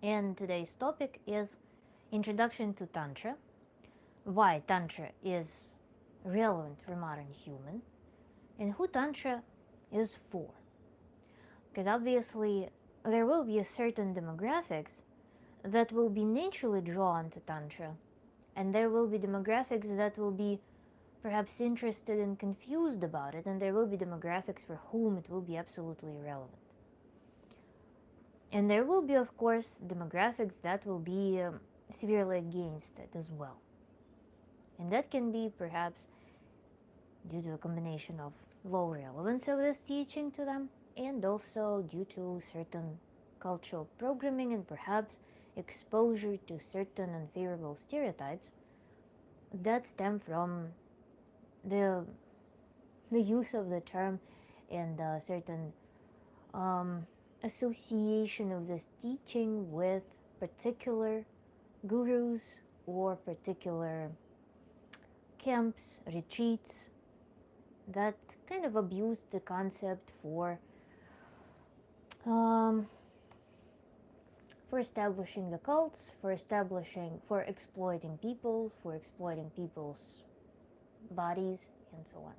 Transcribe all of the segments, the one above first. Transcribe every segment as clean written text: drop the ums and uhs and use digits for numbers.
And today's topic is Introduction to Tantra, why Tantra is relevant for modern human, and who Tantra is for. Because obviously there will be a certain demographics that will be naturally drawn to Tantra, and there will be demographics that will be perhaps interested and confused about it, and there will be demographics for whom it will be absolutely irrelevant. And there will be, of course, demographics that will be severely against it as well. And that can be perhaps due to a combination of low relevance of this teaching to them, and also due to certain cultural programming and perhaps exposure to certain unfavorable stereotypes that stem from the use of the term and certain association of this teaching with particular gurus or particular camps, retreats that kind of abused the concept for establishing the cults, for exploiting people, for exploiting people's bodies, and so on.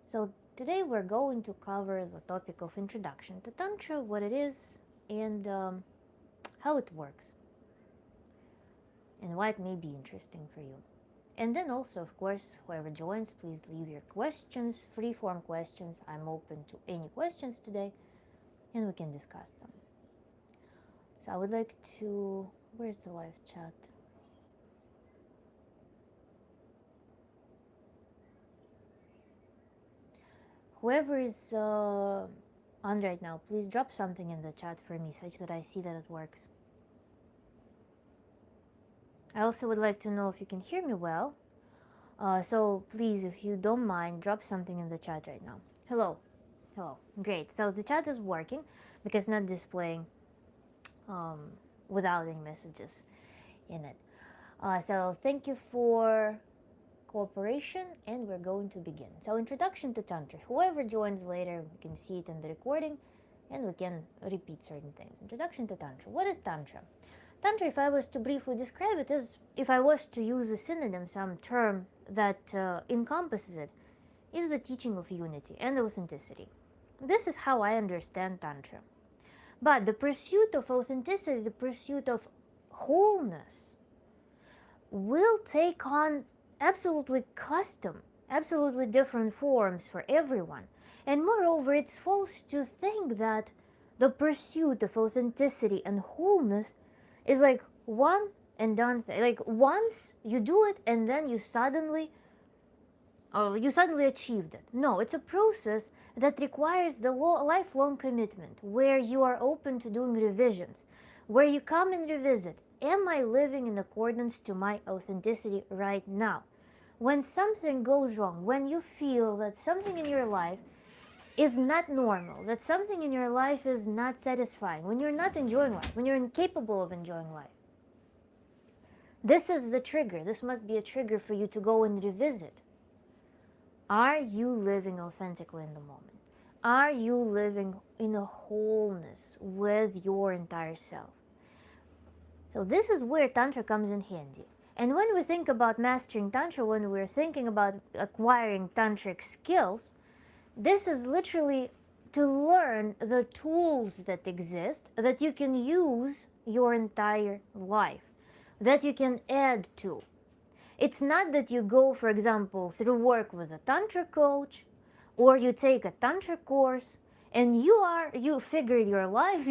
So today we're going to cover the topic of introduction to Tantra, what it is, and how it works, and why it may be interesting for you. And then also, of course, whoever joins, please leave your questions, free-form questions. I'm open to any questions today, and we can discuss them. So I would like to... Where's the live chat? Whoever is on right now, please drop something in the chat for me such that I see that it works. I also would like to know if you can hear me well. So please, if you don't mind, drop something in the chat right now. Hello. Hello. Great. So the chat is working because it's not displaying without any messages in it. So thank you for cooperation, and we're going to begin. So introduction to Tantra. Whoever joins later, we can see it in the recording and we can repeat certain things. Introduction to Tantra. What is Tantra? Tantra, if I was to briefly describe it, is, if I was to use a synonym, some term that encompasses it, is the teaching of unity and authenticity. This is how I understand Tantra. But the pursuit of authenticity, the pursuit of wholeness, will take on absolutely custom, absolutely different forms for everyone. And moreover, it's false to think that the pursuit of authenticity and wholeness is like one and done thing. Like once you do it and then you suddenly achieved it. No, it's a process that requires the lifelong commitment, where you are open to doing revisions, where you come and revisit, am I living in accordance to my authenticity right now? When something goes wrong, when you feel that something in your life is not normal, that something in your life is not satisfying, when you're not enjoying life, when you're incapable of enjoying life, this is the trigger. This must be a trigger for you to go and revisit. Are you living authentically in the moment? Are you living in a wholeness with your entire self? So this is where Tantra comes in handy. And when we think about mastering Tantra, when we're thinking about acquiring Tantric skills, this is literally to learn the tools that exist that you can use your entire life, that you can add to. It's not that you go, for example, through work with a Tantra coach, or you take a Tantra course, and you figured your life,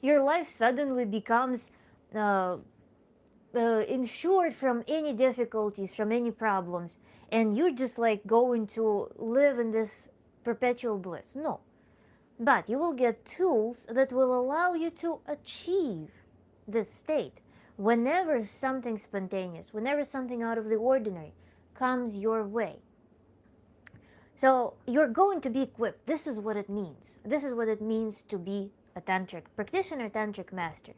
your life suddenly becomes insured from any difficulties, from any problems, and you're just like going to live in this perpetual bliss. No. But you will get tools that will allow you to achieve this state whenever something spontaneous, whenever something out of the ordinary comes your way. So you're going to be equipped. This is what it means. This is what it means to be a Tantric practitioner, Tantric master.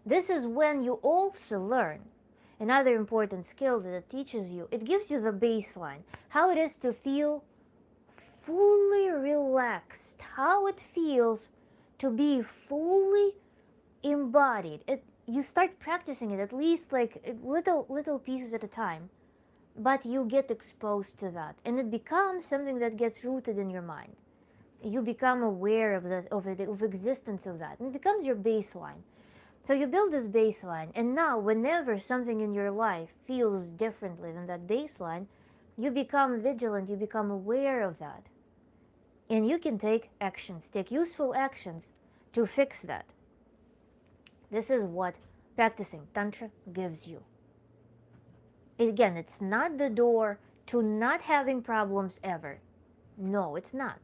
This is when you also learn another important skill that it teaches you. It gives you the baseline, how it is to feel fully relaxed, how it feels to be fully embody it. You start practicing it, at least like little pieces at a time, but you get exposed to that, and it becomes something that gets rooted in your mind. You become aware of that, of existence of that, and it becomes your baseline. So you build this baseline, and now whenever something in your life feels differently than that baseline, you become vigilant, you become aware of that, and you can take actions, take useful actions to fix that. This is what practicing Tantra gives you. Again, it's not the door to not having problems ever. No, it's not.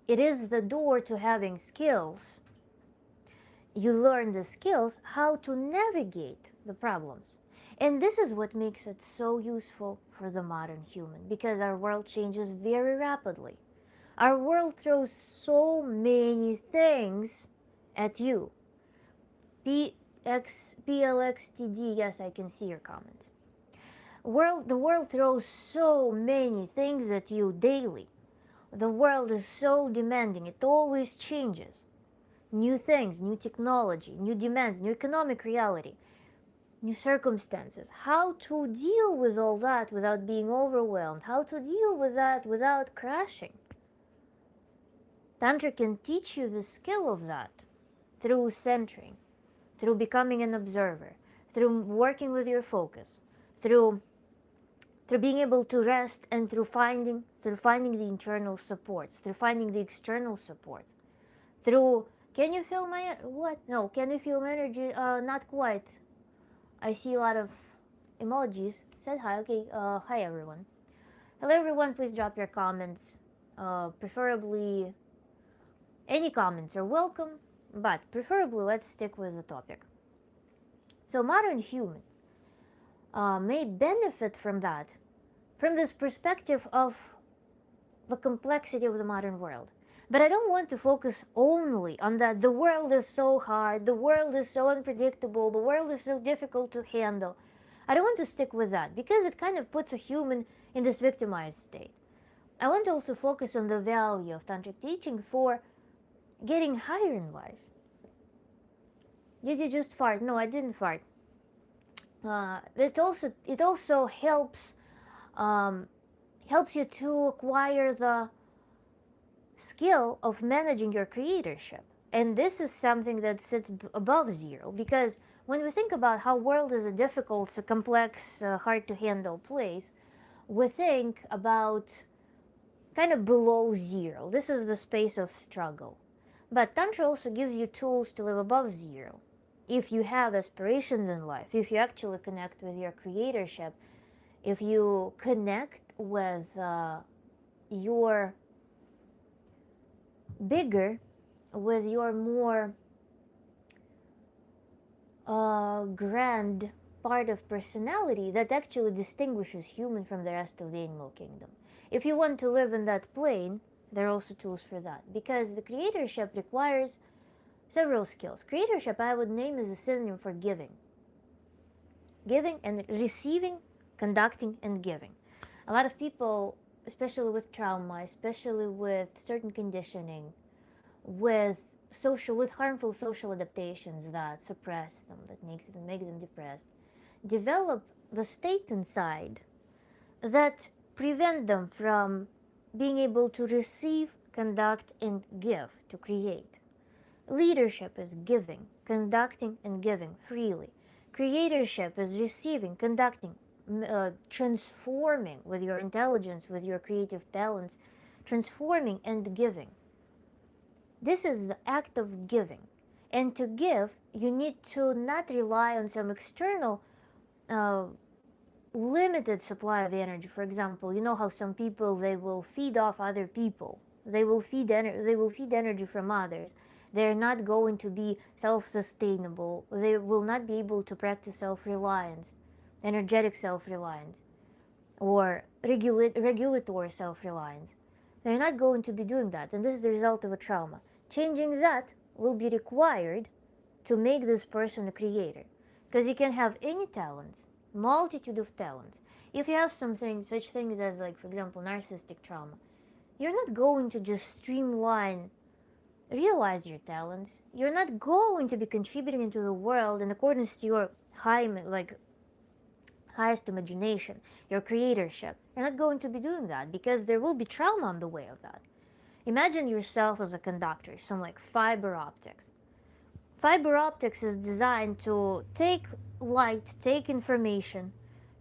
It is the door to having skills. You learn the skills how to navigate the problems. And this is what makes it so useful for the modern human, because our world changes very rapidly. Our world throws so many things at you. PLXTD, yes, I can see your comments. The world throws so many things at you daily. The world is so demanding, it always changes. New things, new technology, new demands, new economic reality, new circumstances. How to deal with all that without being overwhelmed, how to deal with that without crashing. Tantra can teach you the skill of that through centering, through becoming an observer, through working with your focus, through being able to rest, and through finding the internal supports, through finding the external supports, through, can you feel my, what? No, can you feel my energy? Not quite. I see a lot of emojis. Said hi, okay, hi everyone. Hello everyone, please drop your comments. Preferably, any comments are welcome, but preferably let's stick with the topic. So modern human may benefit from that, from this perspective of the complexity of the modern world. But I don't want to focus only on that. The world is so hard, the world is so unpredictable, the world is so difficult to handle. I don't want to stick with that, because it kind of puts a human in this victimized state. I want to also focus on the value of Tantric teaching for getting higher in life. Did you just fart? No, I didn't fart. It also helps you to acquire the skill of managing your creatorship. And this is something that sits above zero, because when we think about how world is a difficult, complex, hard to handle place, we think about kind of below zero. This is the space of struggle. But Tantra also gives you tools to live above zero. If you have aspirations in life, if you actually connect with your creatorship, if you connect with your bigger, with your more grand part of personality that actually distinguishes human from the rest of the animal kingdom. If you want to live in that plane, there are also tools for that, because the creatorship requires several skills. Creatorship, I would name, as a synonym for giving. Giving and receiving, conducting and giving. A lot of people, especially with trauma, especially with certain conditioning, with harmful social adaptations that suppress them, that make them depressed, develop the state inside that prevent them from being able to receive, conduct and give, to create. Leadership is giving, conducting and giving freely. Creatorship is receiving, conducting, transforming with your intelligence, with your creative talents, transforming and giving. This is the act of giving. And to give, you need to not rely on some external limited supply of energy. For example, you know how some people, they will feed off other people. They will feed energy from others. They're not going to be self-sustainable. They will not be able to practice self-reliance, energetic self-reliance, or regulatory self-reliance. They're not going to be doing that, and this is the result of a trauma. Changing that will be required to make this person a creator, because you can have any talents, multitude of talents. If you have such things as, like, for example, narcissistic trauma, you're not going to just streamline realize your talents. You're not going to be contributing into the world in accordance to your highest imagination, your creatorship. You're not going to be doing that because there will be trauma on the way of that. Imagine yourself as a conductor, some like fiber optics. Fiber optics is designed to take light, take information,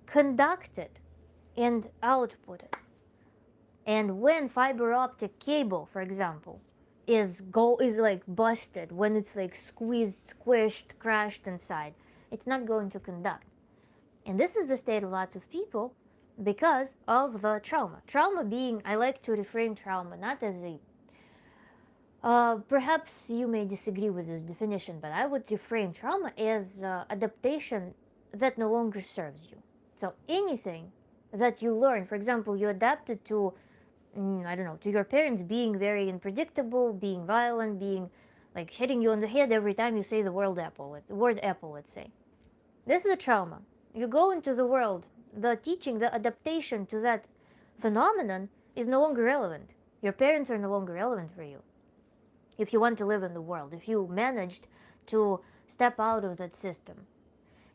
conduct it, and output it. And when fiber optic cable, for example, is like busted, when it's like squeezed, squished, crashed inside, it's not going to conduct. And this is the state of lots of people because of the trauma. Trauma being, I like to reframe trauma not as a perhaps you may disagree with this definition, but I would reframe trauma as adaptation that no longer serves you. So anything that you learn, for example, you adapted to, I don't know, to your parents being very unpredictable, being violent, being like hitting you on the head every time you say the word apple, let's say. This is a trauma. You go into the world, the teaching, the adaptation to that phenomenon is no longer relevant. Your parents are no longer relevant for you. If you want to live in the world, if you managed to step out of that system.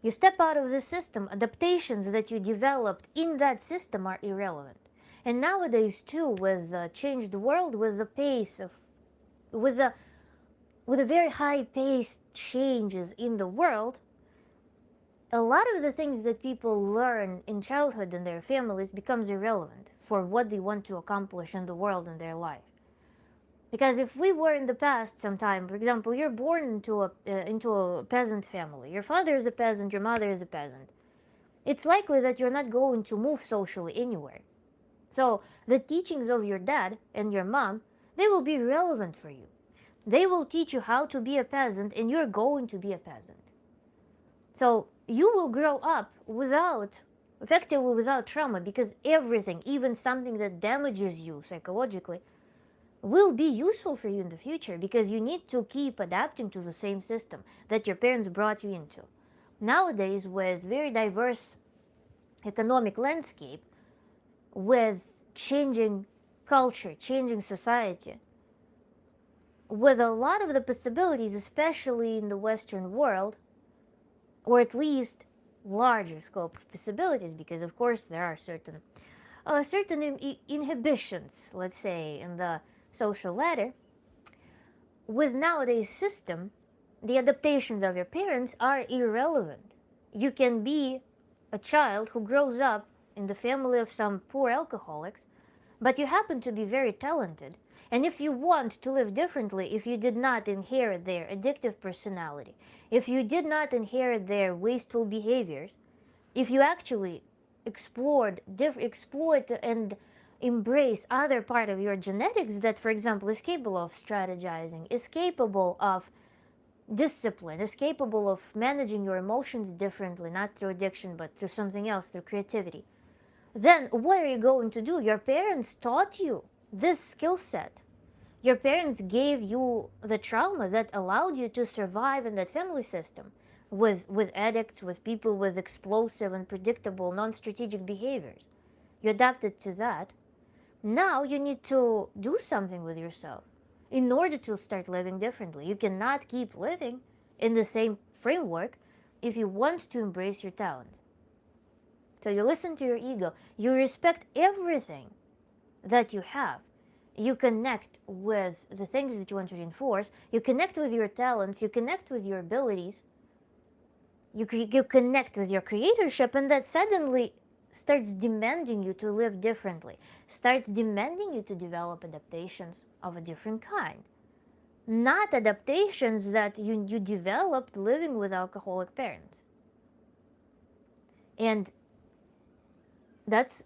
You step out of the system, adaptations that you developed in that system are irrelevant. And nowadays too, with the changed world, with the pace of, with the very high paced changes in the world, a lot of the things that people learn in childhood in their families becomes irrelevant for what they want to accomplish in the world in their life. Because if we were in the past sometime, for example, you're born into a peasant family. Your father is a peasant, your mother is a peasant. It's likely that you're not going to move socially anywhere. So the teachings of your dad and your mom, they will be relevant for you. They will teach you how to be a peasant and you're going to be a peasant. So you will grow up effectively without trauma because everything, even something that damages you psychologically, will be useful for you in the future because you need to keep adapting to the same system that your parents brought you into. Nowadays, with very diverse economic landscape, with changing culture, changing society, with a lot of the possibilities, especially in the Western world, or at least larger scope of possibilities, because of course there are certain inhibitions, let's say, in the social ladder. With nowadays system, the adaptations of your parents are irrelevant. You can be a child who grows up in the family of some poor alcoholics, but you happen to be very talented. And if you want to live differently, if you did not inherit their addictive personality, if you did not inherit their wasteful behaviors, if you actually exploit and embrace other part of your genetics that, for example, is capable of strategizing, is capable of discipline, is capable of managing your emotions differently, not through addiction, but through something else, through creativity, then what are you going to do? Your parents taught you this skill set. Your parents gave you the trauma that allowed you to survive in that family system with addicts, with people with explosive, unpredictable, non-strategic behaviors. You adapted to that. Now you need to do something with yourself in order to start living differently. You cannot keep living in the same framework if you want to embrace your talents. So you listen to your ego. You respect everything that you have. You connect with the things that you want to reinforce. You connect with your talents. You connect with your abilities. You connect with your creatorship, and that suddenly starts demanding you to live differently, starts demanding you to develop adaptations of a different kind. Not adaptations that you developed living with alcoholic parents. And that's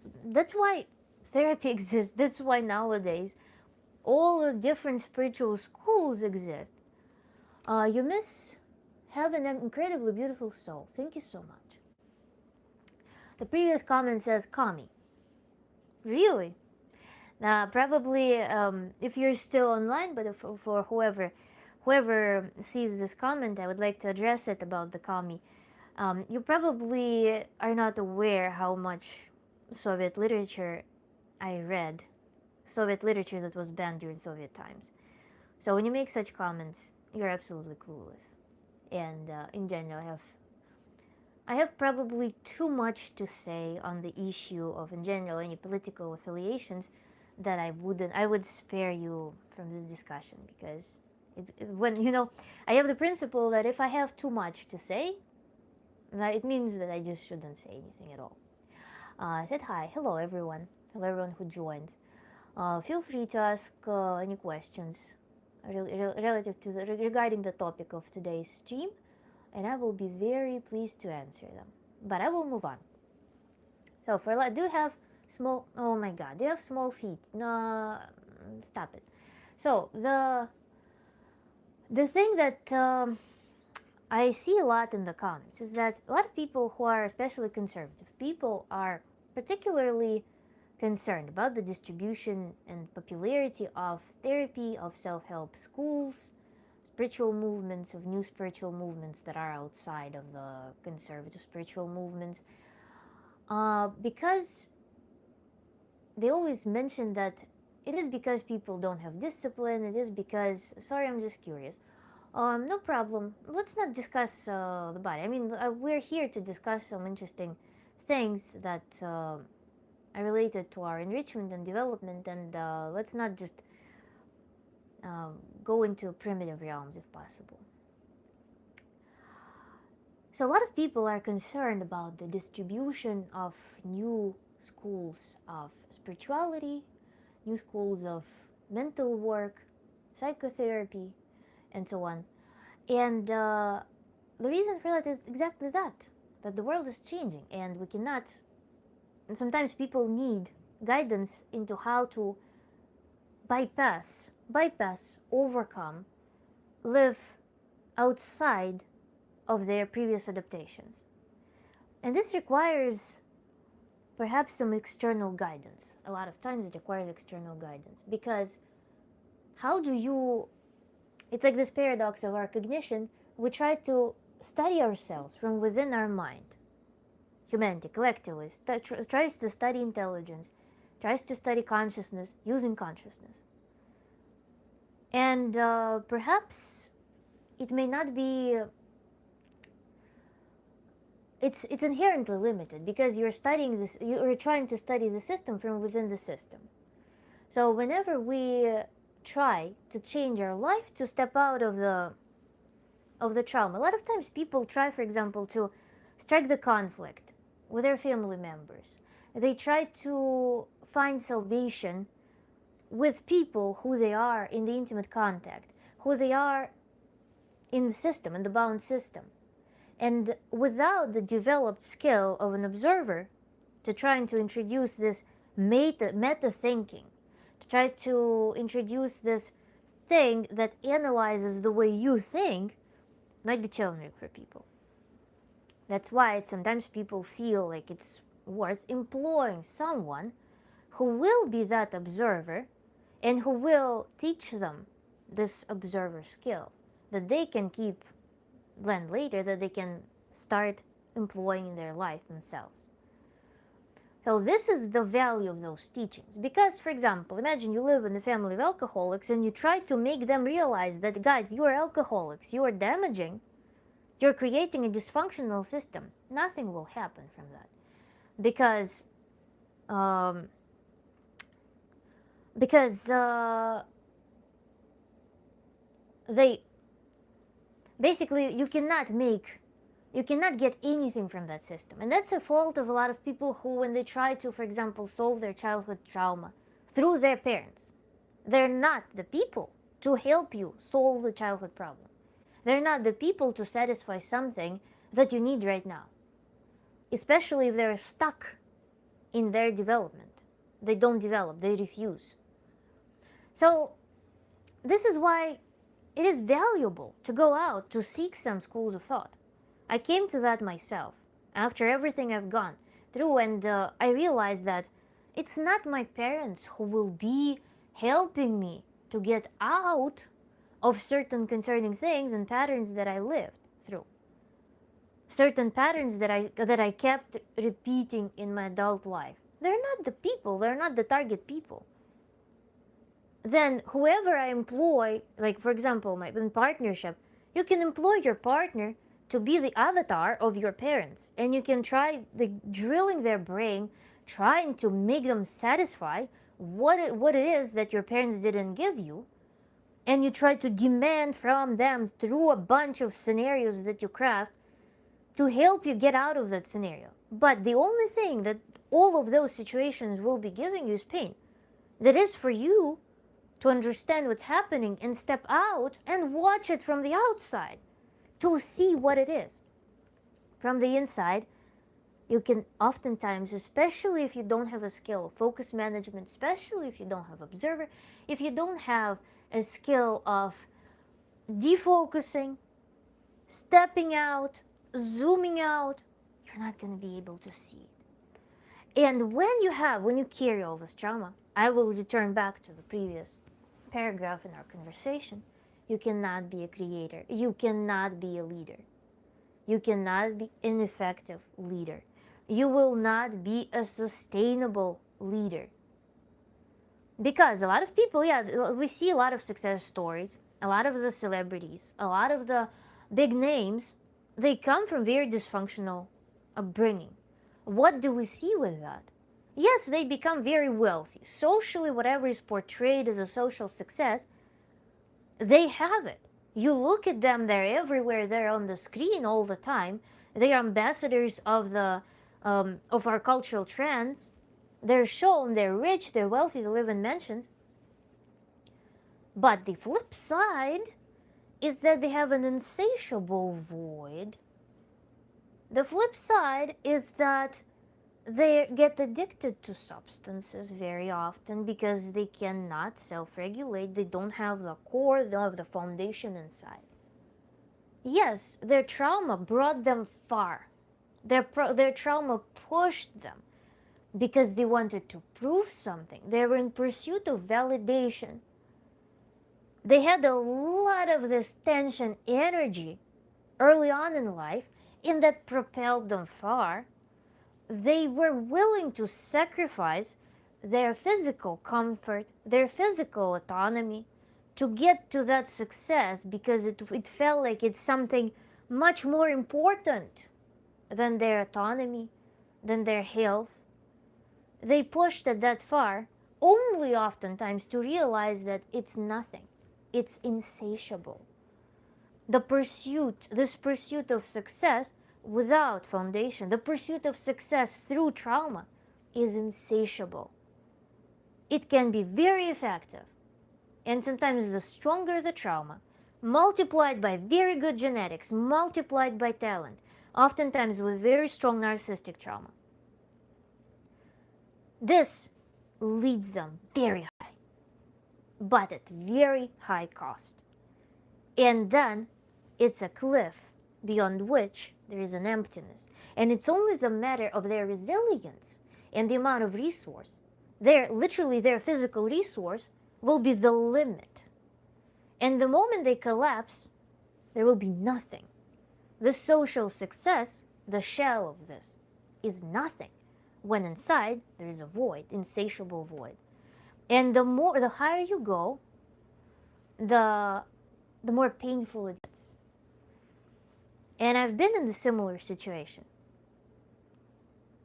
why therapy exists. That's why nowadays all the different spiritual schools exist. You miss have an incredibly beautiful soul. Thank you so much. The previous comment says Kami. Really? Probably if you're still online, but for whoever sees this comment, I would like to address it about the Kami. You probably are not aware how much Soviet literature I read. Soviet literature that was banned during Soviet times. So when you make such comments, you're absolutely clueless. And in general, I have probably too much to say on the issue of, in general, any political affiliations that I would spare you from this discussion, because when I have the principle that if I have too much to say, it means that I just shouldn't say anything at all. I said hi, hello everyone who joined. Feel free to ask any questions relative to regarding the topic of today's stream, and I will be very pleased to answer them. But I will move on. So do you have small? Oh my God, do you have small feet? No, stop it. So the thing that I see a lot in the comments is that a lot of people who are especially conservative people are particularly concerned about the distribution and popularity of therapy, of self-help schools, spiritual movements, of new spiritual movements that are outside of the conservative spiritual movements, because they always mention that it is because people don't have discipline, it is because, sorry, I'm just curious. No problem. Let's not discuss the body. I mean, we're here to discuss some interesting things that are related to our enrichment and development, and let's not just go into primitive realms if possible. So a lot of people are concerned about the distribution of new schools of spirituality, new schools of mental work, psychotherapy, and so on. And the reason for that is exactly that the world is changing, and we cannot, and sometimes people need guidance into how to bypass, overcome, live outside of their previous adaptations. And this requires perhaps some external guidance. A lot of times it requires external guidance, because how do you, it's like this paradox of our cognition. We try to study ourselves from within our mind. Humanity collectively tries to study intelligence, tries to study consciousness using consciousness. And perhaps it may not be, it's inherently limited, because you're studying this, you're trying to study the system from within the system. So whenever we try to change our life, to step out of the trauma, a lot of times people try, for example, to strike the conflict with their family members. They try to find salvation with people who they are in the intimate contact, who they are in the system, in the bound system. And without the developed skill of an observer to trying to introduce this meta thinking, to try to introduce this thing that analyzes the way you think, might be challenging for people. That's why sometimes people feel like it's worth employing someone who will be that observer and who will teach them this observer skill that they can keep then later, that they can start employing in their life themselves. So this is the value of those teachings. Because, for example, imagine you live in a family of alcoholics and you try to make them realize that, guys, you are alcoholics, you are damaging, you're creating a dysfunctional system. Nothing will happen from that. Because they basically, you cannot get anything from that system. And that's a fault of a lot of people who, when they try to, for example, solve their childhood trauma through their parents, they're not the people to help you solve the childhood problem. They're not the people to satisfy something that you need right now, especially if they're stuck in their development. They don't develop, they refuse. So this is why it is valuable to go out to seek some schools of thought. I came to that myself after everything I've gone through, and I realized that it's not my parents who will be helping me to get out of certain concerning things and patterns that I lived through. Certain patterns that I kept repeating in my adult life. They're not the people, they're not the target people. then whoever I employ, like for example, in partnership, you can employ your partner to be the avatar of your parents, and you can try drilling their brain, trying to make them satisfy what it is that your parents didn't give you, and you try to demand from them through a bunch of scenarios that you craft to help you get out of that scenario. But the only thing that all of those situations will be giving you is pain. That is for you to understand what's happening and step out and watch it from the outside to see what it is. From the inside, you can oftentimes, especially if you don't have a skill of focus management, especially if you don't have observer, if you don't have a skill of defocusing, stepping out, zooming out, you're not going to be able to see it. And when you carry all this trauma, I will return back to the previous paragraph in our conversation. You cannot be a creator. You cannot be a leader. You cannot be an effective leader. You will not be a sustainable leader. Because a lot of people, we see a lot of success stories, a lot of the celebrities, a lot of the big names, they come from very dysfunctional upbringing. What do we see with that? Yes, they become very wealthy. Socially, whatever is portrayed as a social success, they have it. You look at them, they're everywhere, they're on the screen all the time. They are ambassadors of our cultural trends. They're shown, they're rich, they're wealthy, they live in mansions. But the flip side is that they have an insatiable void. The flip side is that they get addicted to substances very often because they cannot self-regulate. They don't have the core, they don't have the foundation inside. Yes, their trauma brought them far. Their trauma pushed them because they wanted to prove something. They were in pursuit of validation. They had a lot of this tension energy early on in life, and that propelled them far. They were willing to sacrifice their physical comfort, their physical autonomy to get to that success because it felt like it's something much more important than their autonomy, than their health. They pushed it that far, only oftentimes to realize that it's nothing. It's insatiable. This pursuit of success without foundation, the pursuit of success through trauma is insatiable. It can be very effective. And sometimes the stronger the trauma, multiplied by very good genetics, multiplied by talent, oftentimes with very strong narcissistic trauma, this leads them very high, but at very high cost. And then it's a cliff beyond which there is an emptiness. And it's only the matter of their resilience and the amount of resource. Their physical resource will be the limit. And the moment they collapse, there will be nothing. The social success, the shell of this, is nothing, when inside there is a void, insatiable void. And the higher you go, the more painful it gets. And I've been in a similar situation.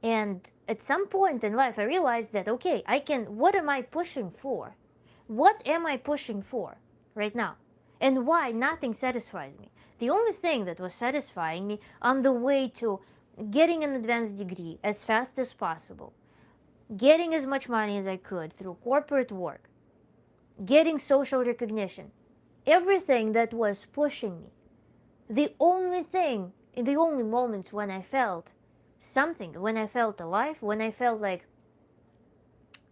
And at some point in life, I realized that, okay, what am I pushing for? What am I pushing for right now? And why nothing satisfies me? The only thing that was satisfying me on the way to getting an advanced degree as fast as possible, getting as much money as I could through corporate work, getting social recognition, everything that was pushing me. The only moments when I felt something, when I felt alive, when I felt like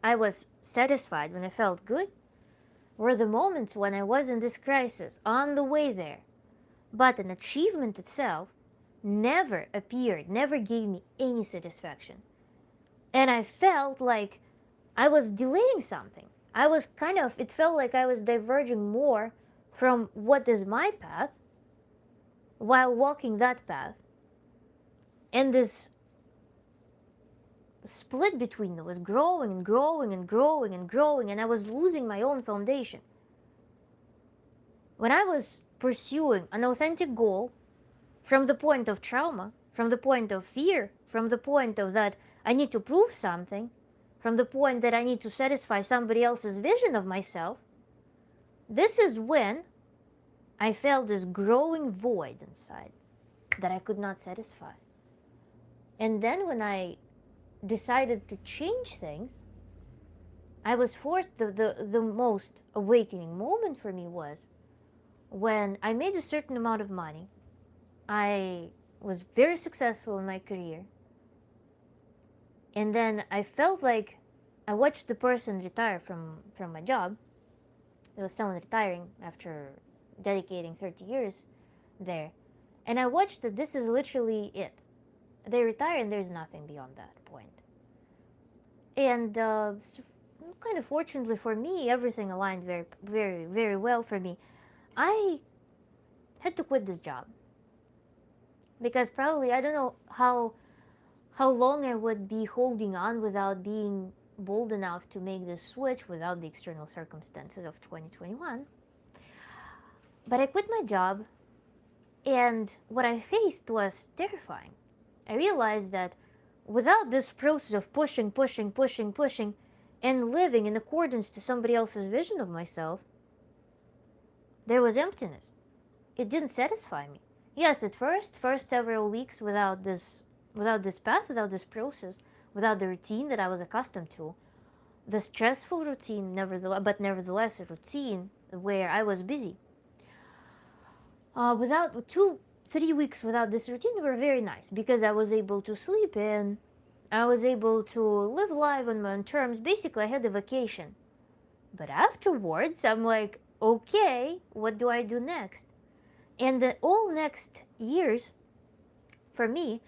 I was satisfied, when I felt good, were the moments when I was in this crisis, on the way there. But an achievement itself never appeared, never gave me any satisfaction. And I felt like I was delaying something. It felt like I was diverging more from what is my path while walking that path. And this split between them, was growing and growing and growing and growing, and I was losing my own foundation. When I was pursuing an authentic goal from the point of trauma, from the point of fear, from the point of that I need to prove something, from the point that I need to satisfy somebody else's vision of myself, this is when I felt this growing void inside that I could not satisfy. And then when I decided to change things, I was forced, the most awakening moment for me was when I made a certain amount of money. I was very successful in my career. And then I felt like I watched the person retire from my job. There was someone retiring after dedicating 30 years there. And I watched that this is literally it. They retire and there's nothing beyond that point. And kind of fortunately for me, everything aligned very, very, very well for me. I had to quit this job. Because probably, I don't know how long I would be holding on without being bold enough to make this switch without the external circumstances of 2021. But I quit my job, and what I faced was terrifying. I realized that without this process of pushing, and living in accordance to somebody else's vision of myself, there was emptiness. It didn't satisfy me. Yes, at first several weeks without this path, without this process, without the routine that I was accustomed to, the stressful routine, nevertheless a routine where I was busy. Without 2-3 weeks without this routine were very nice because I was able to sleep in, I was able to live life on my own terms. Basically, I had a vacation. But afterwards, I'm like, okay, what do I do next? And the all next years, for me,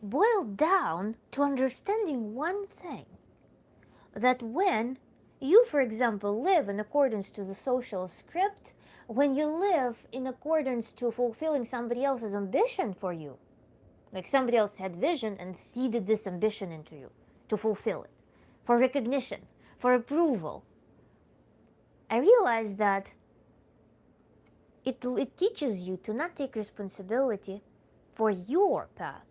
boiled down to understanding one thing. That when you, for example, live in accordance to the social script, when you live in accordance to fulfilling somebody else's ambition for you, like somebody else had vision and seeded this ambition into you to fulfill it, for recognition, for approval, I realized that it teaches you to not take responsibility for your path.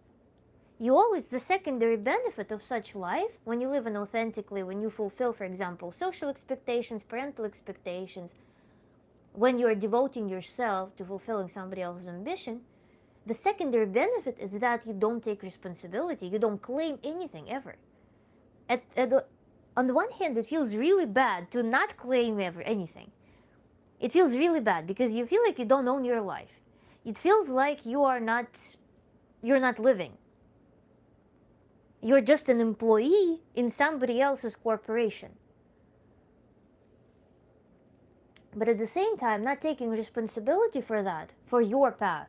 You always, the secondary benefit of such life, when you live inauthentically, when you fulfill, for example, social expectations, parental expectations, when you are devoting yourself to fulfilling somebody else's ambition, the secondary benefit is that you don't take responsibility, you don't claim anything ever. On the one hand, it feels really bad to not claim anything. It feels really bad because you feel like you don't own your life. It feels like you're not living. You're just an employee in somebody else's corporation. But at the same time, not taking responsibility for that, for your path,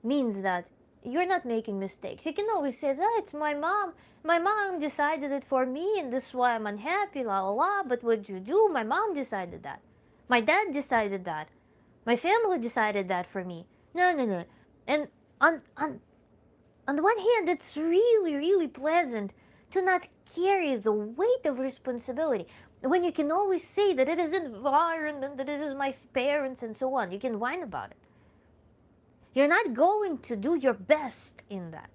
means that you're not making mistakes. You can always say that it's my mom. My mom decided it for me, and this is why I'm unhappy, la la la. But what you do, my mom decided that. My dad decided that. My family decided that for me. No. And on the one hand, it's really, really pleasant to not carry the weight of responsibility. When you can always say that it is environment, that it is my parents, and so on. You can whine about it. You're not going to do your best in that.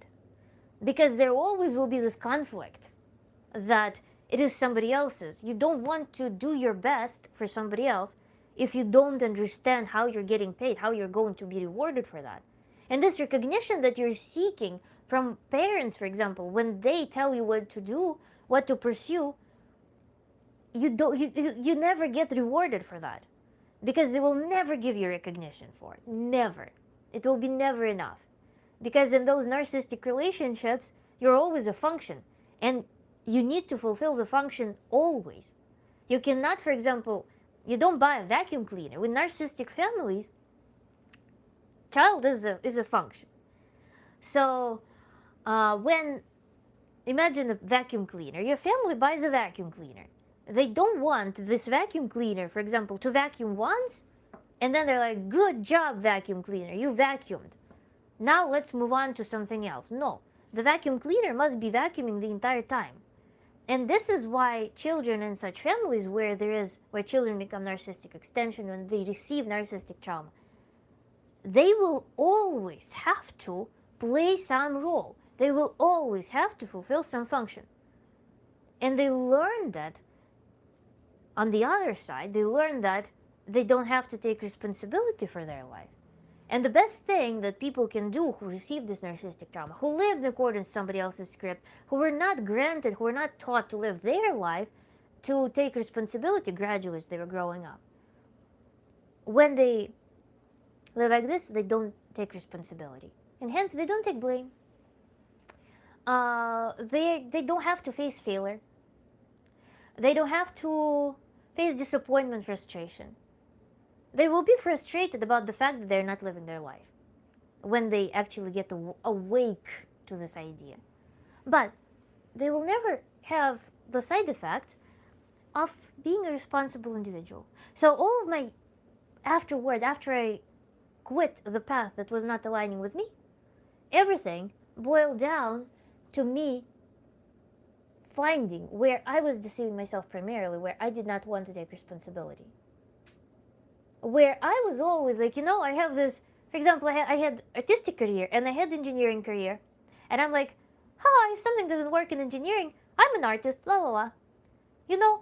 Because there always will be this conflict that it is somebody else's. You don't want to do your best for somebody else if you don't understand how you're getting paid, how you're going to be rewarded for that. And this recognition that you're seeking from parents, for example, when they tell you what to do, what to pursue, you never get rewarded for that. Because they will never give you recognition for it. Never. It will be never enough. Because in those narcissistic relationships, you're always a function. And you need to fulfill the function always. You cannot, for example, you don't buy a vacuum cleaner. With narcissistic families, child is a function. So imagine a vacuum cleaner. Your family buys a vacuum cleaner. They don't want this vacuum cleaner, for example, to vacuum once, and then they're like, good job, vacuum cleaner, you vacuumed. Now let's move on to something else. No, the vacuum cleaner must be vacuuming the entire time. And this is why children in such families where children become narcissistic extension, when they receive narcissistic trauma, they will always have to play some role. They will always have to fulfill some function. And they learn that on the other side, they learn that they don't have to take responsibility for their life. And the best thing that people can do who receive this narcissistic trauma, who lived in accordance to somebody else's script, who were not granted, who were not taught to live their life, to take responsibility gradually as they were growing up. When they live like this, they don't take responsibility. And hence, they don't take blame. They don't have to face failure. They don't have to face disappointment, frustration. They will be frustrated about the fact that they're not living their life when they actually get awake to this idea. But they will never have the side effects of being a responsible individual. So all of my after I quit the path that was not aligning with me, everything boiled down to me finding where I was deceiving myself primarily, where I did not want to take responsibility. Where I was always like, I have this, for example, I had artistic career and I had engineering career. And I'm like, if something doesn't work in engineering, I'm an artist, la la la.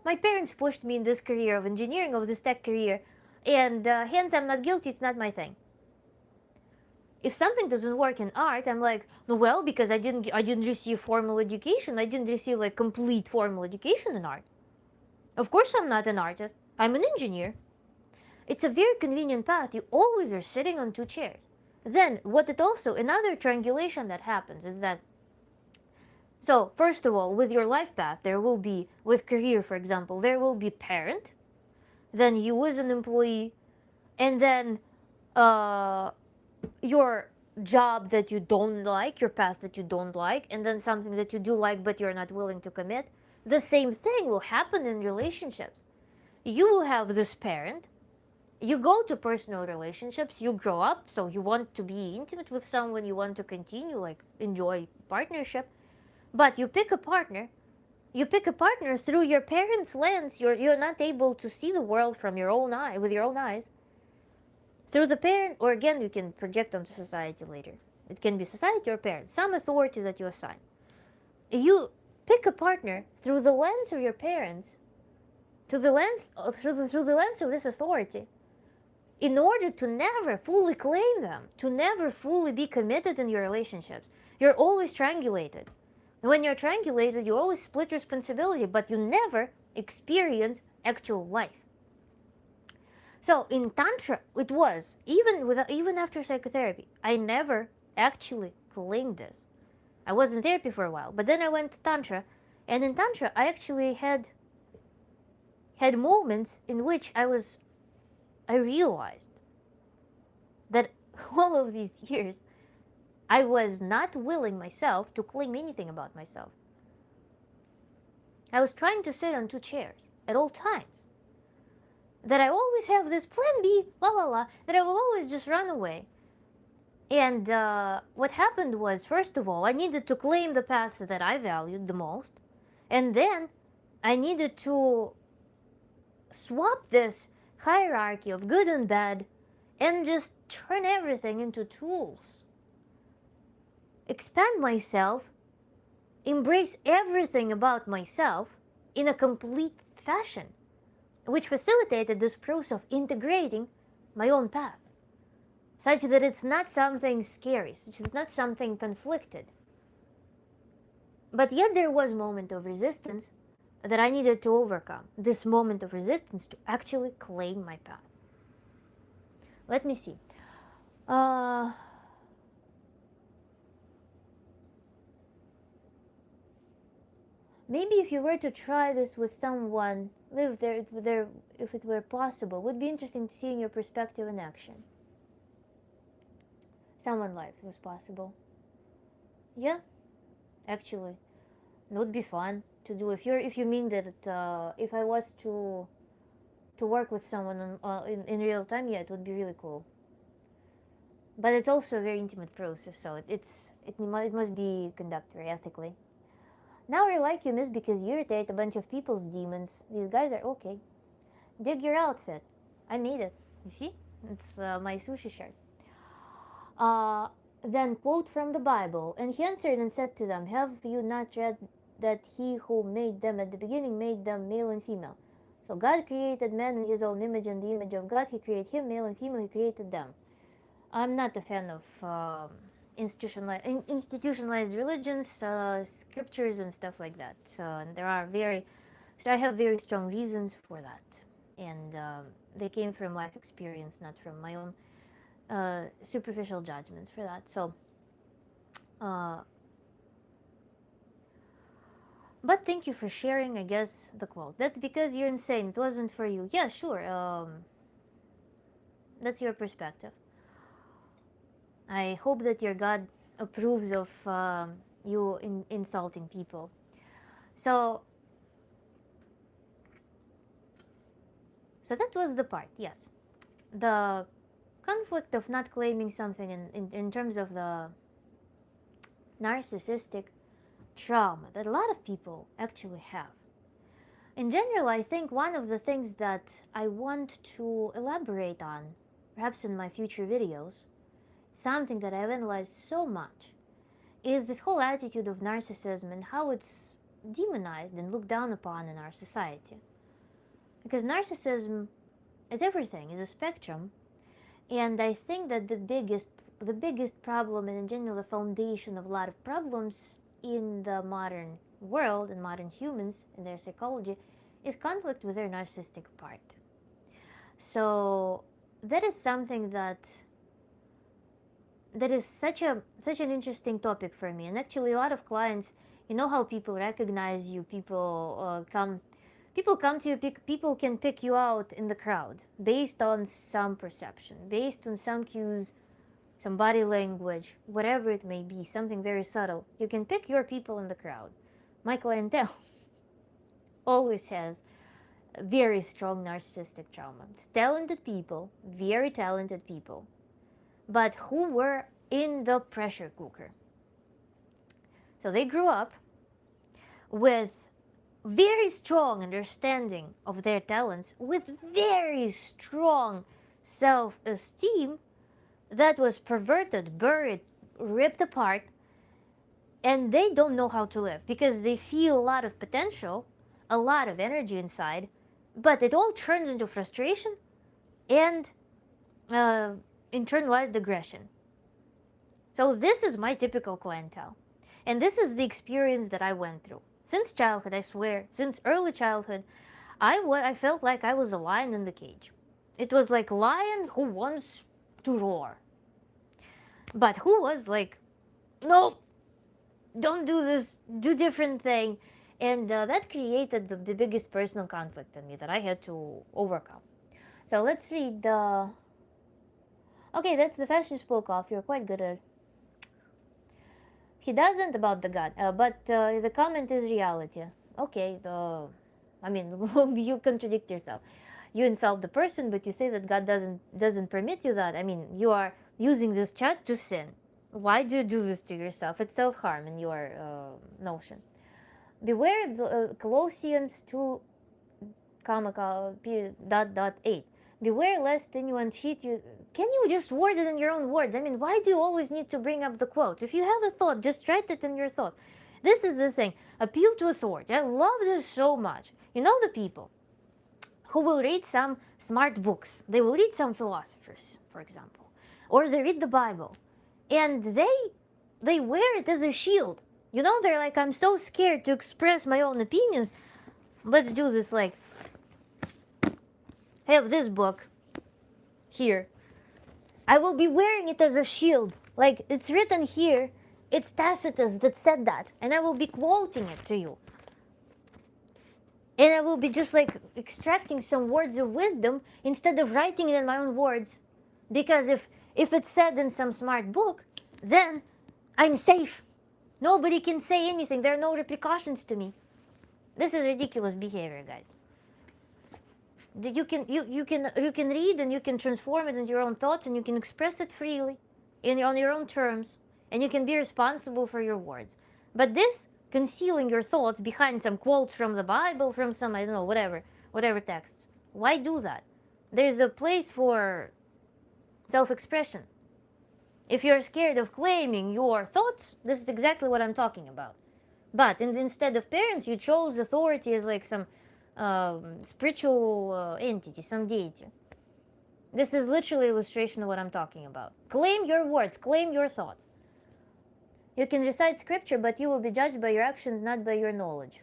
My parents pushed me in this career of engineering, of this tech career, and hence I'm not guilty, it's not my thing. If something doesn't work in art, I'm like, well, because I didn't receive formal education, I didn't receive like complete formal education in art. Of course I'm not an artist, I'm an engineer. It's a very convenient path. You always are sitting on two chairs. Then, another triangulation that happens is that, so first of all, with your life path, there will be, with career, for example, there will be parent, then you as an employee, and then your job that you don't like, your path that you don't like, and then something that you do like but you're not willing to commit. The same thing will happen in relationships. You will have this parent. You go to personal relationships, you grow up, so you want to be intimate with someone, you want to continue, enjoy partnership, but you pick a partner through your parents' lens. You're not able to see the world from with your own eyes. Through the parent, or again, you can project onto society later. It can be society or parents, some authority that you assign. You pick a partner through the lens of your parents, through the lens of this authority, in order to never fully claim them, to never fully be committed in your relationships. You're always triangulated. When you're triangulated, you always split responsibility, but you never experience actual life. So in Tantra, it was, even after psychotherapy, I never actually claimed this. I was in therapy for a while, but then I went to Tantra, and in Tantra, I actually had moments in which I realized that all of these years, I was not willing myself to claim anything about myself. I was trying to sit on two chairs at all times. That I always have this plan B, that I will always just run away. And what happened was, first of all, I needed to claim the paths that I valued the most. And then I needed to swap this hierarchy of good and bad and just turn everything into tools. Expand myself, embrace everything about myself in a complete fashion, which facilitated this process of integrating my own path, such that it's not something scary, such that it's not something conflicted. But yet there was a moment of resistance that I needed to overcome, this moment of resistance to actually claim my path. Let me see. Maybe if you were to try this with someone, live there, if it were possible, would be interesting to see in your perspective in action. Someone life was possible. Yeah, actually, it would be fun to do. If you mean that if I was to work with someone in real time, yeah, it would be really cool. But it's also a very intimate process, so it must be conducted very ethically. Now I like you, miss, because you irritate a bunch of people's demons. These guys are okay. Dig your outfit. I made it. You see? It's my sushi shirt. Uh, then quote from the Bible, and he answered and said to them, have you not read that he who made them at the beginning made them male and female? So God created man in his own image, and the image of God he created him, male and female he created them. I'm not a fan of institutionalized religions, scriptures and stuff like that. And I have very strong reasons for that. And they came from life experience, not from my own superficial judgments for that. So, but thank you for sharing, I guess, the quote. That's because you're insane. It wasn't for you. Yeah, sure. That's your perspective. I hope that your God approves of you insulting people. So that was the part, yes. The conflict of not claiming something in terms of the narcissistic trauma that a lot of people actually have. In general, I think one of the things that I want to elaborate on, perhaps in my future videos, something that I've analyzed so much, is this whole attitude of narcissism and how it's demonized and looked down upon in our society. Because narcissism is everything, is a spectrum, and I think that the biggest problem, and in general the foundation of a lot of problems in the modern world and modern humans and their psychology, is conflict with their narcissistic part. So that is something that is such an interesting topic for me. And actually a lot of clients, you know how people recognize you, people come to you, people can pick you out in the crowd based on some perception, based on some cues, some body language, whatever it may be, something very subtle. You can pick your people in the crowd. My clientele always has very strong narcissistic trauma. It's talented people, very talented people, but who were in the pressure cooker. So they grew up with very strong understanding of their talents, with very strong self-esteem that was perverted, buried, ripped apart, and they don't know how to live because they feel a lot of potential, a lot of energy inside, but it all turns into frustration and internalized aggression. So this is my typical clientele, and this is the experience that I went through. Since childhood, I swear, since early childhood, I felt like I was a lion in the cage. It was like lion who wants to roar, but who was like, no, don't do this, do different thing. And that created the biggest personal conflict in me that I had to overcome. So let's read the... Okay, that's the fashion spoke of. You're quite good at it. He doesn't about the God, but the comment is reality. Okay, I mean, you contradict yourself. You insult the person, but you say that God doesn't permit you that. I mean, you are using this chat to sin. Why do you do this to yourself? It's self-harm in your notion. Beware Colossians 2, period, .8. Beware lest anyone cheat you. Can you just word it in your own words? I mean, why do you always need to bring up the quotes? If you have a thought, just write it in your thought. This is the thing. Appeal to authority. I love this so much. You know the people who will read some smart books. They will read some philosophers, for example. Or they read the Bible. And they wear it as a shield. You know, they're like, I'm so scared to express my own opinions. Let's do this, like, I have this book here. I will be wearing it as a shield. Like, it's written here. It's Tacitus that said that. And I will be quoting it to you. And I will be just like extracting some words of wisdom instead of writing it in my own words. Because if it's said in some smart book, then I'm safe. Nobody can say anything. There are no repercussions to me. This is ridiculous behavior, guys. You can read and you can transform it into your own thoughts and you can express it freely on your own terms and you can be responsible for your words. But this concealing your thoughts behind some quotes from the Bible, from some, I don't know, whatever texts. Why do that? There's a place for self-expression. If you're scared of claiming your thoughts, this is exactly what I'm talking about. But instead of parents, you chose authority as like some spiritual entity, some deity. This is literally illustration of what I'm talking about. Claim your words, claim your thoughts. You can recite scripture, but you will be judged by your actions, not by your knowledge.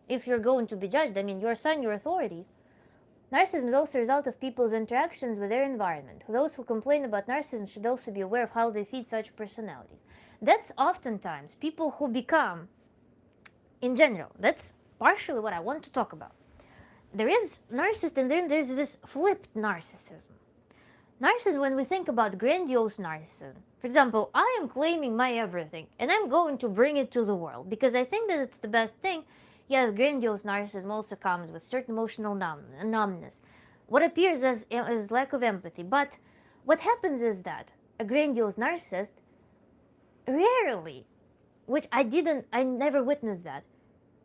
If you're going to be judged, I mean, your son, your authorities. Narcissism is also a result of people's interactions with their environment. Those who complain about narcissism should also be aware of how they feed such personalities. That's oftentimes people who become, in general, that's partially what I want to talk about. There is narcissist, and then there's this flipped narcissism. Narcissism, when we think about grandiose narcissism, for example, I am claiming my everything, and I'm going to bring it to the world, because I think that it's the best thing. Yes, grandiose narcissism also comes with certain emotional numbness, what appears as lack of empathy. But what happens is that a grandiose narcissist rarely, which I never witnessed that,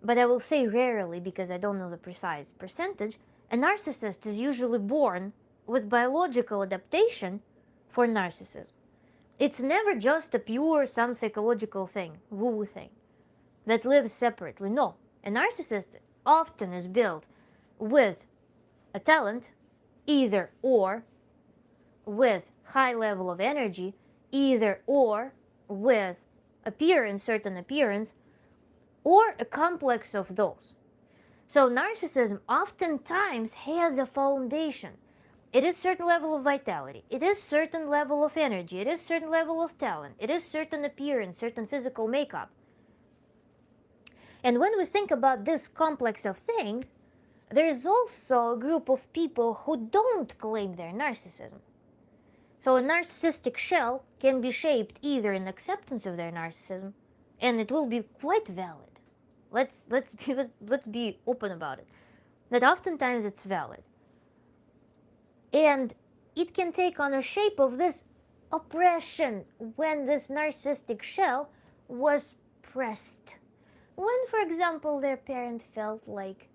but I will say rarely because I don't know the precise percentage, a narcissist is usually born with biological adaptation for narcissism. It's never just a pure some psychological thing, woo thing, that lives separately. No, a narcissist often is built with a talent, either or, with high level of energy, either or, with certain appearance, or a complex of those. So narcissism oftentimes has a foundation. It is certain level of vitality, it is certain level of energy, it is certain level of talent, it is certain appearance, certain physical makeup. And when we think about this complex of things, there is also a group of people who don't claim their narcissism. So a narcissistic shell can be shaped either in acceptance of their narcissism, and it will be quite valid. Let's be open about it. That oftentimes it's valid. And it can take on a shape of this oppression when this narcissistic shell was pressed. When, for example, their parent felt like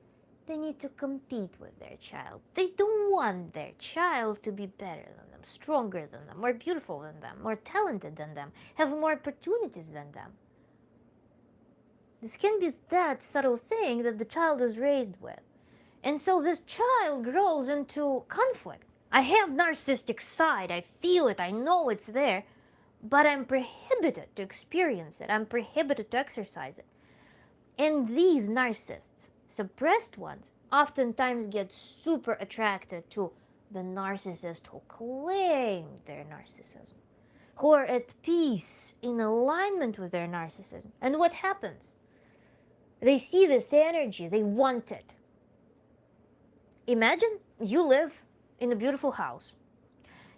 they need to compete with their child. They don't want their child to be better than them, stronger than them, more beautiful than them, more talented than them, have more opportunities than them. This can be that subtle thing that the child is raised with. And so this child grows into conflict. I have narcissistic side, I feel it, I know it's there, but I'm prohibited to experience it, I'm prohibited to exercise it. And these narcissists, suppressed ones, oftentimes get super attracted to the narcissist who claim their narcissism, who are at peace, in alignment with their narcissism. And what happens? They see this energy, they want it. Imagine you live in a beautiful house.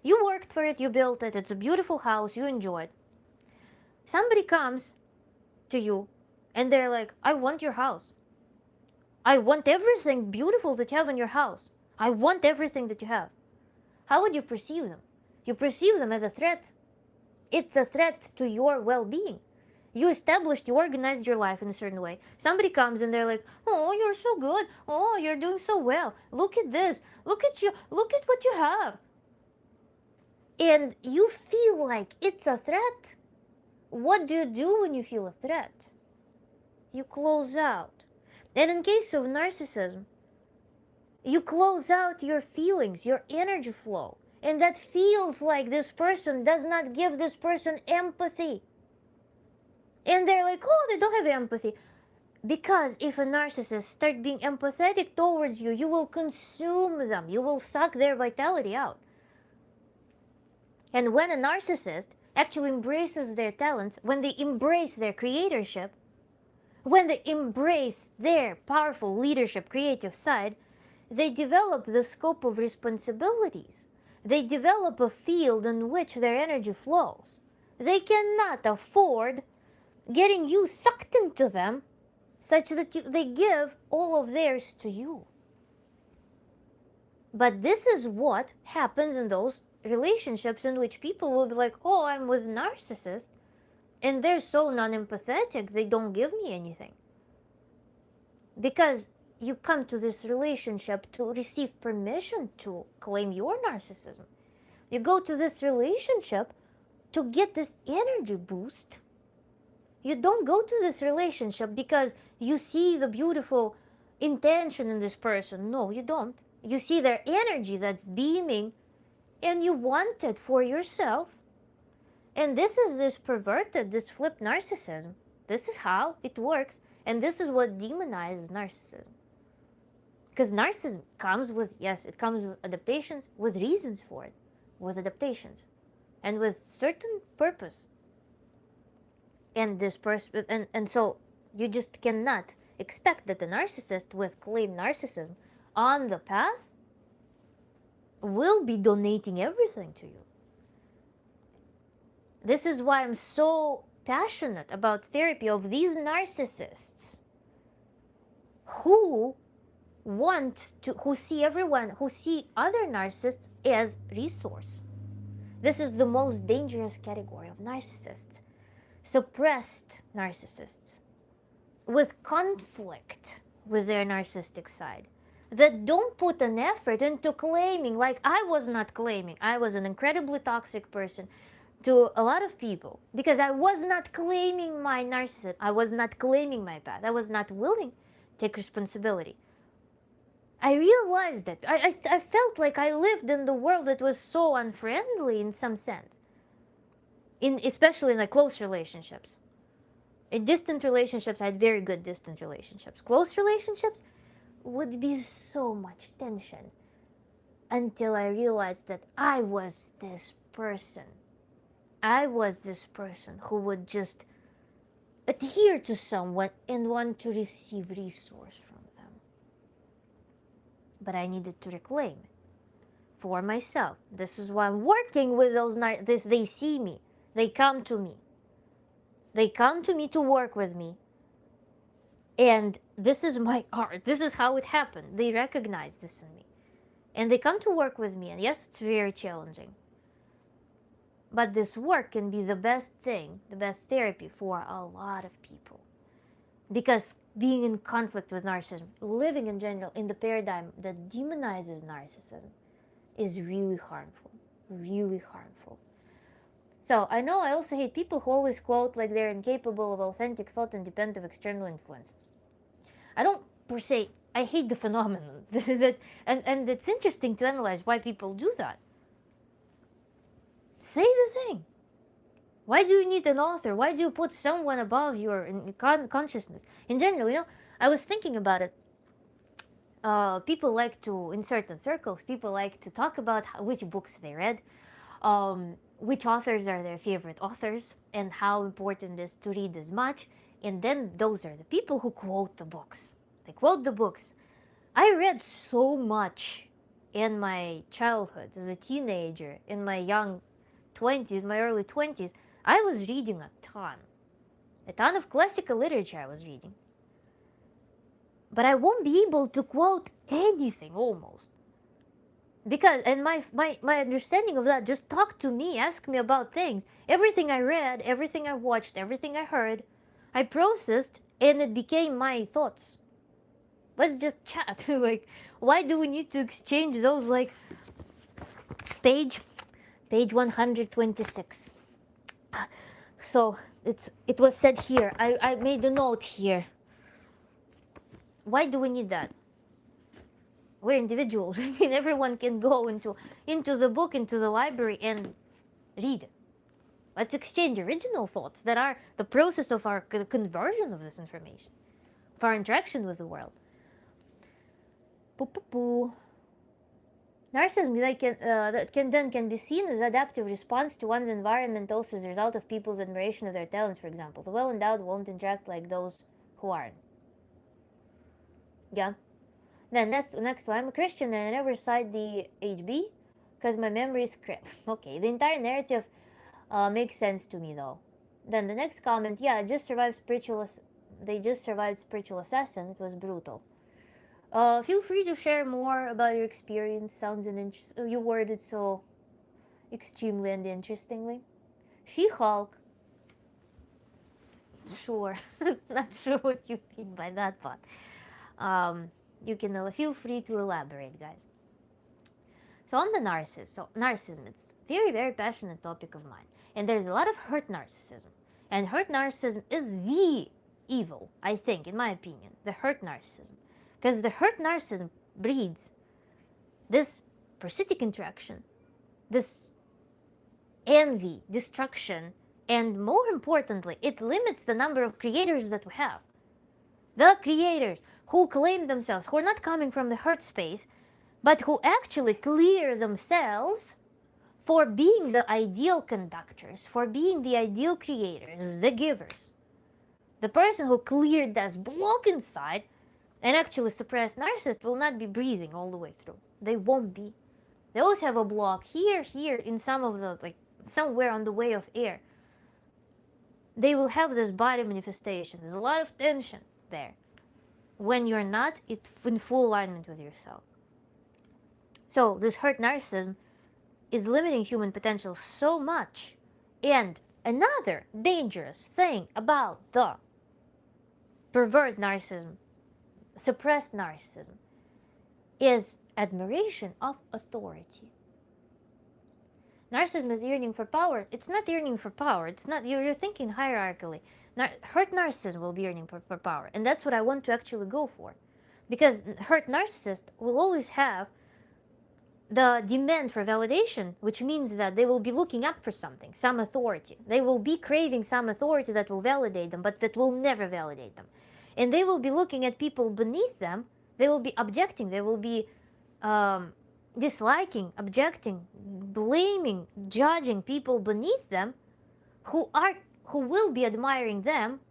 You worked for it, you built it, it's a beautiful house, you enjoy it. Somebody comes to you and they're like, I want your house. I want everything beautiful that you have in your house. I want everything that you have. How would you perceive them? You perceive them as a threat. It's a threat to your well-being. You established, you organized your life in a certain way. Somebody comes and they're like, oh, you're so good. Oh, you're doing so well. Look at this. Look at you. Look at what you have. And you feel like it's a threat. What do you do when you feel a threat? You close out. And in case of narcissism, you close out your feelings, your energy flow. And that feels like this person does not give this person empathy. And they're like, oh, they don't have empathy. Because if a narcissist starts being empathetic towards you, you will consume them. You will suck their vitality out. And when a narcissist actually embraces their talents, when they embrace their creatorship, when they embrace their powerful leadership, creative side, they develop the scope of responsibilities. They develop a field in which their energy flows. They cannot afford getting you sucked into them such that they give all of theirs to you. But this is what happens in those relationships in which people will be like, oh, I'm with a narcissist, And they're so non-empathetic, they don't give me anything. Because you come to this relationship to receive permission to claim your narcissism. You go to this relationship to get this energy boost. You don't go to this relationship because you see the beautiful intention in this person. No, you don't. You see their energy that's beaming and you want it for yourself. And this is this perverted, this flipped narcissism. This is how it works. And this is what demonizes narcissism. Because narcissism comes with, yes, it comes with adaptations, with reasons for it, with adaptations, and with certain purpose. And this person, and so you just cannot expect that the narcissist with claimed narcissism on the path will be donating everything to you. This is why I'm so passionate about therapy of these narcissists who want to, who see other narcissists as resource. This is the most dangerous category of narcissists. Suppressed narcissists with conflict with their narcissistic side that don't put an effort into claiming, like I was not claiming. I was an incredibly toxic person to a lot of people because I was not claiming my narcissism. I was not claiming my path. I was not willing to take responsibility. I realized that. I felt like I lived in the world that was so unfriendly in some sense. Especially in like close relationships. In distant relationships, I had very good distant relationships. Close relationships would be so much tension until I realized that I was this person. I was this person who would just adhere to someone and want to receive resource from them. But I needed to reclaim it for myself. This is why I'm working with those. They see me. They come to me. They come to me to work with me. And this is my art. This is how it happened. They recognize this in me. And they come to work with me. And yes, it's very challenging. But this work can be the best thing, the best therapy for a lot of people. Because being in conflict with narcissism, living in general in the paradigm that demonizes narcissism, is really harmful. Really harmful. So I know I also hate people who always quote like they're incapable of authentic thought and depend on external influence. I don't per se, I hate the phenomenon. and it's interesting to analyze why people do that. Say the thing. Why do you need an author? Why do you put someone above your consciousness? In general, I was thinking about it. People like to, in certain circles, people like to talk about which books they read, which authors are their favorite authors, and how important it is to read as much. And then those are the people who quote the books. They quote the books. I read so much in my childhood, as a teenager, in my young 20s, my early 20s. I was reading a ton of classical literature I was reading. But I won't be able to quote anything almost. Because, and my understanding of that, just talk to me, ask me about things. Everything I read, everything I watched, everything I heard, I processed and it became my thoughts. Let's just chat. Like, why do we need to exchange those, like, page 126. So it was said here. I made a note here. Why do we need that? We're individuals. I mean, everyone can go into the book, into the library, and read it. Let's exchange original thoughts that are the process of our conversion of this information, of our interaction with the world. Narcissism that can be seen as adaptive response to one's environment, also as a result of people's admiration of their talents, for example. The well-endowed won't interact like those who aren't. Yeah. Then next one, I'm a Christian and I never cite the HB because my memory is crap. Okay, the entire narrative makes sense to me though. Then the next comment, yeah, they just survived spiritual assassin. It was brutal. Feel free to share more about your experience. Sounds you worded so extremely and interestingly. She-Hulk. sure. Not sure what you mean by that, but you can feel free to elaborate, guys. So on the narcissism, it's very, very passionate topic of mine. And there's a lot of hurt narcissism. And hurt narcissism is the evil, I think, in my opinion, the hurt narcissism. Because the hurt narcissism breeds this parasitic interaction, this envy, destruction, and more importantly, it limits the number of creators that we have. The creators who claim themselves, who are not coming from the hurt space, but who actually clear themselves for being the ideal conductors, for being the ideal creators, the givers. The person who cleared this block inside and actually suppressed narcissist will not be breathing all the way through. They won't be. They always have a block here, in some of the, somewhere on the way of air. They will have this body manifestation. There's a lot of tension there when you're not in full alignment with yourself. So this hurt narcissism is limiting human potential so much. And another dangerous thing about the perverse narcissism, suppressed narcissism, is admiration of authority. Narcissism is yearning for power. It's not yearning for power. It's not, you're thinking hierarchically. Hurt narcissism will be yearning for power. And that's what I want to actually go for. Because hurt narcissist will always have the demand for validation, which means that they will be looking up for something, some authority. They will be craving some authority that will validate them, but that will never validate them. And they will be looking at people beneath them. They will be objecting. They will be disliking, objecting, blaming, judging people beneath them who will be admiring them,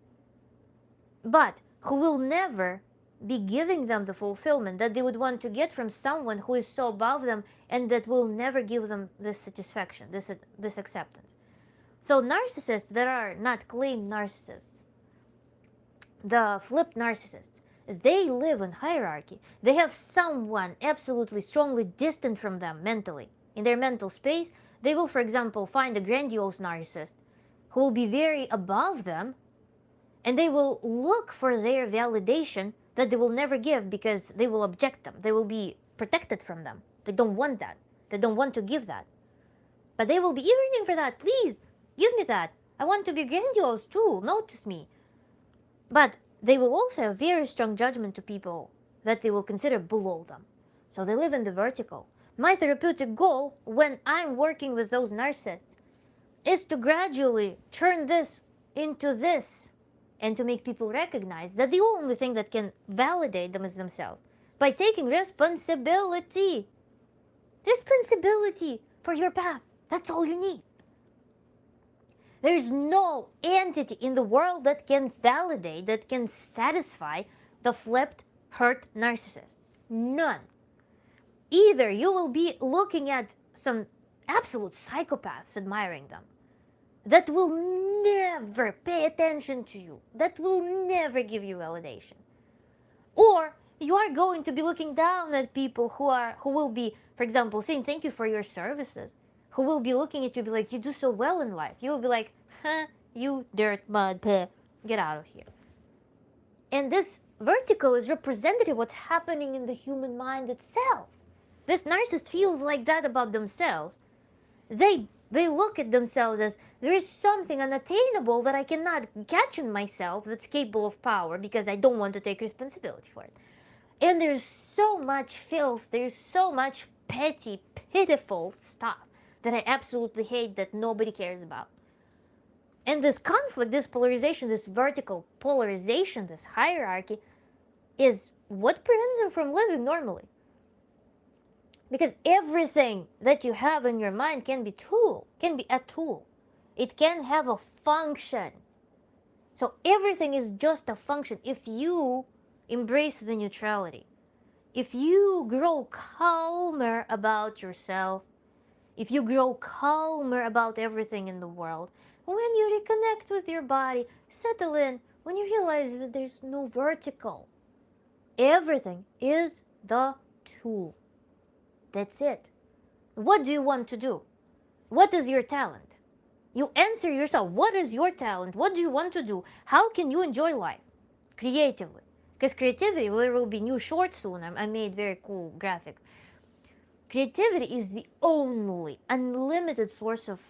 but who will never be giving them the fulfillment that they would want to get from someone who is so above them and that will never give them this satisfaction, this acceptance. So narcissists that are not claimed narcissists, the flipped narcissists, they live in hierarchy. They have someone absolutely strongly distant from them mentally. In their mental space, they will, for example, find a grandiose narcissist who will be very above them, and they will look for their validation that they will never give because they will object them. They will be protected from them. They don't want that. They don't want to give that. But they will be yearning for that. Please, give me that. I want to be grandiose too. Notice me. But they will also have very strong judgment to people that they will consider below them. So they live in the vertical. My therapeutic goal when I'm working with those narcissists is to gradually turn this into this, and to make people recognize that the only thing that can validate them is themselves by taking responsibility. Responsibility for your path. That's all you need. There is no entity in the world that can validate, that can satisfy the flipped, hurt narcissist. None. Either you will be looking at some absolute psychopaths admiring them, that will never pay attention to you, that will never give you validation. Or you are going to be looking down at people who will be, for example, saying thank you for your services, who will be looking at you, be like, you do so well in life. You will be like, huh, you dirt, mud, peh, get out of here. And this vertical is representative of what's happening in the human mind itself. This narcissist feels like that about themselves. They look at themselves as, there is something unattainable that I cannot catch in myself that's capable of power because I don't want to take responsibility for it. And there's so much filth, there's so much petty, pitiful stuff that I absolutely hate that nobody cares about. And this conflict, this polarization, this vertical polarization, this hierarchy is what prevents them from living normally. Because everything that you have in your mind can be a tool. It can have a function. So everything is just a function. If you embrace the neutrality, if you grow calmer about yourself, if you grow calmer about everything in the world, when you reconnect with your body, settle in, when you realize that there's no vertical, everything is the tool. That's it. What do you want to do? What is your talent? You answer yourself. What is your talent? What do you want to do? How can you enjoy life creatively? Because creativity, there will be new shorts soon. I made very cool graphics. Creativity is the only unlimited source of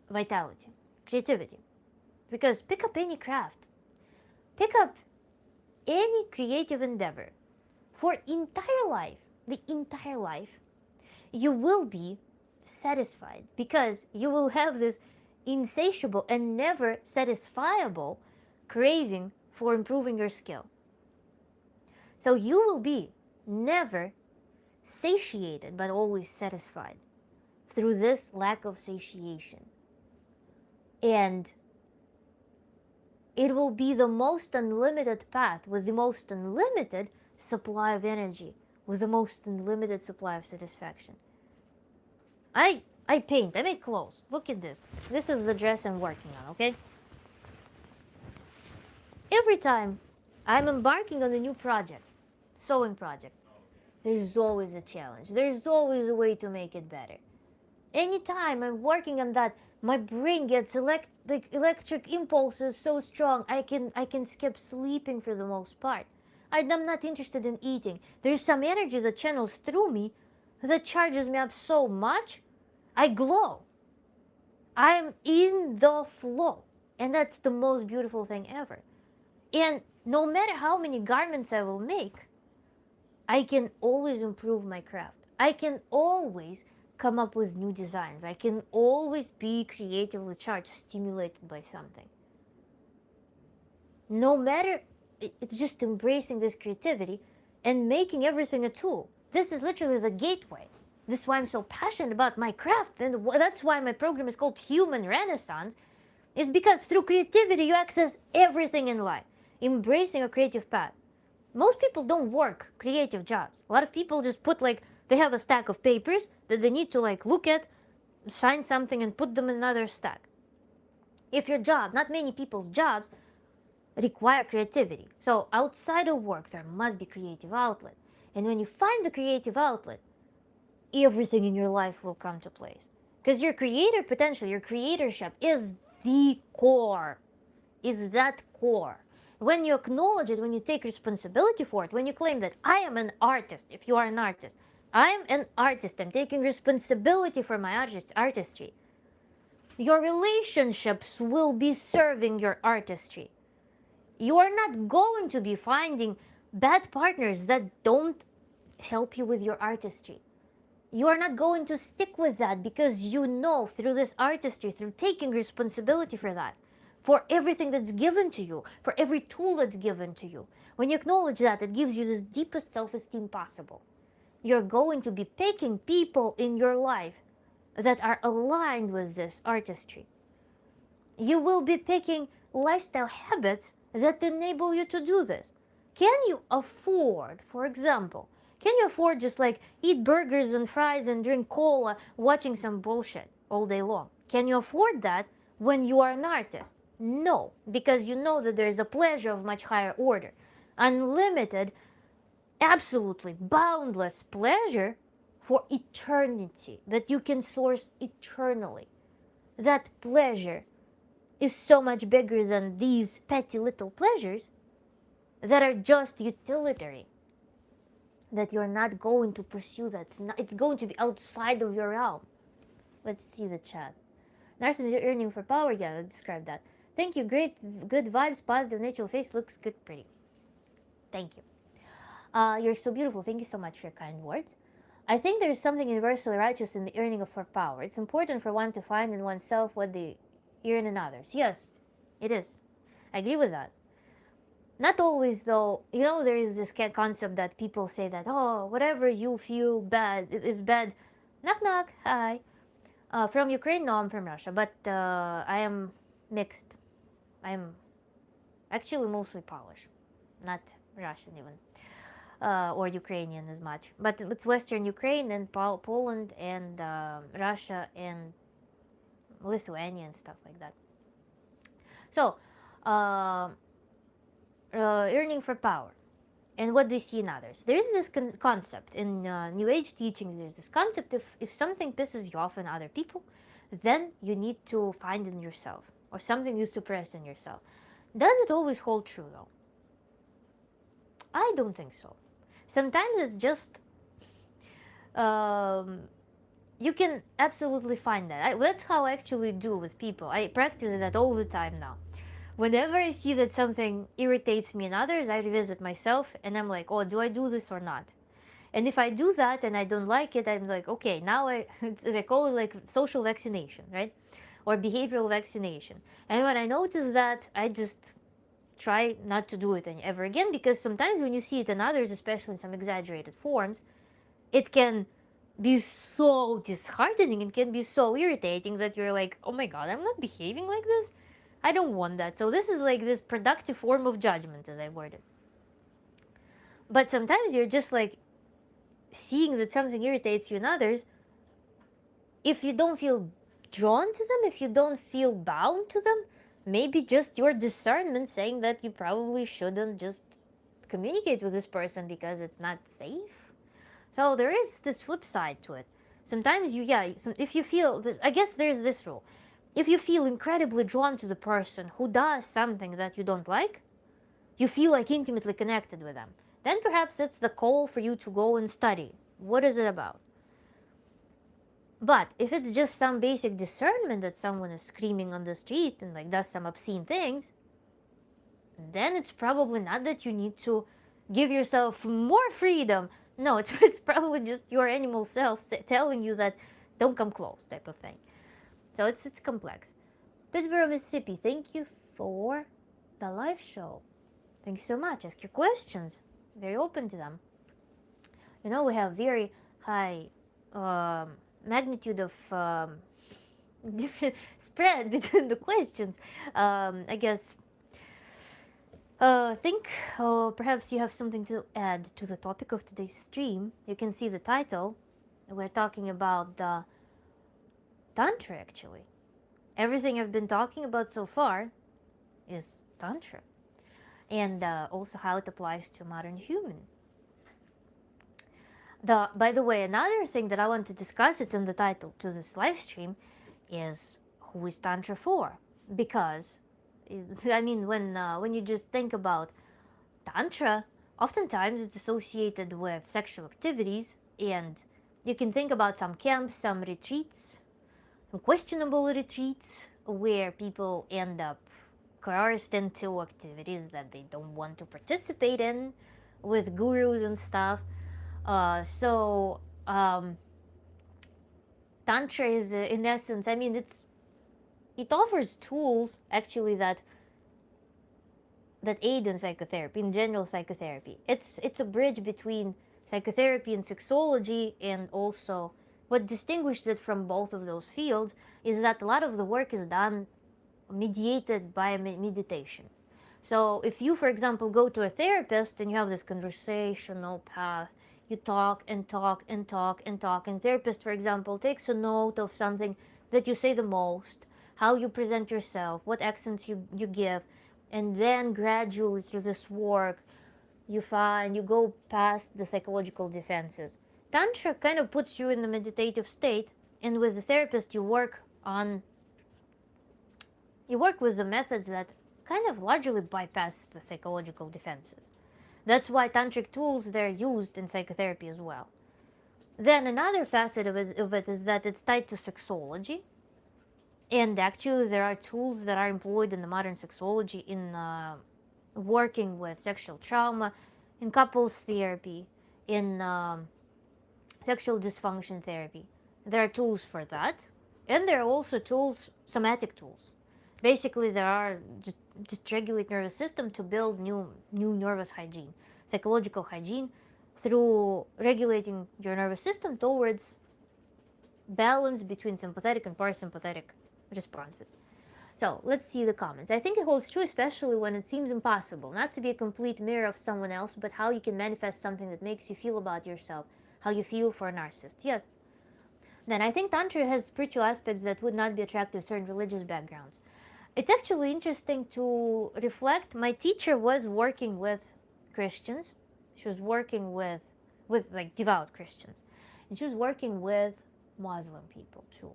vitality. Creativity. Because pick up any craft. Pick up any creative endeavor. For entire life, the entire life, you will be satisfied because you will have this insatiable and never satisfiable craving for improving your skill. So you will be never satiated but always satisfied through this lack of satiation. And it will be the most unlimited path with the most unlimited supply of energy, with the most unlimited supply of satisfaction. I paint, I make clothes. Look at this. This is the dress I'm working on, okay? Every time I'm embarking on a new project, sewing project, there's always a challenge. There's always a way to make it better. Anytime I'm working on that, my brain gets electric impulses so strong I can skip sleeping for the most part. I'm not interested in eating. There's some energy that channels through me that charges me up so much, I glow. I'm in the flow. And that's the most beautiful thing ever. And no matter how many garments I will make, I can always improve my craft. I can always come up with new designs. I can always be creatively charged, stimulated by something. No matter, it's just embracing this creativity and making everything a tool. This is literally the gateway. This is why I'm so passionate about my craft, and that's why my program is called Human Renaissance, is because through creativity you access everything in life, embracing a creative path. Most people don't work creative jobs. A lot of people just put they have a stack of papers that they need to look at, sign something and put them in another stack. If your job, not many people's jobs require creativity. So outside of work, there must be creative outlet. And when you find the creative outlet, everything in your life will come to place. Because your creator potential, your creatorship is the core, is that core. When you acknowledge it, when you take responsibility for it, when you claim that I am an artist, if you are an artist, I am an artist, I'm taking responsibility for my artistry, your relationships will be serving your artistry. You are not going to be finding bad partners that don't help you with your artistry. You are not going to stick with that because you know through this artistry, through taking responsibility for that, for everything that's given to you, for every tool that's given to you. When you acknowledge that, it gives you this deepest self-esteem possible. You're going to be picking people in your life that are aligned with this artistry. You will be picking lifestyle habits that enable you to do this. Can you afford, for example, can you afford just eat burgers and fries and drink cola watching some bullshit all day long? Can you afford that when you are an artist? No, because you know that there is a pleasure of much higher order. Unlimited, absolutely boundless pleasure for eternity that you can source eternally. That pleasure is so much bigger than these petty little pleasures that are just utilitarian, that you're not going to pursue that. It's going to be outside of your realm. Let's see the chat. Narcissism is earning for power. Yeah, let's describe that. Thank you. Great, good vibes, positive, natural face, looks good, pretty. Thank you. You're so beautiful. Thank you so much for your kind words. I think there is something universally righteous in the earning of for power. It's important for one to find in oneself what they earn in others. Yes, it is. I agree with that. Not always, though. There is this concept that people say that, oh, whatever you feel bad is bad. Knock, knock. Hi. From Ukraine? No, I'm from Russia. But I am mixed. I am actually mostly Polish, not Russian even. Or Ukrainian as much. But it's Western Ukraine and Poland and Russia and Lithuania and stuff like that. So, earning for power and what they see in others. There is this concept in New Age teachings. There's this concept if something pisses you off in other people, then you need to find in yourself, or something you suppress in yourself. Does it always hold true though? I don't think so. Sometimes it's just um, you can absolutely find that. That's how I actually do with people. I practice that all the time now. Whenever I see that something irritates me in others, I revisit myself and I'm like, oh, do I do this or not? And if I do that and I don't like it, I'm like, okay, now they call it like social vaccination, right? Or behavioral vaccination. And when I notice that, I just try not to do it ever again, because sometimes when you see it in others, especially in some exaggerated forms, it can be so disheartening and can be so irritating that you're like, oh my god, I'm not behaving like this. I don't want that. So this is like this productive form of judgment, as I word it. But sometimes you're just like seeing that something irritates you in others. If you don't feel drawn to them, if you don't feel bound to them, maybe just your discernment saying that you probably shouldn't just communicate with this person because it's not safe. So there is this flip side to it. Sometimes if you feel this, I guess there's this rule. If you feel incredibly drawn to the person who does something that you don't like, you feel like intimately connected with them, then perhaps it's the call for you to go and study. What is it about? But if it's just some basic discernment that someone is screaming on the street and like does some obscene things, then it's probably not that you need to give yourself more freedom. No, it's probably just your animal self telling you that don't come close, type of thing. So it's complex. Pittsburgh, Mississippi, thank you for the live show. Thank you so much. Ask your questions. Very open to them. You know, we have very high magnitude of different spread between the questions. I guess think perhaps you have something to add to the topic of today's stream. You can see the title. We're talking about the Tantra, actually. Everything I've been talking about so far is Tantra. And also how it applies to modern human. By the way, another thing that I want to discuss, it's in the title to this live stream, is who is Tantra for? Because, I mean, when you just think about Tantra, oftentimes it's associated with sexual activities, and you can think about some camps, some retreats, some questionable retreats, where people end up coerced into activities that they don't want to participate in, with gurus and stuff. So Tantra is, in essence, I mean, it offers tools actually that aid in psychotherapy, in general psychotherapy. It's a bridge between psychotherapy and sexology, and also what distinguishes it from both of those fields is that a lot of the work is done mediated by meditation. So if you, for example, go to a therapist and you have this conversational path, you talk and talk and talk and talk, and therapist, for example, takes a note of something that you say the most, how you present yourself, what accents you give, and then gradually through this work, you go past the psychological defenses. Tantra kind of puts you in the meditative state, and with the therapist you work with the methods that kind of largely bypass the psychological defenses. That's why tantric tools, they're used in psychotherapy as well. Then another facet of it is that it's tied to sexology. And actually there are tools that are employed in the modern sexology in working with sexual trauma, in couples therapy, in sexual dysfunction therapy. There are tools for that. And there are also tools, somatic tools. Basically, there are just regulate nervous system to build new nervous hygiene, psychological hygiene, through regulating your nervous system towards balance between sympathetic and parasympathetic responses. So let's see the comments. I think it holds true, especially when it seems impossible not to be a complete mirror of someone else, but how you can manifest something that makes you feel about yourself, how you feel for a narcissist. Yes. Then I think Tantra has spiritual aspects that would not be attractive to certain religious backgrounds. It's actually interesting to reflect. My teacher was working with Christians. She was working with like devout Christians. And she was working with Muslim people too.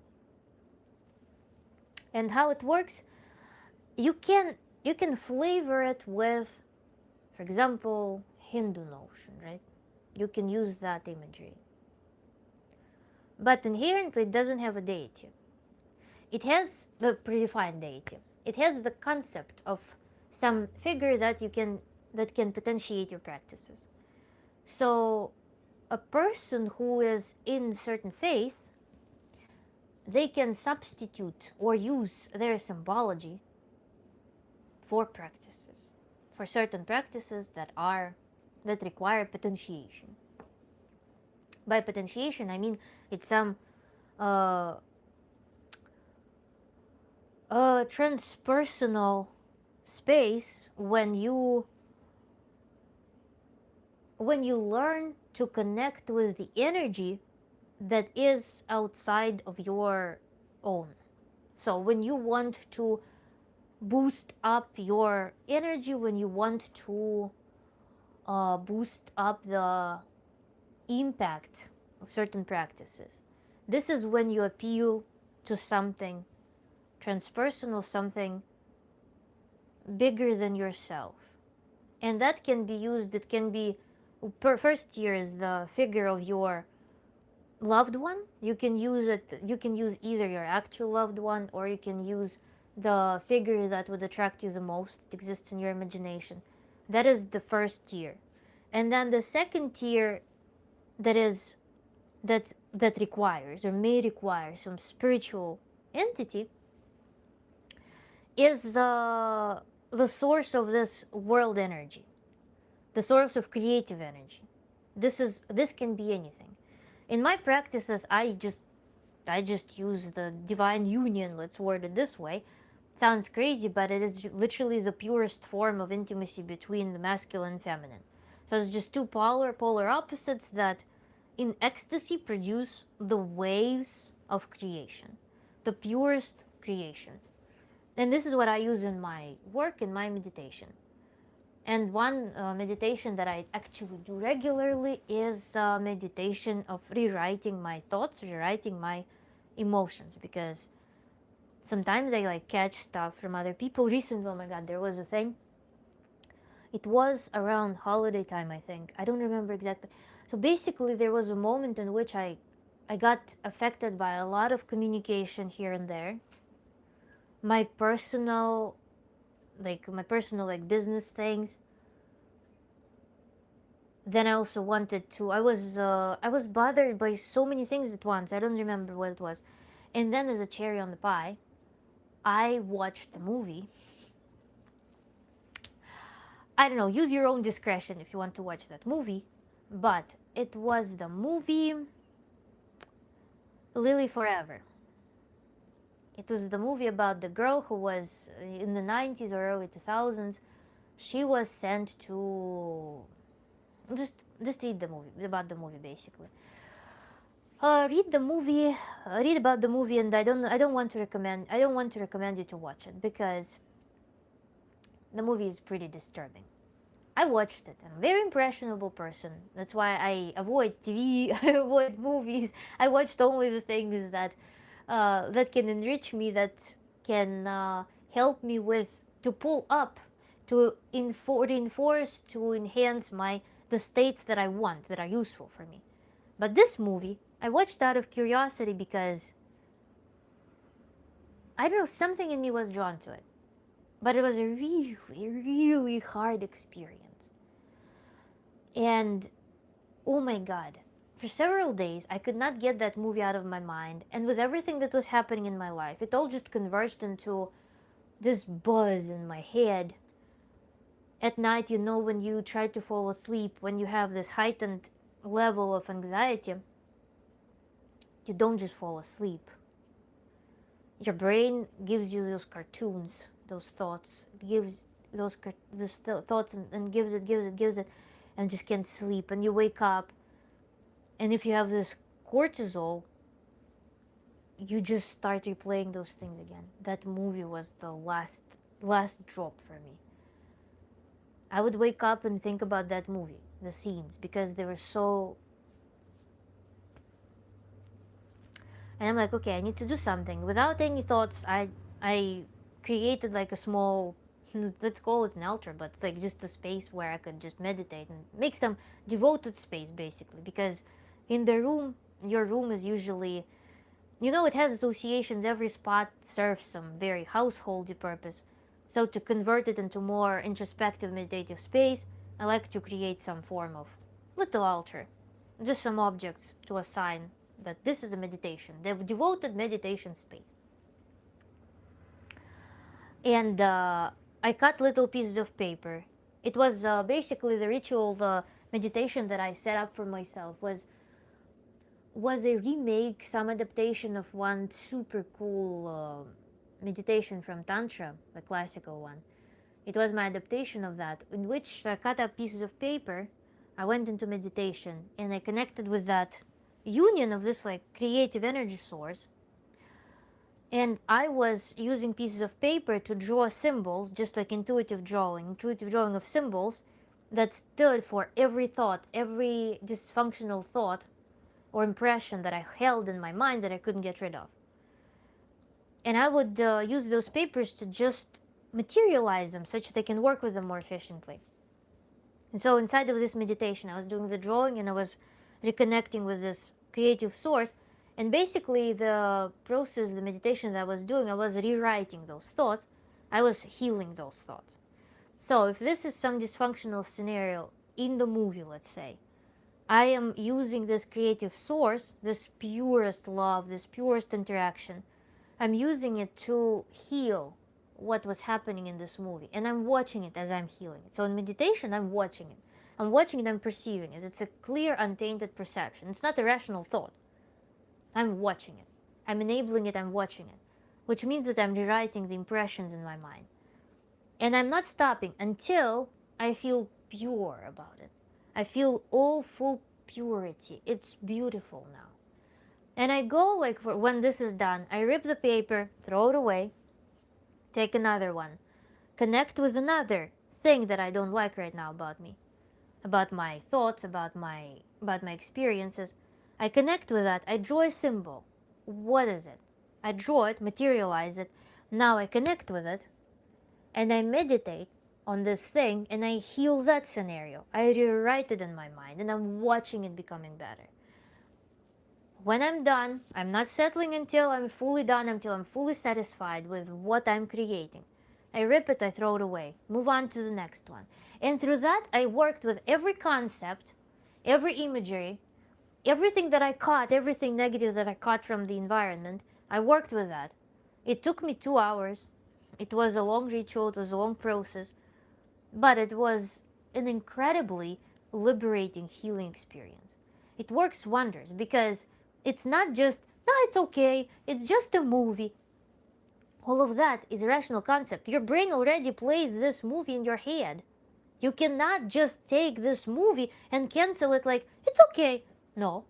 And how it works, you can flavor it with, for example, Hindu notion, right? You can use that imagery. But inherently it doesn't have a deity. It has the predefined deity. It has the concept of some figure that can potentiate your practices. So a person who is in certain faith, they can substitute or use their symbology for practices, for certain practices that require potentiation. By potentiation, I mean it's some transpersonal space when you learn to connect with the energy that is outside of your own. So when you want to boost up your energy, when you want to boost up the impact of certain practices, this is when you appeal to something transpersonal, something bigger than yourself. And that can be used, it can be, first tier is the figure of your loved one. You can use either your actual loved one, or you can use the figure that would attract you the most, that exists in your imagination. That is the first tier. And then the second tier that requires or may require some spiritual entity is the source of this world energy, the source of creative energy. This can be anything. In my practices, I just use the divine union, let's word it this way. Sounds crazy, but it is literally the purest form of intimacy between the masculine and feminine. So it's just two polar opposites that in ecstasy produce the waves of creation, the purest creation. And this is what I use in my work, in my meditation. And one meditation that I actually do regularly is meditation of rewriting my thoughts, rewriting my emotions, because sometimes I catch stuff from other people. Recently, oh my god, there was a thing. It was around holiday time, I think. I don't remember exactly. So basically, there was a moment in which I got affected by a lot of communication here and there. My personal business things. Then I also wanted to, I was bothered by so many things at once. I don't remember what it was. And then as a cherry on the pie, I watched the movie. I don't know, use your own discretion if you want to watch that movie. But it was the movie Lily Forever. It was the movie about the girl who was in the 90s or early 2000s. She was sent to just read the movie, about the movie basically. Read about the movie, and I don't want to recommend you to watch it because the movie is pretty disturbing. I watched it. I'm a very impressionable person. That's why I avoid TV, I avoid movies. I watched only the things that can enrich me, that can help me to pull up, to reinforce, to enhance the states that I want, that are useful for me. But this movie, I watched out of curiosity because, I don't know, something in me was drawn to it. But it was a really, really hard experience. And, oh my god, for several days, I could not get that movie out of my mind. And with everything that was happening in my life, it all just converged into this buzz in my head. At night, when you try to fall asleep, when you have this heightened level of anxiety, you don't just fall asleep. Your brain gives you those cartoons, those thoughts. It gives those thoughts and gives it, and just can't sleep. And you wake up, and if you have this cortisol, you just start replaying those things again. That movie was the last drop for me. I would wake up and think about that movie, the scenes, because they were so... And I'm like, okay, I need to do something. Without any thoughts, I I created like a small, let's call it an altar, but it's like just a space where I could just meditate and make some devoted space basically. Because in the room, your room is usually, it has associations. Every spot serves some very householdy purpose. So to convert it into more introspective meditative space, I like to create some form of little altar, just some objects to assign that this is a meditation, the devoted meditation space. And I cut little pieces of paper. It was basically the ritual, the meditation that I set up for myself was a remake, some adaptation of one super cool meditation from Tantra, the classical one. It was my adaptation of that, in which I cut up pieces of paper, I went into meditation, and I connected with that union of this like creative energy source. And I was using pieces of paper to draw symbols, just like intuitive drawing of symbols that stood for every thought, every dysfunctional thought or impression that I held in my mind that I couldn't get rid of. And I would use those papers to just materialize them such that I can work with them more efficiently. And so inside of this meditation, I was doing the drawing and I was reconnecting with this creative source. And basically the process, the meditation that I was doing, I was rewriting those thoughts. I was healing those thoughts. So if this is some dysfunctional scenario in the movie, let's say, I am using this creative source, this purest love, this purest interaction. I'm using it to heal what was happening in this movie. And I'm watching it as I'm healing it. So in meditation, I'm watching it. I'm watching it, I'm perceiving it. It's a clear, untainted perception. It's not a rational thought. I'm watching it. I'm enabling it, I'm watching it. Which means that I'm rewriting the impressions in my mind. And I'm not stopping until I feel pure about it. I feel all full purity. It's beautiful now. And I go like, when this is done, I rip the paper, throw it away, take another one, connect with another thing that I don't like right now about me, about my thoughts, about my experiences. I connect with that. I draw a symbol. What is it? I draw it, materialize it. Now I connect with it, and I meditate on this thing, and I heal that scenario. I rewrite it in my mind, and I'm watching it becoming better. When I'm done, I'm not settling until I'm fully done, until I'm fully satisfied with what I'm creating. I rip it, I throw it away, move on to the next one. And through that, I worked with every concept, every imagery, everything that I caught, everything negative that I caught from the environment. I worked with that. It took me 2 hours. It was a long ritual, it was a long process, but it was an incredibly liberating, healing experience. It works wonders because it's not just, no, it's okay, it's just a movie. All of that is a rational concept. Your brain already plays this movie in your head. You cannot just take this movie and cancel it like, it's okay. No.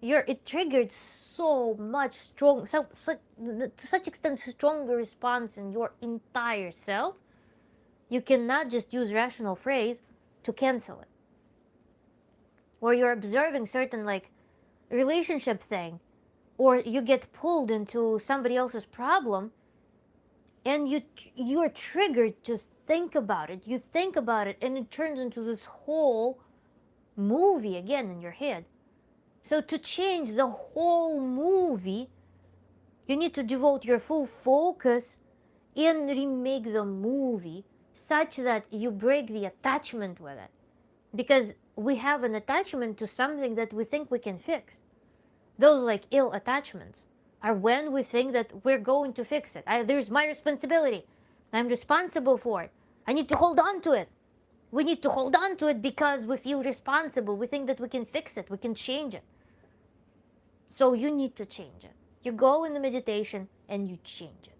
It triggered so much to such extent stronger response in your entire self. You cannot just use rational phrase to cancel it. Or you're observing certain like relationship thing, or you get pulled into somebody else's problem, and you're triggered to think about it. You think about it, and it turns into this whole movie again in your head. So to change the whole movie, you need to devote your full focus and remake the movie such that you break the attachment with it. Because we have an attachment to something that we think we can fix. Those like ill attachments are when we think that we're going to fix it. There's my responsibility. I'm responsible for it. I need to hold on to it. We need to hold on to it because we feel responsible. We think that we can fix it. We can change it. So you need to change it. You go in the meditation and you change it.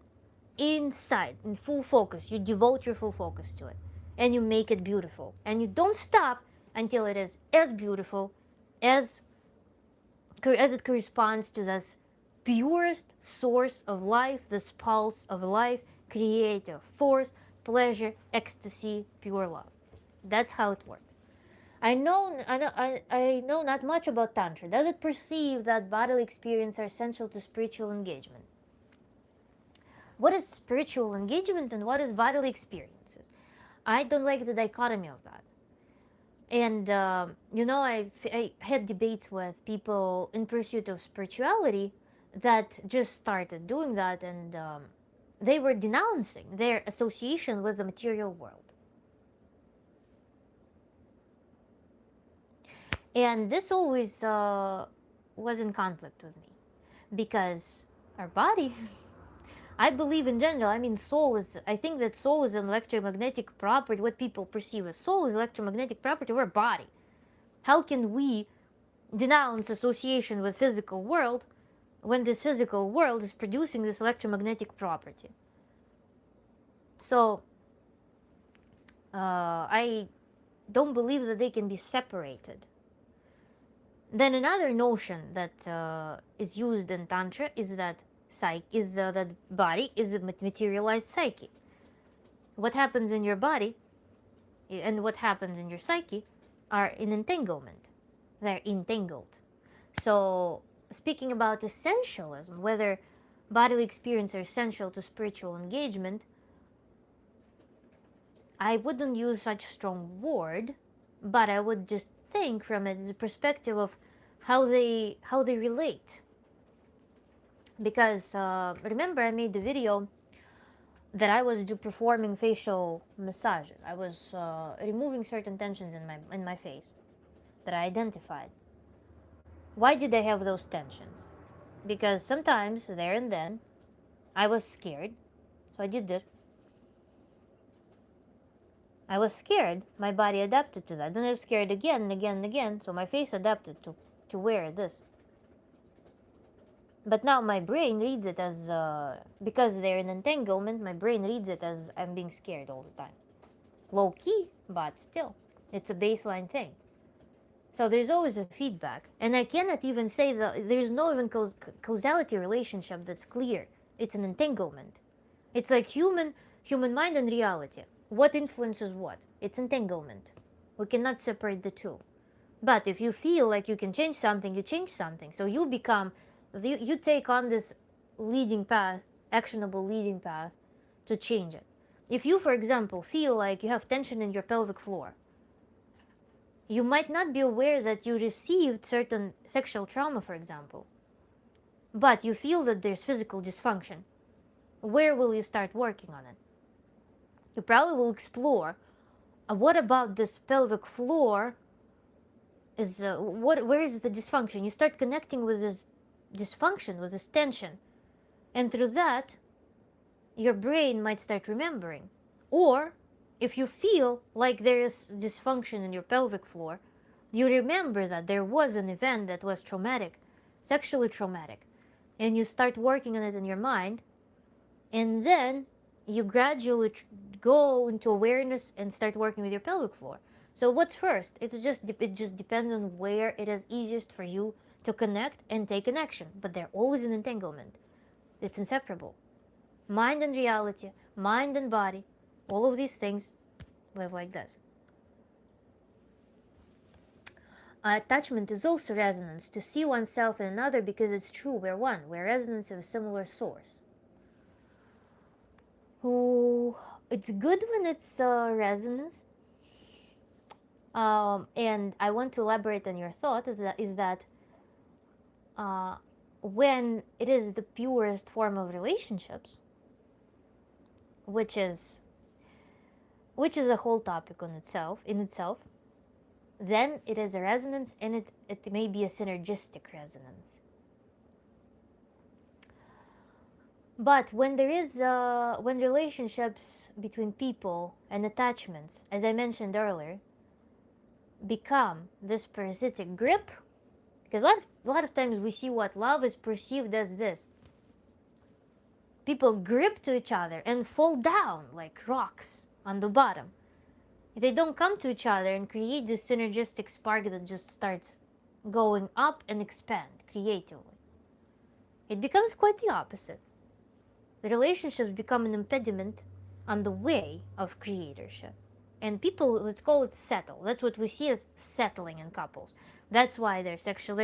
Inside, in full focus, you devote your full focus to it. And you make it beautiful. And you don't stop until it is as beautiful as it corresponds to this purest source of life, this pulse of life, creative force, pleasure, ecstasy, pure love. That's how it works. I know not much about Tantra. Does it perceive that bodily experience are essential to spiritual engagement? what is spiritual engagement and what is bodily experiences. I don't like the dichotomy of that. And I had debates with people in pursuit of spirituality that just started doing that, and they were denouncing their association with the material world. And this always was in conflict with me, because our body, I believe in general, I think that soul is an electromagnetic property, what people perceive as soul is electromagnetic property of our body. How can we denounce association with physical world when this physical world is producing this electromagnetic property? So, I don't believe that they can be separated. Then another notion that is used in Tantra is that that body is a materialized psyche. What happens in your body and what happens in your psyche are in entanglement. They're entangled. So, speaking about essentialism, whether bodily experience are essential to spiritual engagement, I wouldn't use such a strong word, but I would just think from it as a perspective of how they relate. Because remember, I made the video that I was performing facial massages. I was removing certain tensions in my face that I identified. Why did I have those tensions? Because sometimes there and then I was scared, so I did this. I was scared, my body adapted to that. Then I was scared again and again and again, so my face adapted to wear this. But now my brain reads it as, because they're in entanglement, my brain reads it as I'm being scared all the time. Low key, but still, it's a baseline thing. So there's always a feedback. And I cannot even say that there's no even causality relationship that's clear. It's an entanglement. It's like human mind and reality. What influences what? It's entanglement. We cannot separate the two. But if you feel like you can change something, you change something. So you take on this leading path, actionable leading path, to change it. If you, for example, feel like you have tension in your pelvic floor, you might not be aware that you received certain sexual trauma, for example, but you feel that there's physical dysfunction. Where will you start working on it? You probably will explore, what about this pelvic floor is, where is the dysfunction? You start connecting with this dysfunction, with this tension, and through that your brain might start remembering. Or if you feel like there is dysfunction in your pelvic floor, you remember that there was an event that was traumatic, sexually traumatic, and you start working on it in your mind, and then you gradually go into awareness and start working with your pelvic floor. So what's first? It just depends on where it is easiest for you to connect and take an action, but they're always in entanglement. It's inseparable. Mind and reality, mind and body, all of these things live like this. Attachment is also resonance, to see oneself in another because it's true, we're one, we're resonance of a similar source. It's good when it's resonance. And I want to elaborate on your thought, that when it is the purest form of relationships, which is a whole topic in itself, then it is a resonance, and it may be a synergistic resonance. But when there is when relationships between people and attachments, as I mentioned earlier, become this parasitic grip, because a lot of times we see what love is perceived as this. People grip to each other and fall down like rocks on the bottom. They don't come to each other and create this synergistic spark that just starts going up and expand creatively. It becomes quite the opposite. The relationships become an impediment on the way of creatorship. And people, let's call it settle. That's what we see as settling in couples. That's why their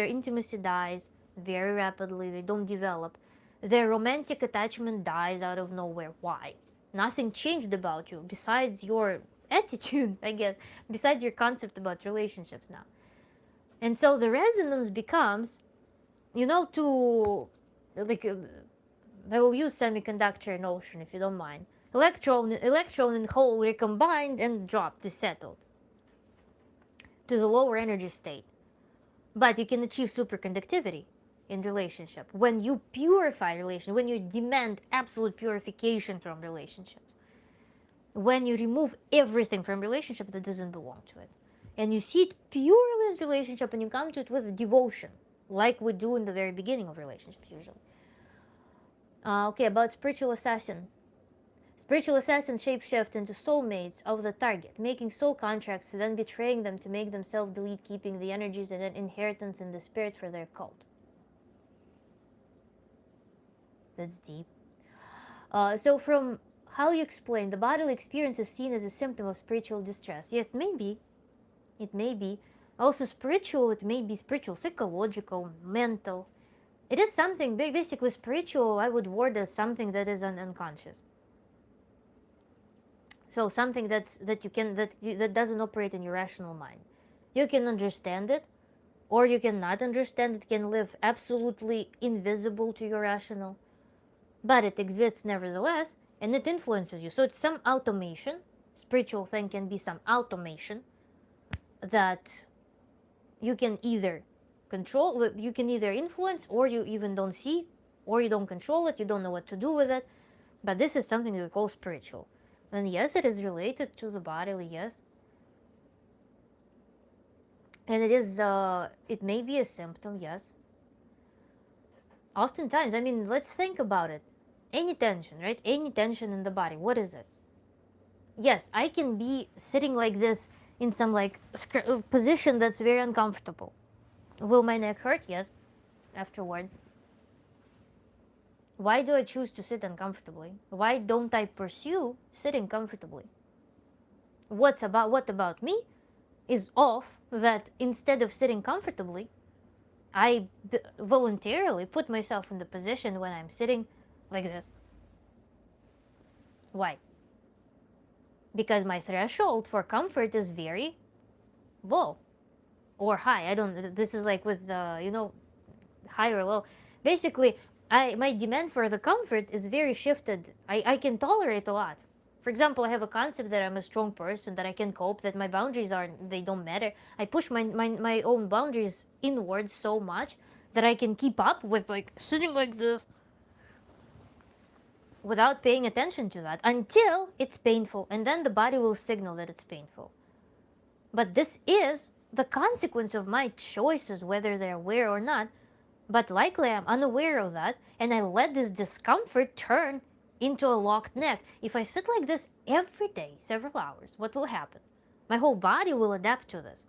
intimacy dies very rapidly. They don't develop, Their romantic attachment dies out of nowhere. Why? Nothing changed about you besides your attitude, I guess, besides your concept about relationships now. And so the resonance becomes, to, like, I will use semiconductor notion if you don't mind. Electron and hole recombined and dropped, is settled to the lower energy state. But you can achieve superconductivity in relationship when you purify relation, when you demand absolute purification from relationships, when you remove everything from relationship that doesn't belong to it, and you see it purely as relationship, and you come to it with devotion, like we do in the very beginning of relationships usually. Okay, about spiritual assassin. Spiritual assassins shapeshift into soulmates of the target, making soul contracts, then betraying them to make them self-delete, keeping the energies and an inheritance in the spirit for their cult. That's deep. So from how you explain, the bodily experience is seen as a symptom of spiritual distress. Yes, maybe. It may be. Also spiritual, it may be spiritual, psychological, mental. It is something, basically spiritual, I would word as something that is unconscious. So something that doesn't operate in your rational mind. You can understand it, or you cannot understand it, can live absolutely invisible to your rational, but it exists nevertheless, and it influences you. So it's some automation. Spiritual thing can be some automation that you can either control, you can either influence, or you even don't see, or you don't control it, you don't know what to do with it. But this is something that we call spiritual. And yes, it is related to the bodily, yes. And it may be a symptom, yes. Oftentimes, I mean, let's think about it. Any tension, right? Any tension in the body, what is it? Yes, I can be sitting like this in some position that's very uncomfortable. Will my neck hurt? Yes, afterwards. Why do I choose to sit uncomfortably? Why don't I pursue sitting comfortably? What about me is off that instead of sitting comfortably, I voluntarily put myself in the position when I'm sitting like this. Why? Because my threshold for comfort is very low or high. This is like with high or low. Basically, my demand for the comfort is very shifted. I can tolerate a lot. For example, I have a concept that I'm a strong person, that I can cope, that my boundaries they don't matter. I push my own boundaries inwards so much that I can keep up with sitting like this without paying attention to that until it's painful, and then the body will signal that it's painful. But this is the consequence of my choices, whether they're aware or not. But likely I'm unaware of that, and I let this discomfort turn into a locked neck. If I sit like this every day, several hours, what will happen? My whole body will adapt to this.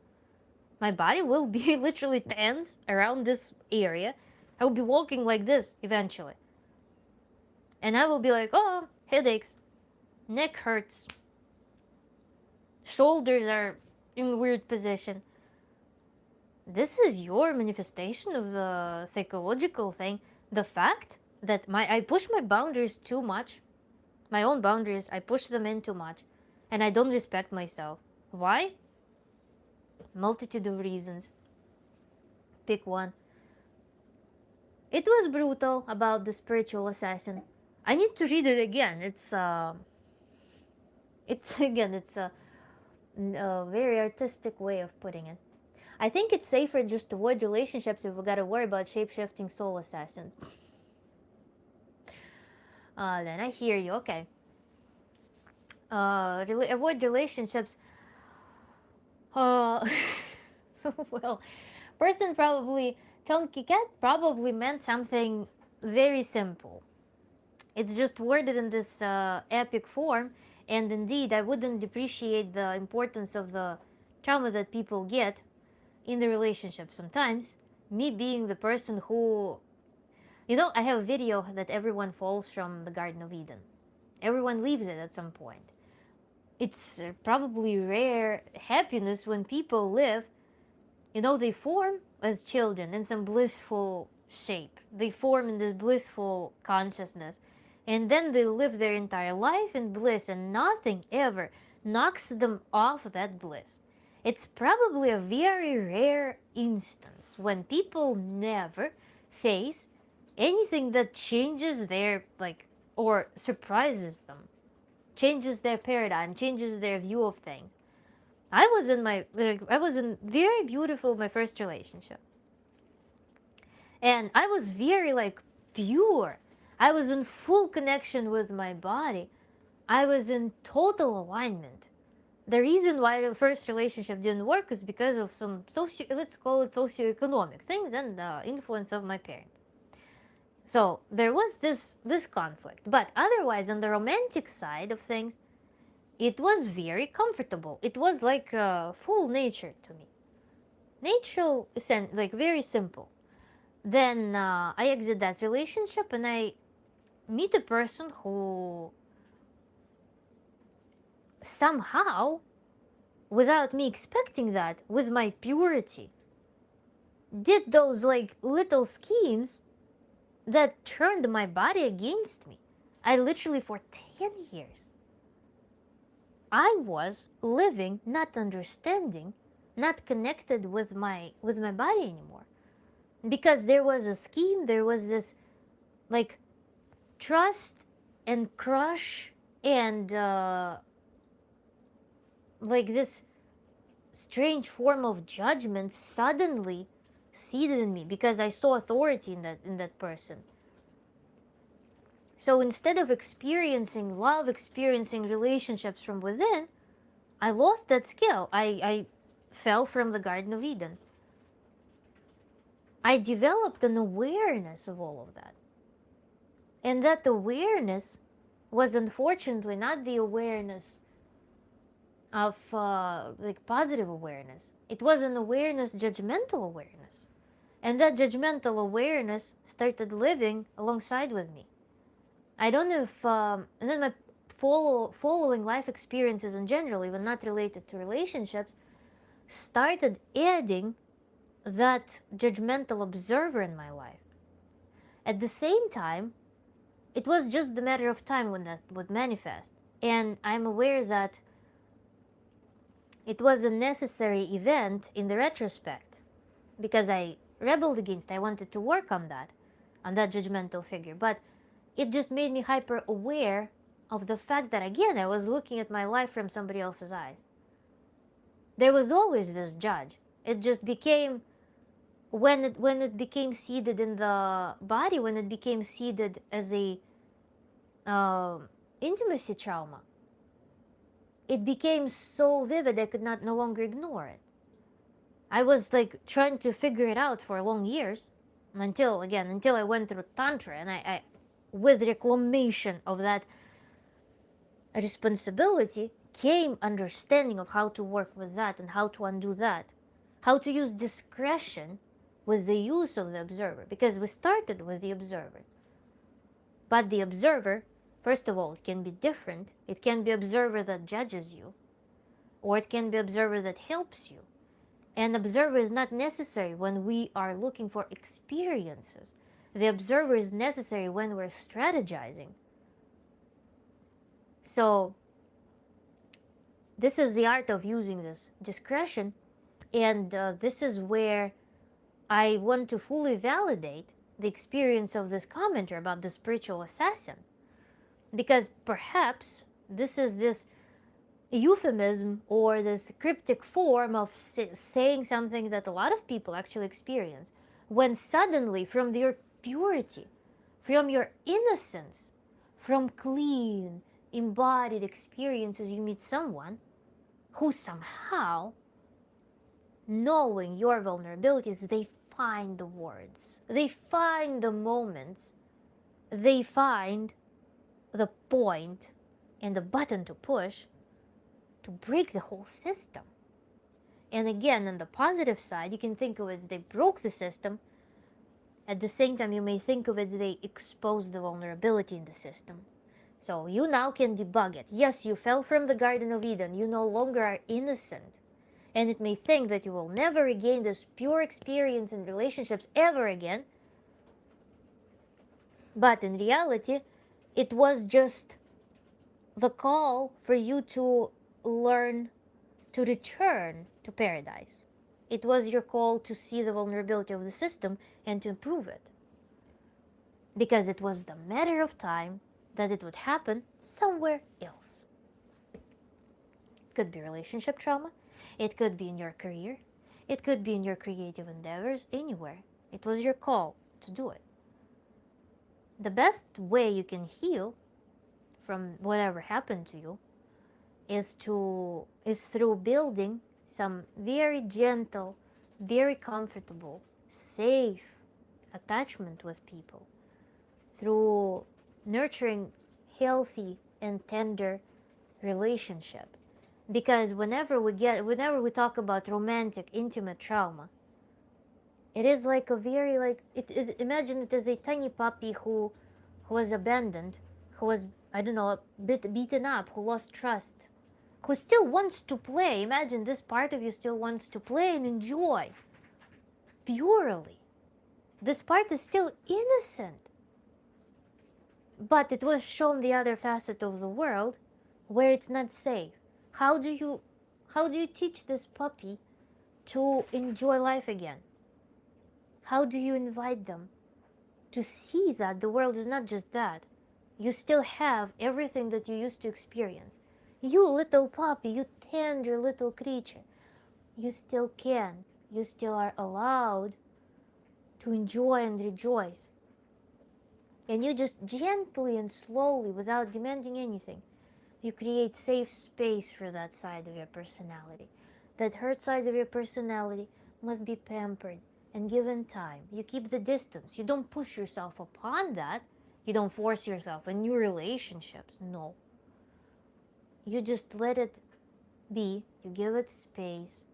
My body will be literally tense around this area. I will be walking like this eventually. And I will be like, oh, headaches, neck hurts, shoulders are in weird position. This is your manifestation of the psychological thing. The fact that I push my boundaries too much, my own boundaries, I push them in too much, and I don't respect myself. Why? Multitude of reasons. Pick one. It was brutal about the spiritual assassin. I need to read it again. It's a very artistic way of putting it. I think it's safer just to avoid relationships if we gotta worry about shape-shifting soul assassins. Then I hear you, okay. Avoid relationships. Well, person probably, Chunky Cat probably meant something very simple. It's just worded in this epic form, and indeed, I wouldn't depreciate the importance of the trauma that people get in the relationship sometimes. Me being the person who, I have a video that everyone falls from the Garden of Eden. Everyone leaves it at some point. It's probably rare happiness when people live, they form as children in some blissful shape. They form in this blissful consciousness. And then they live their entire life in bliss, and nothing ever knocks them off that bliss. It's probably a very rare instance when people never face anything that changes their, or surprises them, changes their paradigm, changes their view of things. I was in very beautiful, my first relationship. And I was very pure. I was in full connection with my body. I was in total alignment. The reason why the first relationship didn't work is because of some let's call it socioeconomic things and the influence of my parents. So there was this conflict. But otherwise, on the romantic side of things, it was very comfortable. It was like full nature to me. Natural, very simple. Then I exit that relationship and I meet a person who somehow, without me expecting that, with my purity, did those little schemes that turned my body against me. I literally, for 10 years, I was living, not understanding, not connected with my body anymore. Because there was a scheme, there was this trust and crush and this strange form of judgment suddenly seated in me because I saw authority in that person. So instead of experiencing love, experiencing relationships from within, I lost that skill. I fell from the Garden of Eden. I developed an awareness of all of that. And that awareness was unfortunately not the awareness of positive awareness. It was an awareness, judgmental awareness. And that judgmental awareness started living alongside with me. I don't know if, and then my following life experiences in general, even not related to relationships, started adding that judgmental observer in my life. At the same time, it was just a matter of time when that would manifest. And I'm aware that it was a necessary event in the retrospect because I rebelled against, I wanted to work on that judgmental figure. But it just made me hyper aware of the fact that, again, I was looking at my life from somebody else's eyes. There was always this judge. It just became, when it became seated in the body, when it became seated as a intimacy trauma, it became so vivid I could no longer ignore it. I was trying to figure it out for long years until I went through tantra, and I with reclamation of that responsibility came understanding of how to work with that and how to undo that, how to use discretion with the use of the observer, because we started with the observer. But the observer, first of all, it can be different. It can be observer that judges you, or it can be observer that helps you. And observer is not necessary when we are looking for experiences. The observer is necessary when we're strategizing. So this is the art of using this discretion, and this is where I want to fully validate the experience of this commenter about the spiritual assassin. Because perhaps this is this euphemism or this cryptic form of saying something that a lot of people actually experience, when suddenly from your purity, from your innocence, from clean, embodied experiences, you meet someone who somehow, knowing your vulnerabilities, they find the words, they find the moments, they find the point and the button to push to break the whole system. And again, on the positive side, you can think of it, they broke the system. At the same time, you may think of it, they exposed the vulnerability in the system. So you now can debug it. Yes, you fell from the Garden of Eden. You no longer are innocent. And it may think that you will never regain this pure experience in relationships ever again. But in reality, it was just the call for you to learn to return to paradise. It was your call to see the vulnerability of the system and to improve it. Because it was the matter of time that it would happen somewhere else. It could be relationship trauma, it could be in your career, it could be in your creative endeavors, anywhere. It was your call to do it. The best way you can heal from whatever happened to you is through building some very gentle, very comfortable, safe attachment with people, through nurturing healthy and tender relationship. Because whenever we talk about romantic intimate trauma, it is like a very imagine it as a tiny puppy who was abandoned, who was, I don't know, a bit beaten up, who lost trust, who still wants to play. Imagine this part of you still wants to play and enjoy purely. This part is still innocent. But it was shown the other facet of the world where it's not safe. How do you teach this puppy to enjoy life again? How do you invite them to see that the world is not just that? You still have everything that you used to experience. You little puppy, you tender little creature, you still can. You still are allowed to enjoy and rejoice. And you just gently and slowly, without demanding anything, you create safe space for that side of your personality. That hurt side of your personality must be pampered and given time. You keep the distance. You don't push yourself upon that. You don't force yourself in new relationships. No. You just let it be. You give it space.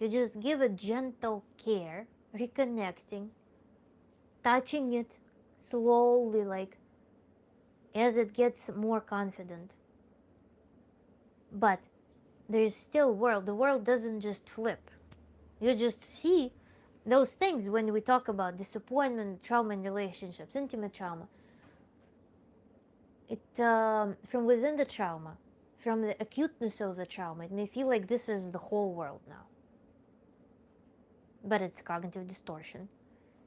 You just give it gentle care, reconnecting, touching it slowly, like as it gets more confident. But there's still world. The world doesn't just flip. You just see those things when we talk about disappointment, trauma in relationships, intimate trauma. It from within the trauma, from the acuteness of the trauma, it may feel like this is the whole world now. But it's cognitive distortion.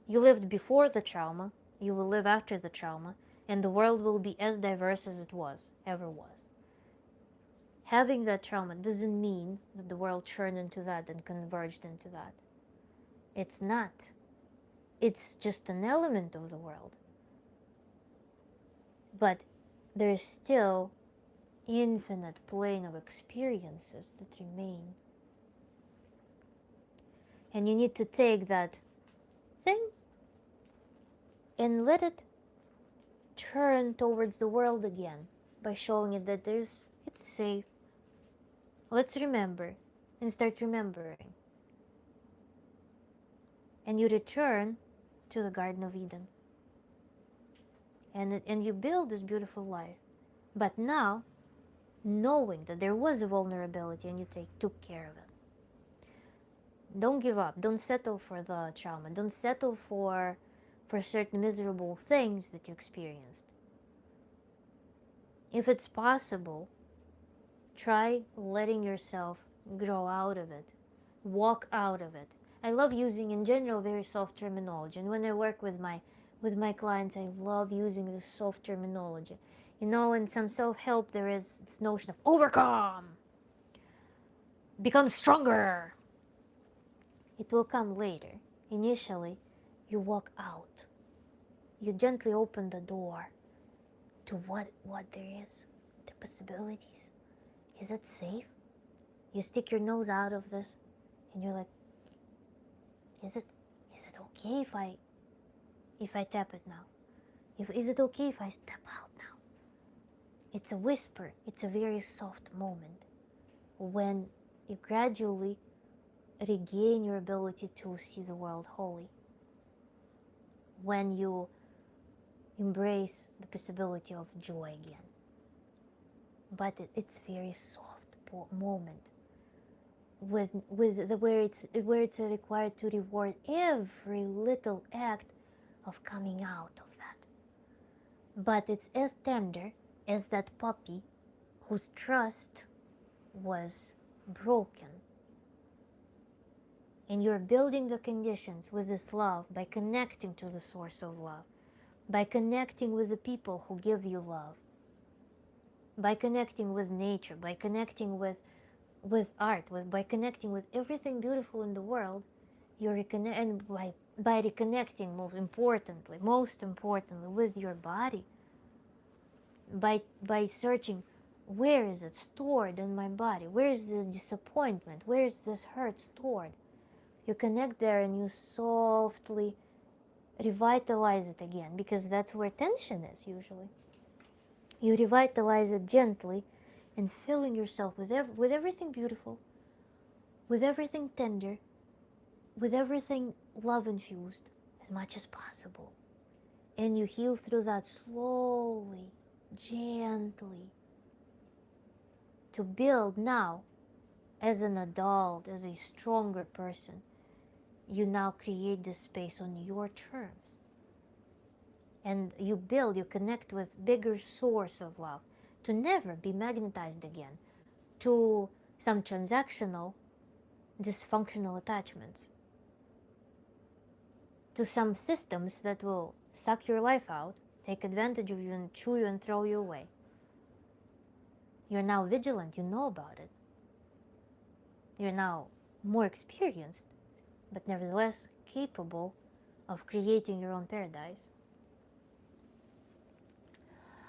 You lived before the trauma, you will live after the trauma, and the world will be as diverse as it ever was. Having that trauma doesn't mean that the world turned into that and converged into that. It's not. It's just an element of the world. But there's still infinite plane of experiences that remain. And you need to take that thing and let it turn towards the world again by showing it that it's safe. Let's remember and start remembering. And you return to the Garden of Eden. And you build this beautiful life. But now, knowing that there was a vulnerability and you took care of it. Don't give up. Don't settle for the trauma. Don't settle for certain miserable things that you experienced. If it's possible, try letting yourself grow out of it. Walk out of it. I love using, in general, very soft terminology. And when I work with my clients, I love using this soft terminology. You know, in some self-help, there is this notion of overcome, become stronger. It will come later. Initially, you walk out. You gently open the door to what there is, the possibilities. Is it safe? You stick your nose out of this, and you're like, is it okay if I tap it now? Is it okay if I step out now? It's a whisper. It's a very soft moment when you gradually regain your ability to see the world wholly. When you embrace the possibility of joy again. But it's very soft moment where it's required to reward every little act of coming out of that. but it's as tender as that puppy whose trust was broken. And you're building the conditions with this love by connecting to the source of love, by connecting with the people who give you love, by connecting with nature, by connecting with art, by connecting with everything beautiful in the world. And by reconnecting, most importantly, with your body, by searching, where is it stored in my body? Where is this disappointment? Where is this hurt stored? You connect there and you softly revitalize it again, because that's where tension is usually. You revitalize it gently and filling yourself with everything beautiful, with everything tender, with everything love infused as much as possible. And you heal through that slowly, gently, to build now as an adult, as a stronger person. You now create this space on your terms. And you connect with bigger source of love, to never be magnetized again to some transactional, dysfunctional attachments, to some systems that will suck your life out, take advantage of you and chew you and throw you away. You're now vigilant, you know about it. You're now more experienced, but nevertheless capable of creating your own paradise.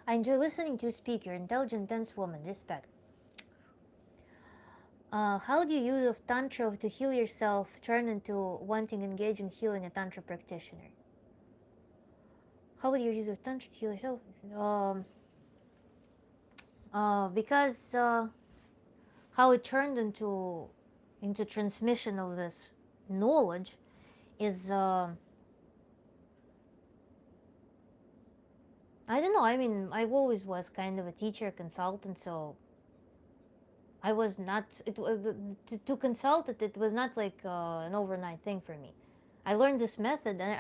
I enjoy listening to you speak. You're an intelligent, dense woman. Respect. How do you use of tantra to heal yourself turn into wanting engage in healing a tantra practitioner? How would you use of tantra to heal yourself? Because how it turned into transmission of this knowledge is I don't know. I mean, I always was kind of a teacher, consultant, so I was not. To consult it. It was not like an overnight thing for me. I learned this method, and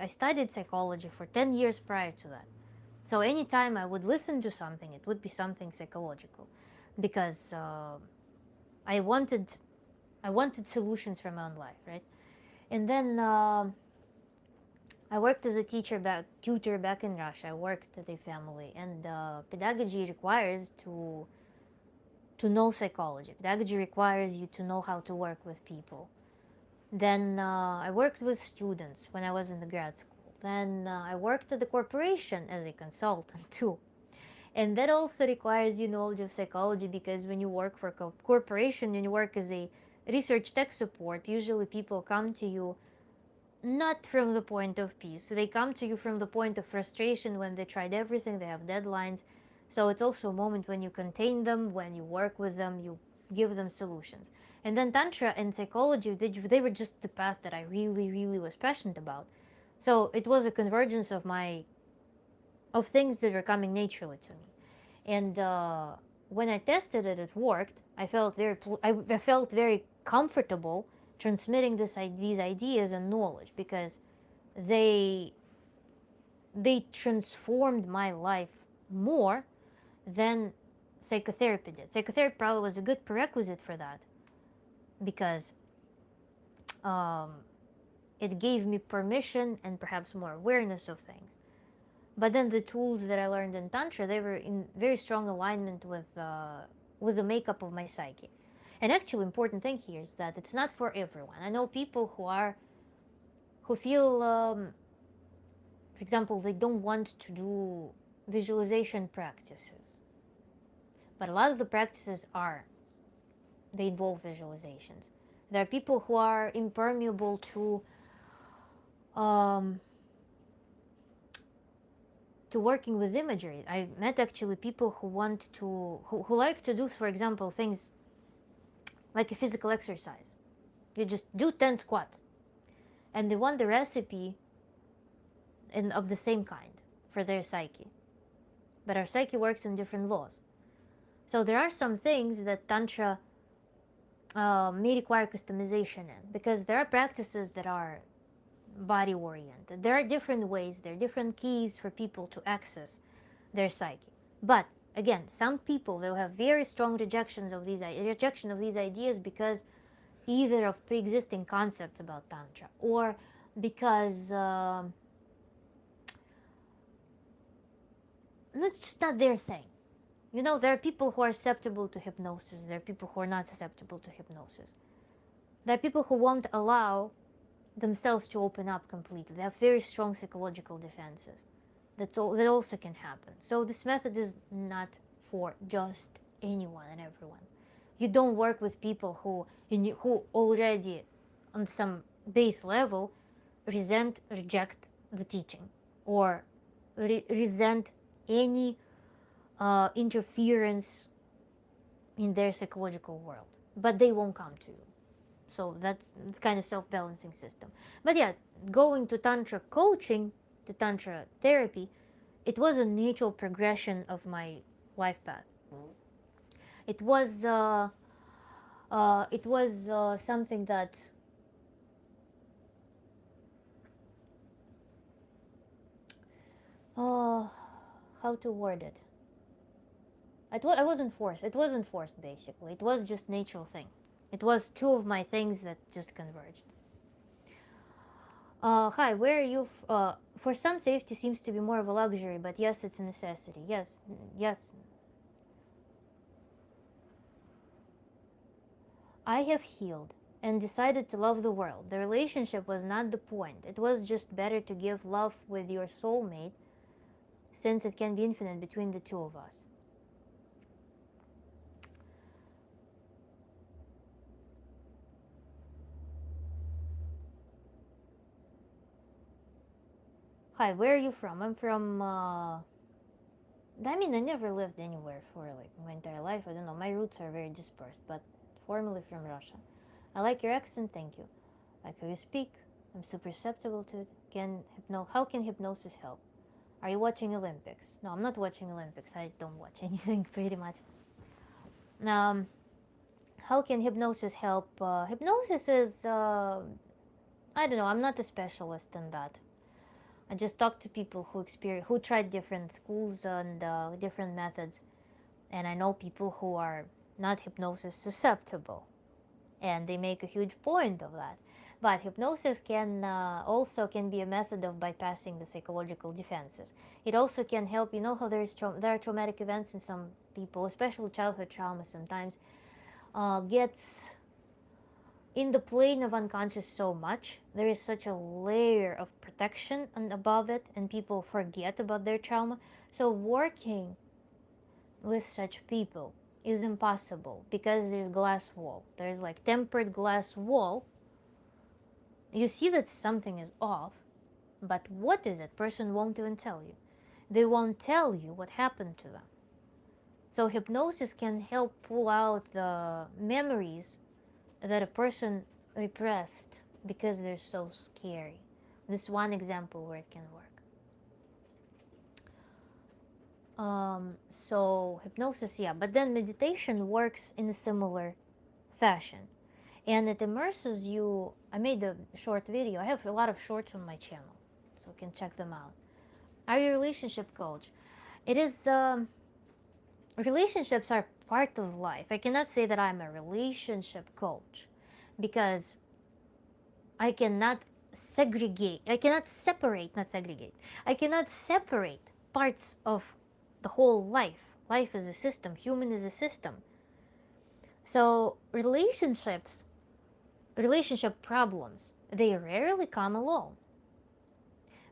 I studied psychology for 10 years prior to that. So anytime I would listen to something, it would be something psychological, because I wanted solutions for my own life, right? And then I worked as a tutor back in Russia. I worked at a family, and pedagogy requires to know psychology. Pedagogy requires you to know how to work with people. Then I worked with students when I was in the grad school. Then I worked at the corporation as a consultant too. And that also requires you knowledge of psychology, because when you work for a corporation, when you work as a research tech support, usually people come to you not from the point of peace. They come to you from the point of frustration when they tried everything, they have deadlines. So it's also a moment when you contain them, when you work with them, you give them solutions. And then Tantra and psychology, they were just the path that I really, really was passionate about. So it was a convergence of things that were coming naturally to me. And when I tested it, it worked. I felt very comfortable transmitting these ideas and knowledge, because they transformed my life more than psychotherapy did. Psychotherapy probably was a good prerequisite for that, because it gave me permission and perhaps more awareness of things. But then the tools that I learned in Tantra, they were in very strong alignment with the makeup of my psyche. And actually, important thing here is that it's not for everyone. I know people who feel, for example, they don't want to do visualization practices. But a lot of the practices they involve visualizations. There are people who are impermeable to working with imagery. I met actually people who like to do, for example, things like a physical exercise. You just do 10 squats, and they want the recipe of the same kind for their psyche. But our psyche works in different laws. So there are some things that Tantra may require customization in, because there are practices that are body oriented. There are different ways, there are different keys for people to access their psyche. But again, some people, they'll have very strong rejection of these ideas because either of pre-existing concepts about tantra, or because it's just not their thing. You know, there are people who are susceptible to hypnosis, there are people who are not susceptible to hypnosis. There are people who won't allow themselves to open up completely. They have very strong psychological defenses. That also can happen. So this method is not for just anyone and everyone. You don't work with people who already on some base level reject the teaching, or resent any interference in their psychological world, but they won't come to you. So that's kind of self-balancing system. But yeah, going to tantra coaching, to tantra therapy, it was a natural progression of my life path. It was something that how to word it. I wasn't forced. It wasn't forced, basically. It was just natural thing. It was two of my things that just converged. Hi, where are you? For some, safety seems to be more of a luxury, but yes, it's a necessity. Yes, yes. I have healed and decided to love the world. The relationship was not the point. It was just better to give love with your soulmate, since it can be infinite between the two of us. Hi, where are you from? I'm from, I never lived anywhere for like my entire life. I don't know. My roots are very dispersed, but formerly from Russia. I like your accent, thank you. Like how you speak. I'm super susceptible to it. How can hypnosis help? Are you watching Olympics? No, I'm not watching Olympics. I don't watch anything pretty much. How can hypnosis help? Hypnosis is, I don't know. I'm not a specialist in that. I just talked to people who tried different schools and different methods, and I know people who are not hypnosis susceptible, and they make a huge point of that. But hypnosis can also be a method of bypassing the psychological defenses. It also can help. You know how there are traumatic events in some people, especially childhood trauma. Sometimes gets in the plane of unconscious so much. There is such a layer of protection and above it, and people forget about their trauma. So working with such people is impossible because there's glass wall. There's like tempered glass wall. You see that something is off, but what is it? Person won't even tell you. They won't tell you what happened to them. So hypnosis can help pull out the memories that a person repressed because they're so scary. This is one example where it can work. So hypnosis, yeah, but then meditation works in a similar fashion, and it immerses you. I made a short video. I have a lot of shorts on my channel, so you can check them out. Are you a relationship coach? It is, relationships are part of life. I cannot say that I'm a relationship coach because I cannot separate parts of the whole life. Life is a system, human is a system. So relationship problems, they rarely come alone.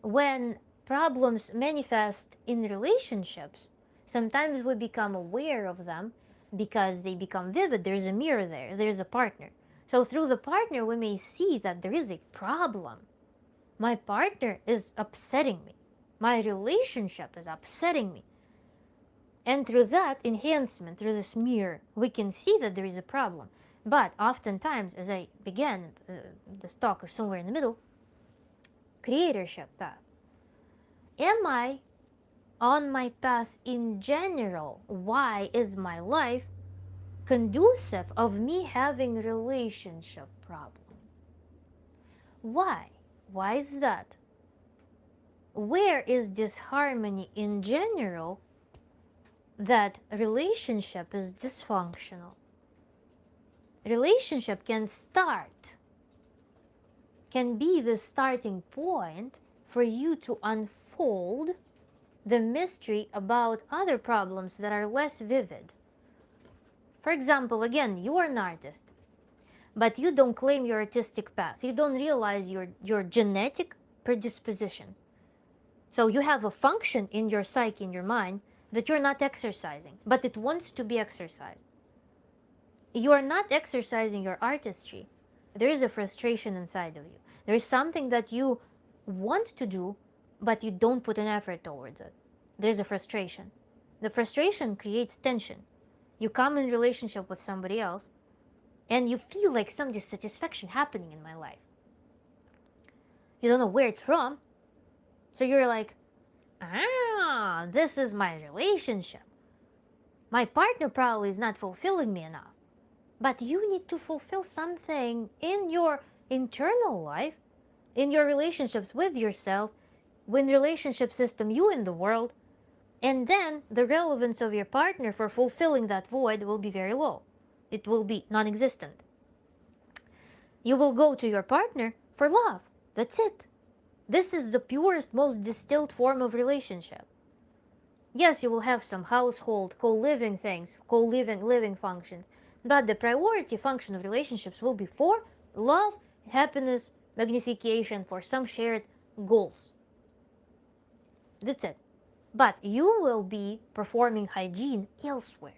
When problems manifest in relationships, sometimes we become aware of them because they become vivid. There's a mirror there, there's a partner. So through the partner, we may see that there is a problem. My partner is upsetting me. My relationship is upsetting me. And through that enhancement, through this mirror, we can see that there is a problem. But oftentimes, as I began, this talk or somewhere in the middle, creatorship path. Am I on my path in general? Why is my life conducive of me having relationship problem? Why? Why is that? Where is disharmony in general that relationship is dysfunctional? Relationship can be the starting point for you to unfold the mystery about other problems that are less vivid. For example, again, you are an artist, but you don't claim your artistic path. You don't realize your genetic predisposition. So you have a function in your psyche, in your mind, that you're not exercising, but it wants to be exercised. You are not exercising your artistry. There is a frustration inside of you. There is something that you want to do, but you don't put an effort towards it. There's a frustration. The frustration creates tension. You come in relationship with somebody else, and you feel like some dissatisfaction happening in my life. You don't know where it's from. So you're like, this is my relationship. My partner probably is not fulfilling me enough. But you need to fulfill something in your internal life, in your relationships with yourself, with relationship system, you in the world, and then the relevance of your partner for fulfilling that void will be very low. It will be non-existent. You will go to your partner for love. That's it. This is the purest, most distilled form of relationship. Yes, you will have some household, co-living things, living functions, but the priority function of relationships will be for love, happiness, magnification, for some shared goals. That's it. But you will be performing hygiene elsewhere.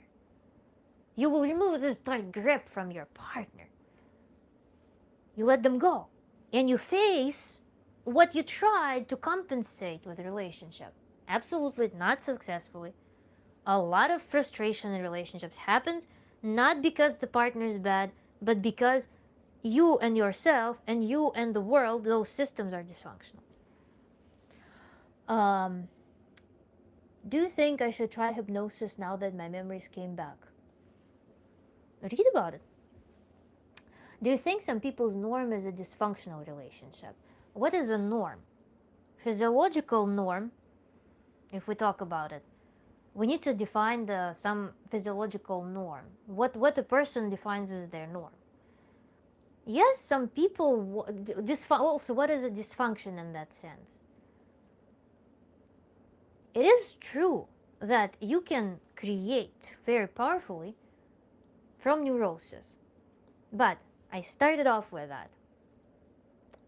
You will remove this tight grip from your partner. You let them go. And you face what you tried to compensate with the relationship. Absolutely not successfully. A lot of frustration in relationships happens not because the partner is bad, but because you and yourself and you and the world, those systems are dysfunctional. Do you think I should try hypnosis now that my memories came back? Read about it. Do you think some people's norm is a dysfunctional relationship? What is a norm? Physiological norm, if we talk about it, we need to define some physiological norm. What a person defines as their norm. Yes, some people, also, what is a dysfunction in that sense? It is true that you can create very powerfully from neurosis. But I started off with that.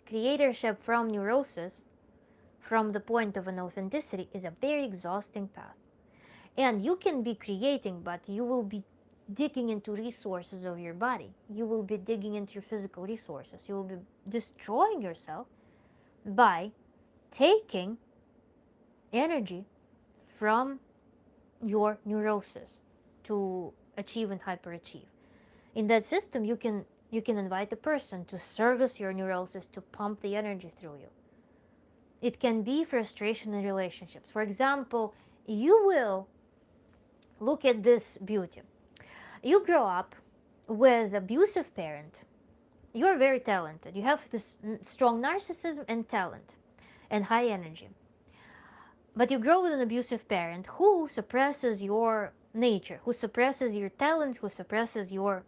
Creatorship from neurosis, from the point of an authenticity, is a very exhausting path. And you can be creating, but you will be digging into resources of your body. You will be digging into your physical resources. You will be destroying yourself by taking energy from your neurosis to achieve and hyperachieve. In that system, you can invite a person to service your neurosis, to pump the energy through you. It can be frustration in relationships. For example, you will look at this beauty. You grow up with an abusive parent. You're very talented. You have this strong narcissism and talent and high energy. But you grow with an abusive parent who suppresses your nature, who suppresses your talents, who suppresses your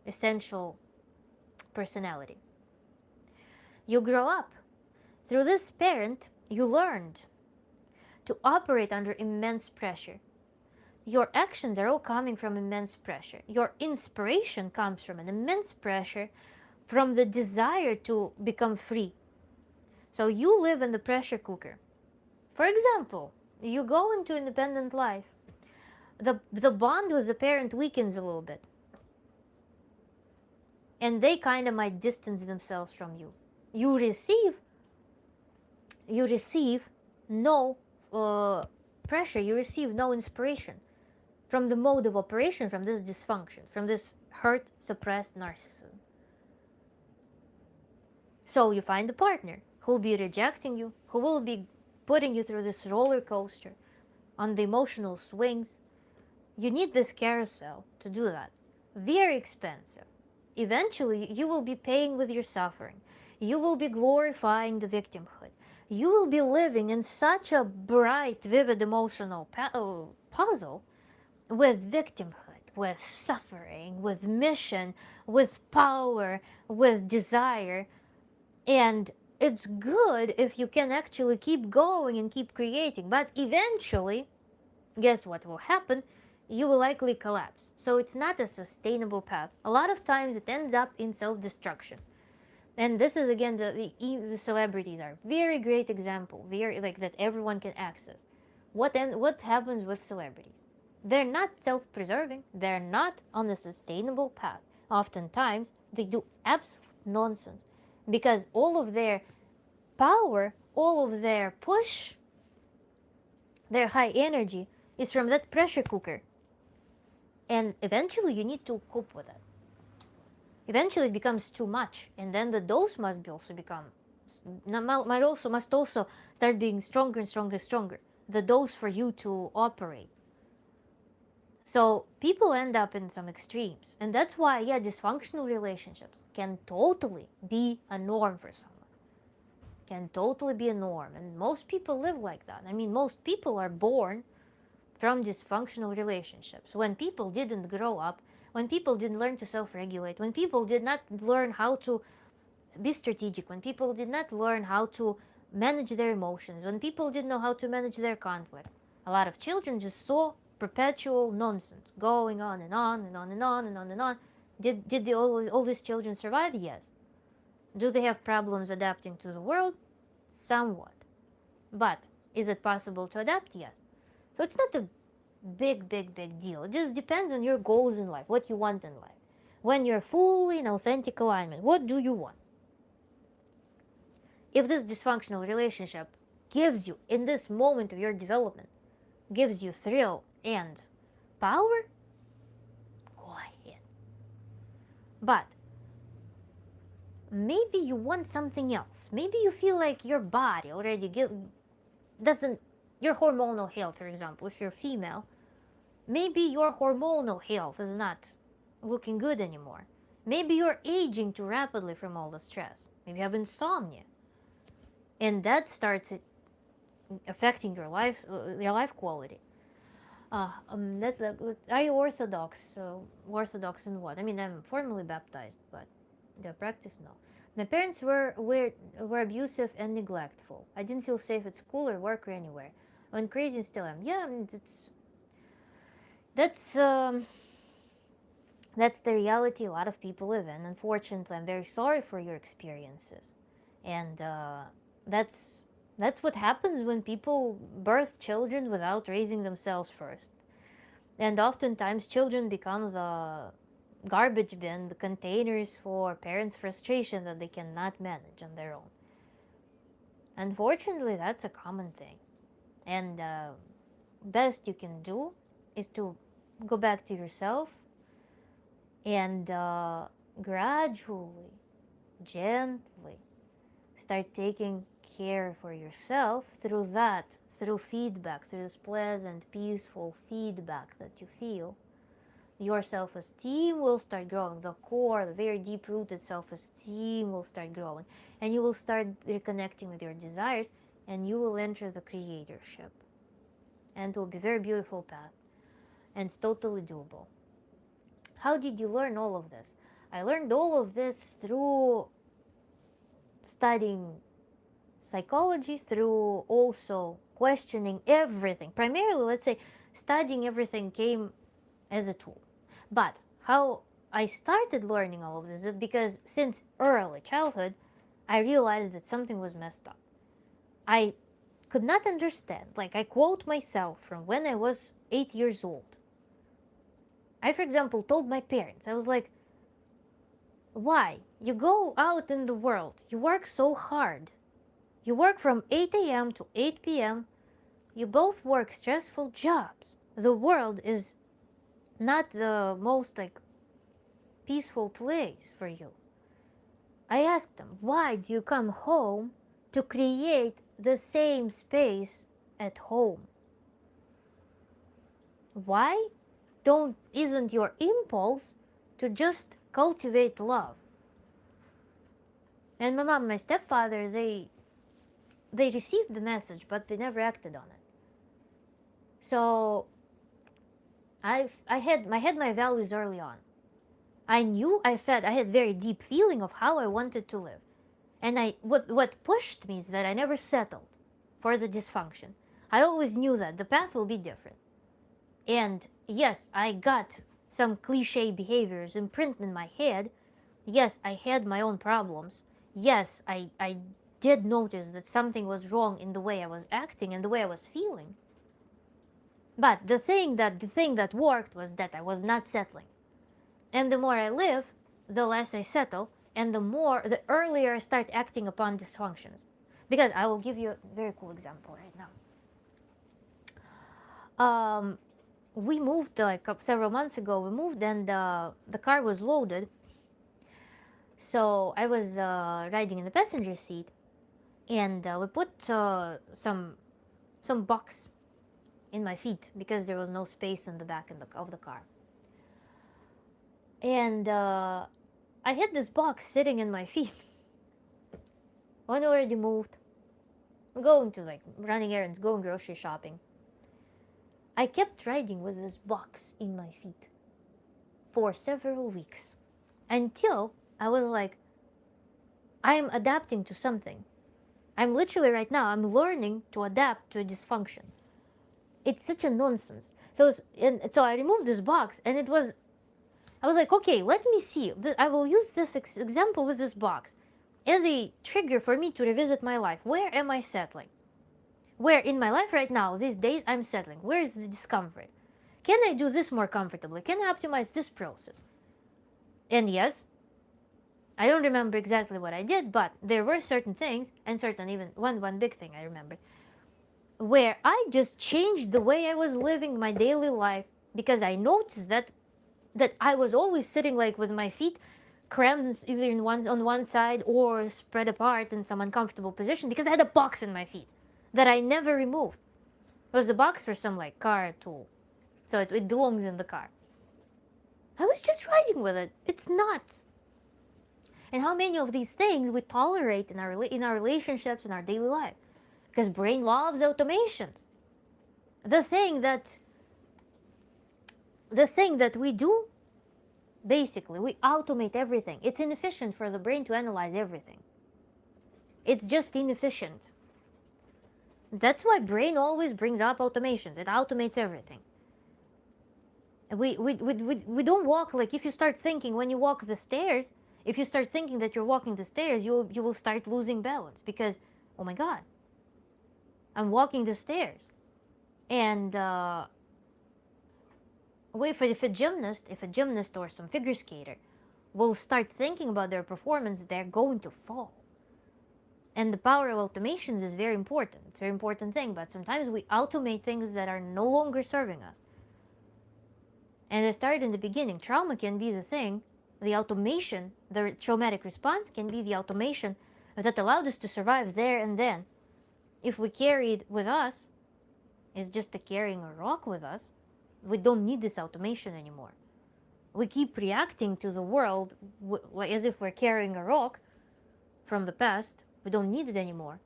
essential personality. You grow up. Through this parent, you learned to operate under immense pressure. Your actions are all coming from immense pressure. Your inspiration comes from an immense pressure, from the desire to become free. So you live in the pressure cooker. For example, you go into independent life. The bond with the parent weakens a little bit. And they kind of might distance themselves from you. You receive no pressure, you receive no inspiration from the mode of operation, from this dysfunction, from this hurt, suppressed narcissism. So you find a partner who will be rejecting you, who will be putting you through this roller coaster on the emotional swings. You need this carousel to do that. Very expensive. Eventually, you will be paying with your suffering. You will be glorifying the victimhood. You will be living in such a bright, vivid emotional puzzle with victimhood, with suffering, with mission, with power, with desire. And it's good if you can actually keep going and keep creating. But eventually, guess what will happen? You will likely collapse. So it's not a sustainable path. A lot of times it ends up in self-destruction. And this is again the celebrities are very great example, very like that everyone can access. What happens with celebrities? They're not self-preserving. They're not on a sustainable path. Oftentimes they do absolute nonsense because all of their power, all of their push, their high energy is from that pressure cooker. And eventually you need to cope with it. Eventually it becomes too much, and then the dose must also start being stronger and stronger and stronger. The dose for you to operate. So people end up in some extremes, and that's why, yeah, dysfunctional relationships can totally be a norm for someone. Can totally be a norm, and most people live like that. I mean, most people are born from dysfunctional relationships. When people didn't grow up, when people didn't learn to self-regulate, when people did not learn how to be strategic, when people did not learn how to manage their emotions, when people didn't know how to manage their conflict, a lot of children just saw perpetual nonsense going on and on and on and on and on and on. Did all these children survive? Yes. Do they have problems adapting to the world? Somewhat. But is it possible to adapt? Yes. So it's not a big deal. It just depends on your goals in life, what you want in life. When you're fully in authentic alignment, what do you want? If this dysfunctional relationship gives you, in this moment of your development, gives you thrill and power, go ahead. But maybe you want something else. Maybe you feel like your body already doesn't, your hormonal health, for example, if you're female, maybe your hormonal health is not looking good anymore. Maybe you're aging too rapidly from all the stress. Maybe you have insomnia. And that starts affecting your life quality. Are you Orthodox? Orthodox in what? I mean, I'm formally baptized, but the practice, no. My parents were abusive and neglectful. I didn't feel safe at school or work or anywhere. I went crazy and still am. Yeah, I mean, that's the reality a lot of people live in. Unfortunately, I'm very sorry for your experiences, and that's what happens when people birth children without raising themselves first. And oftentimes, children become the garbage bin, the containers for parents' frustration that they cannot manage on their own. Unfortunately, that's a common thing. And best you can do is to go back to yourself and gradually, gently start taking care for yourself through feedback, through this pleasant, peaceful feedback that you feel. Your self-esteem will start growing. The core, the very deep-rooted self-esteem will start growing. And you will start reconnecting with your desires, and you will enter the creatorship. And it will be a very beautiful path. And it's totally doable. How did you learn all of this? I learned all of this through studying psychology, through also questioning everything. Primarily, let's say, studying everything came as a tool. But how I started learning all of this is because since early childhood, I realized that something was messed up. I could not understand. Like, I quote myself from when I was 8 years old. I, for example, told my parents, I was like, why? You go out in the world, you work so hard. You work from 8 a.m. to 8 p.m. You both work stressful jobs. The world is not the most peaceful place for you. I asked them, why do you come home to create the same space at home? Why isn't your impulse to just cultivate love? And my mom and my stepfather, they received the message, but they never acted on it. So I had my values early on. I knew I had very deep feeling of how I wanted to live. And what pushed me is that I never settled for the dysfunction. I always knew that the path will be different. And yes, I got some cliche behaviors imprinted in my head. Yes, I had my own problems. Yes, I did notice that something was wrong in the way I was acting and the way I was feeling. But the thing that worked was that I was not settling. And the more I live, the less I settle, and the earlier I start acting upon dysfunctions. Because I will give you a very cool example right now. We moved like several months ago. We moved, and the car was loaded. So I was riding in the passenger seat, and we put some box in my feet because there was no space in the back of the car. And I had this box sitting in my feet. When I already moved, going to like running errands, going grocery shopping, I kept riding with this box in my feet for several weeks until I was like, I'm adapting to something. I'm literally right now, I'm learning to adapt to a dysfunction. It's such a nonsense. So I removed this box, and I was like, okay, let me see. I will use this example with this box as a trigger for me to revisit my life. Where am I settling? Where in my life right now, these days, I'm settling? Where is the discomfort? Can I do this more comfortably? Can I optimize this process? And yes, I don't remember exactly what I did, but there were certain things, and even one big thing I remember, where I just changed the way I was living my daily life because I noticed that I was always sitting like with my feet crammed either on one side or spread apart in some uncomfortable position because I had a box in my feet that I never removed. It was a box for some like car tool, so it belongs in the car. I was just riding with it. It's nuts. And how many of these things we tolerate in our relationships, in our daily life, because brain loves automations. The thing that we do, basically, we automate everything. It's inefficient for the brain to analyze everything. It's just inefficient. That's why brain always brings up automations. It automates everything. We don't walk, like if you start thinking when you walk the stairs, if you start thinking that you're walking the stairs, you will start losing balance because, oh my God, I'm walking the stairs. And if a gymnast or some figure skater will start thinking about their performance, they're going to fall. And the power of automations is very important. It's a very important thing, but sometimes we automate things that are no longer serving us. And I started in the beginning, trauma can be the thing, the automation, the traumatic response can be the automation that allowed us to survive there and then. If we carry it with us, it's just carrying a rock with us, we don't need this automation anymore. We keep reacting to the world as if we're carrying a rock from the past. We don't need it anymore.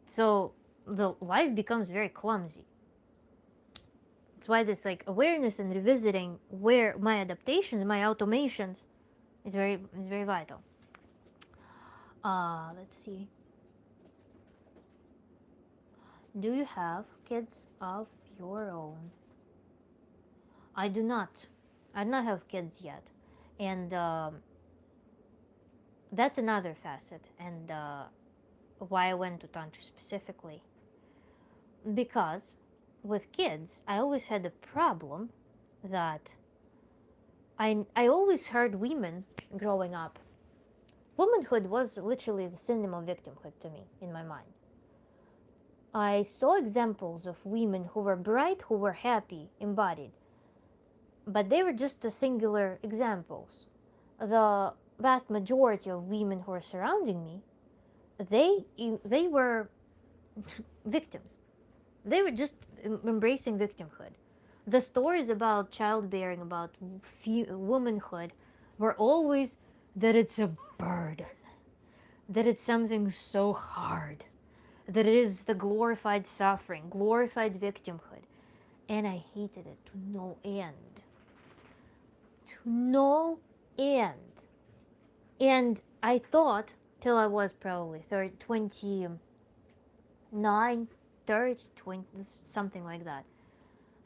So the life becomes very clumsy. That's why this like awareness and revisiting where my adaptations, my automations is very vital. Let's see. Do you have kids of your own? I do not. I do not have kids yet. And that's another facet, and why I went to Tantra specifically. Because with kids, I always had a problem that I always heard women growing up. Womanhood was literally the synonym of victimhood to me in my mind. I saw examples of women who were bright, who were happy, embodied. But they were just the singular examples. The vast majority of women who were surrounding me, they were victims. They were just embracing victimhood. The stories about childbearing, about womanhood, were always that it's a burden, that it's something so hard, that it is the glorified suffering, glorified victimhood. And I hated it to no end. To no end. And I thought, till I was probably 29, 30, 20, something like that,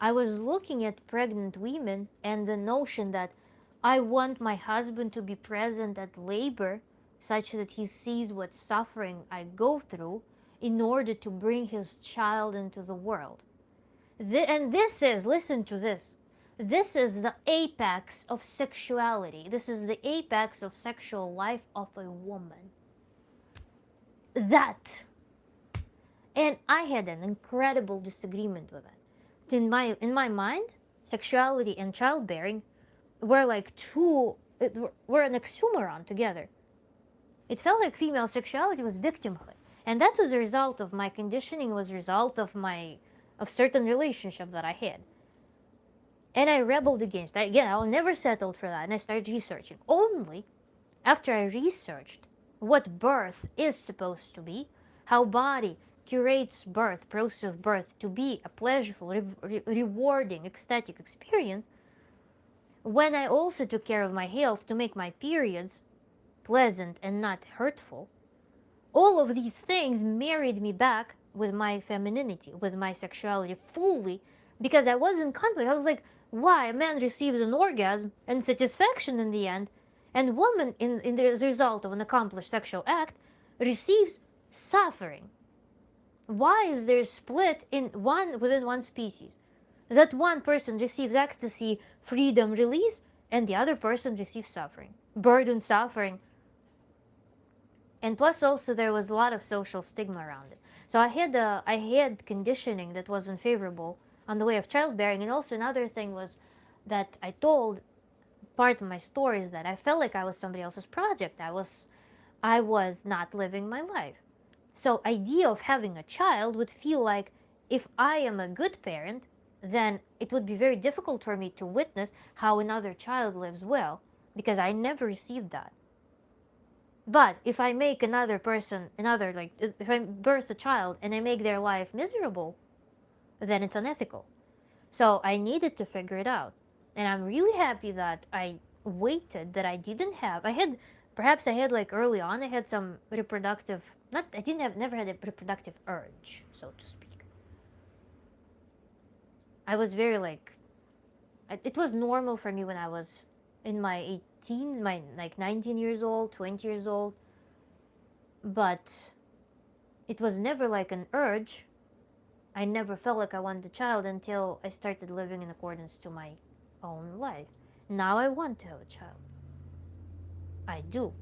I was looking at pregnant women and the notion that I want my husband to be present at labor such that he sees what suffering I go through in order to bring his child into the world. And this is, listen to this, this is the apex of sexuality. This is the apex of sexual life of a woman. That. And I had an incredible disagreement with it. In my mind, sexuality and childbearing were like were an oxymoron together. It felt like female sexuality was victimhood. And that was a result of my conditioning, was a result of certain relationship that I had. And I rebelled against that. Again, I'll never settle for that. And I started researching. Only after I researched what birth is supposed to be, how body curates birth, process of birth, to be a pleasurable, rewarding, ecstatic experience, when I also took care of my health to make my periods pleasant and not hurtful, all of these things married me back with my femininity, with my sexuality fully, because I was in conflict. I was like, why? A man receives an orgasm and satisfaction in the end, and woman, in the result of an accomplished sexual act, receives suffering. Why is there a split within one species? That one person receives ecstasy, freedom, release, and the other person receives suffering, burden, suffering. And plus also there was a lot of social stigma around it. So I had conditioning that was unfavorable on the way of childbearing. And also another thing was that I told, part of my story is that I felt like I was somebody else's project. I was not living my life. So idea of having a child would feel like, if I am a good parent, then it would be very difficult for me to witness how another child lives well, because I never received that. But if I make if I birth a child and I make their life miserable, then it's unethical. So I needed to figure it out. And I'm really happy that I waited, that I didn't have, perhaps I had like early on, I had some reproductive, never had a reproductive urge, so to speak. I was very it was normal for me when I was in my 19 years old, 20 years old, but it was never like an urge. I never felt like I wanted a child until I started living in accordance to my own life. Now I want to have a child. I do.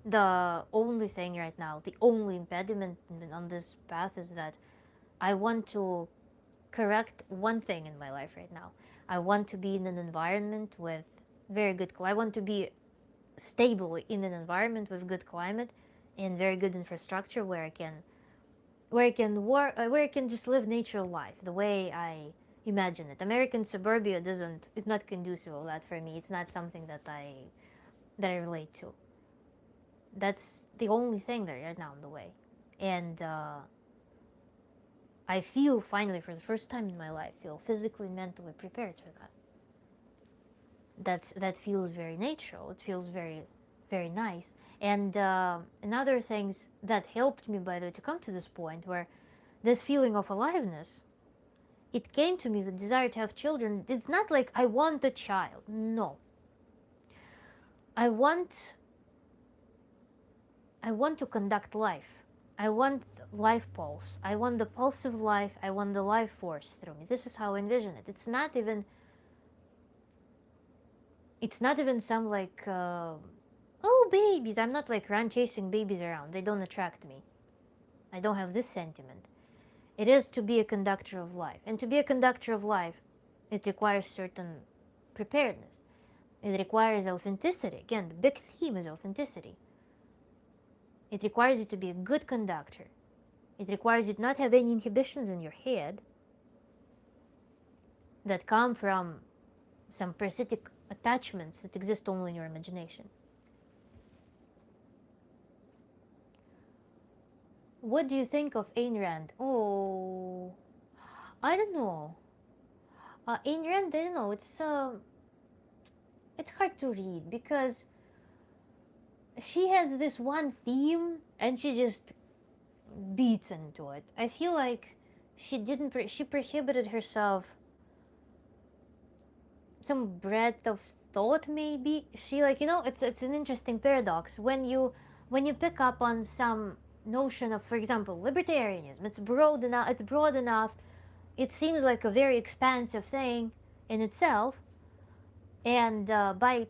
The only thing right now, the only impediment on this path is that I want to correct one thing in my life right now. I want to be in an environment with very good, I want to be stable in an environment with good climate and very good infrastructure where I can work, where I can just live natural life the way I imagine it. American suburbia is not conducive of that for me. It's not something that I relate to. That's the only thing that right now in the way. And I feel finally, for the first time in my life, feel physically and mentally prepared for that. That feels very natural. It feels very, very nice. And another things that helped me, by the way, to come to this point where this feeling of aliveness, it came to me, the desire to have children. It's not like I want a child. No. I want to conduct life. I want life pulse. I want the pulse of life. I want the life force through me. This is how I envision it. It's not even some like, oh, babies. I'm not like run chasing babies around. They don't attract me. I don't have this sentiment. It is to be a conductor of life. And to be a conductor of life, it requires certain preparedness. It requires authenticity. Again, the big theme is authenticity. It requires you to be a good conductor. It requires you to not have any inhibitions in your head that come from some parasitic attachments that exist only in your imagination. What do you think of Ayn Rand? Oh, I don't know. Ayn Rand, I don't know. It's hard to read because she has this one theme and she just beats into it. I feel like she prohibited herself some breadth of thought. Maybe she, like, it's an interesting paradox when you pick up on some notion of, for example, libertarianism. It's broad enough. It seems like a very expansive thing in itself, and by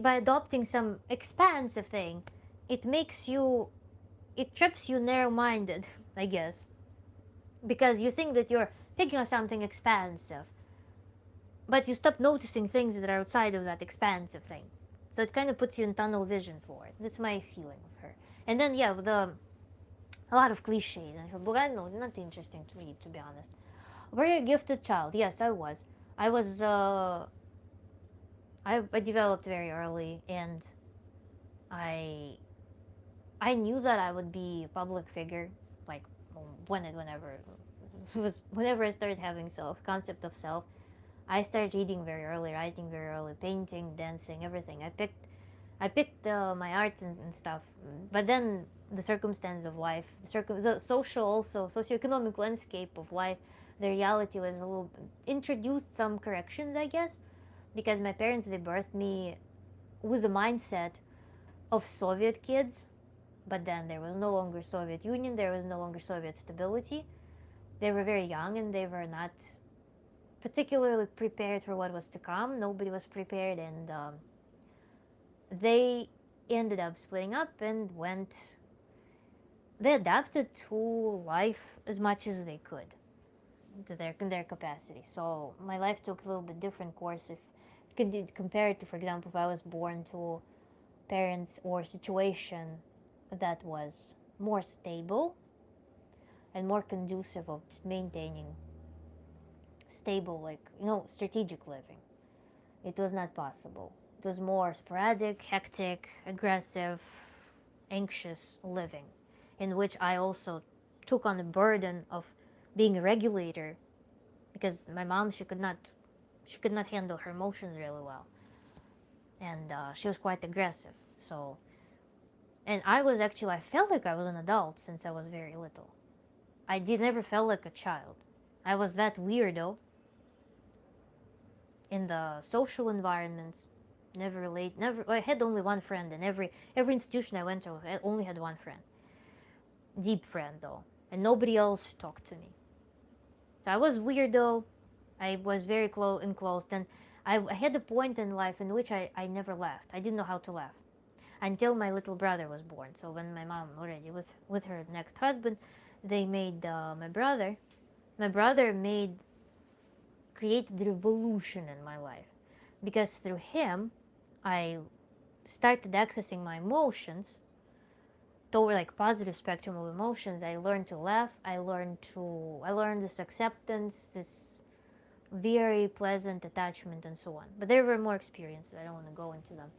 adopting some expansive thing, it makes you it trips you narrow-minded, I guess, because you think that you're thinking of something expansive, but you stop noticing things that are outside of that expansive thing. So it kind of puts you in tunnel vision for it. That's my feeling of her. And then, yeah, with a lot of cliches in her book. I don't know, not interesting to read, to be honest. Were you a gifted child? Yes, I was. I was. I developed very early, and I I knew that I would be a public figure, like whenever I started having concept of self. I started reading very early, writing very early, painting, dancing, everything. I picked my arts and stuff, but then the circumstance of life, the social, also socioeconomic landscape of life, the reality was a little introduced some corrections, I guess, because my parents, they birthed me with the mindset of Soviet kids, but then there was no longer Soviet Union, there was no longer Soviet stability. They were very young and they were not particularly prepared for what was to come. Nobody was prepared, and they ended up splitting up and they adapted to life as much as they could to their capacity. So my life took a little bit different course if compared to, for example, if I was born to parents or situation that was more stable and more conducive of just maintaining stable, like, strategic living. It was not possible. It was more sporadic, hectic, aggressive, anxious living, in which I also took on the burden of being a regulator, because my mom, she could not handle her emotions really well, and she was quite aggressive. So, and I felt like I was an adult since I was very little. I did never felt like a child. I was that weirdo in the social environments. Never. I had only one friend, and every institution I went to, I only had one friend, deep friend though, and nobody else talked to me. So I was weirdo. I was very enclosed, and I had a point in life in which I never laughed. I didn't know how to laugh until my little brother was born. So when my mom already with her next husband, they made my brother. My brother created revolution in my life, because through him, I started accessing my emotions toward, like, positive spectrum of emotions. I learned to laugh. I learned this acceptance, this very pleasant attachment, and so on. But there were more experiences. I don't want to go into them.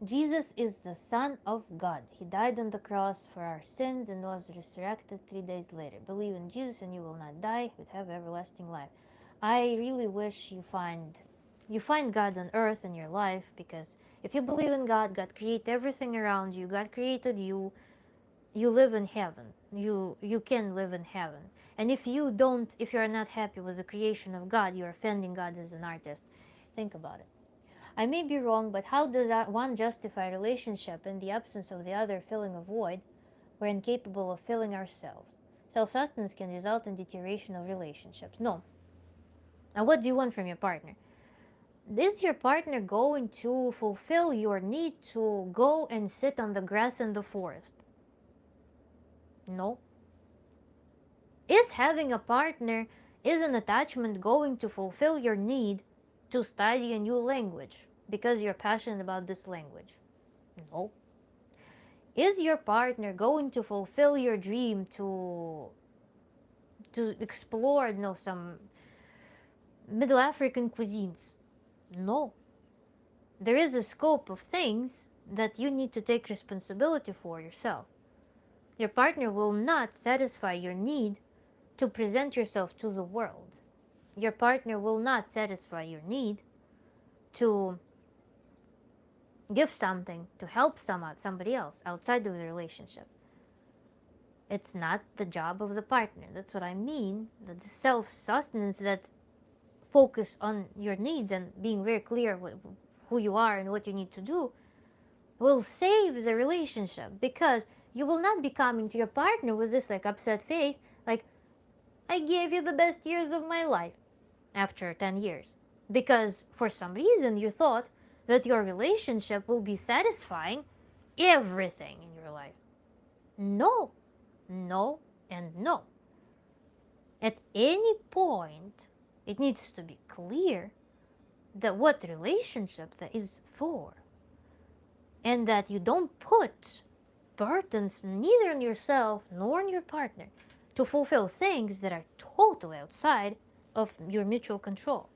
Jesus is the Son of God. He died on the cross for our sins and was resurrected 3 days later. Believe in Jesus and you will not die, but have everlasting life. I really wish you find God on earth in your life, because if you believe in God, God created everything around you. God created you. You live in heaven. You can live in heaven. And if you are not happy with the creation of God, you're offending God as an artist. Think about it. I may be wrong, but how does one justify relationship in the absence of the other filling a void we're incapable of filling ourselves? Self-sustenance can result in deterioration of relationships. No. Now, what do you want from your partner? Is your partner going to fulfill your need to go and sit on the grass in the forest? No. Is having a partner, is an attachment going to fulfill your need to study a new language because you're passionate about this language? No. Is your partner going to fulfill your dream to explore, some Middle African cuisines? No. There is a scope of things that you need to take responsibility for yourself. Your partner will not satisfy your need to present yourself to the world. Your partner will not satisfy your need to give something, to help somebody else outside of the relationship. It's not the job of the partner. That's what I mean. The self-sustenance that focus on your needs and being very clear with who you are and what you need to do will save the relationship, because you will not be coming to your partner with this like upset face, like, I gave you the best years of my life after 10 years. Because for some reason you thought that your relationship will be satisfying everything in your life. No, no, and no. At any point, it needs to be clear that what relationship that is for, and that you don't put burdens neither on yourself nor on your partner to fulfill things that are totally outside of your mutual control.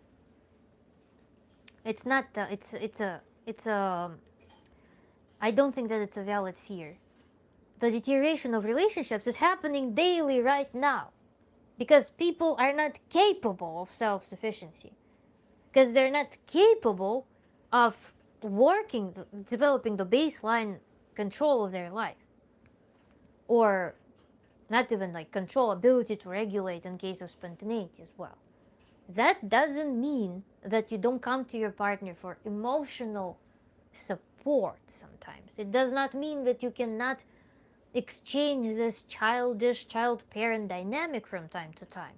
It's not the, it's a, I don't think that it's a valid fear. The deterioration of relationships is happening daily right now, because people are not capable of self-sufficiency, because they're not capable of developing the baseline control of their life, or not even like control, ability to regulate in case of spontaneity as well. That doesn't mean that you don't come to your partner for emotional support sometimes. It does not mean that you cannot exchange this childish child-parent dynamic from time to time.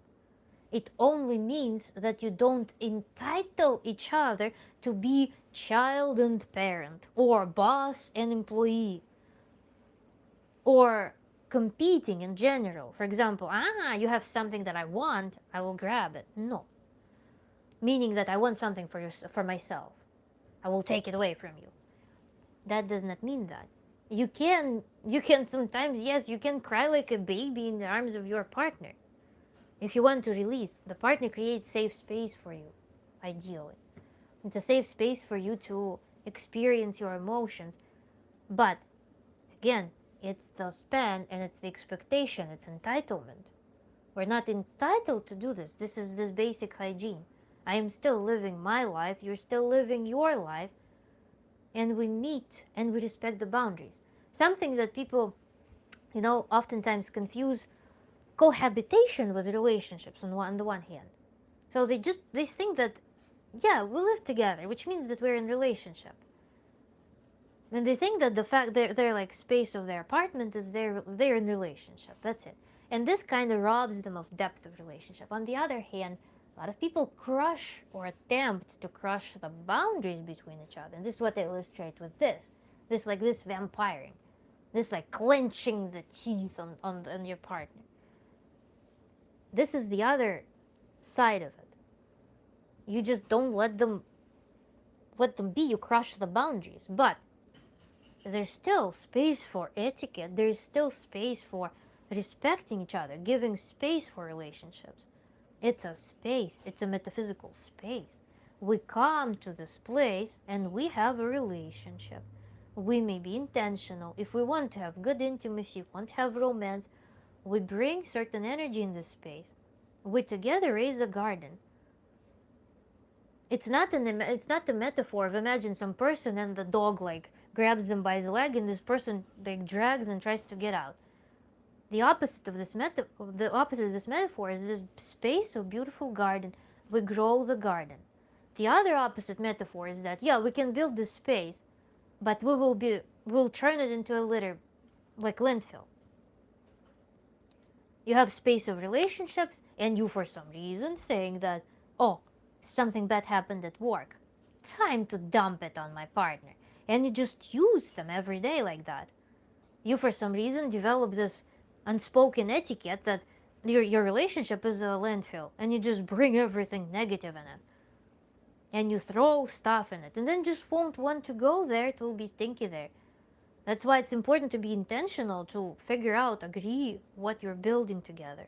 It only means that you don't entitle each other to be child and parent, or boss and employee, or competing in general. For example, you have something that I want, I will grab it. No. Meaning that I want something for myself, I will take it away from you. That does not mean that. You can sometimes, yes, you can cry like a baby in the arms of your partner. If you want to release, the partner creates safe space for you, ideally. It's a safe space for you to experience your emotions. But, again, it's the span and it's the expectation, it's entitlement. We're not entitled to do this. This is this basic hygiene. I am still living my life, you're still living your life, and we meet and we respect the boundaries. Something that people, oftentimes confuse cohabitation with relationships on the one hand. So they think that, yeah, we live together, which means that we're in relationship. And they think that the fact they're like space of their apartment is they're in relationship. That's it. And this kind of robs them of depth of relationship. On the other hand, a lot of people crush or attempt to crush the boundaries between each other. And this is what they illustrate with this vampiring, this like clenching the teeth on your partner. This is the other side of it. You just don't let them be. You crush the boundaries. But there's still space for etiquette. There's still space for respecting each other, giving space for relationships. It's a space. It's a metaphysical space. We come to this place and we have a relationship. We may be intentional. If we want to have good intimacy, if we want to have romance, we bring certain energy in this space. We together raise a garden. It's not the metaphor of imagine some person and the dog like grabs them by the leg and this person like drags and tries to get out. The opposite of this metaphor is this space of beautiful garden. We grow the garden. The other opposite metaphor is that, yeah, we can build this space, but we'll turn it into a litter, like landfill. You have space of relationships, and you for some reason think that, oh, something bad happened at work. Time to dump it on my partner. And you just use them every day like that. You for some reason develop this unspoken etiquette that your relationship is a landfill, and you just bring everything negative in it. And you throw stuff in it, and then just won't want to go there. It will be stinky there. That's why it's important to be intentional, to figure out, agree what you're building together.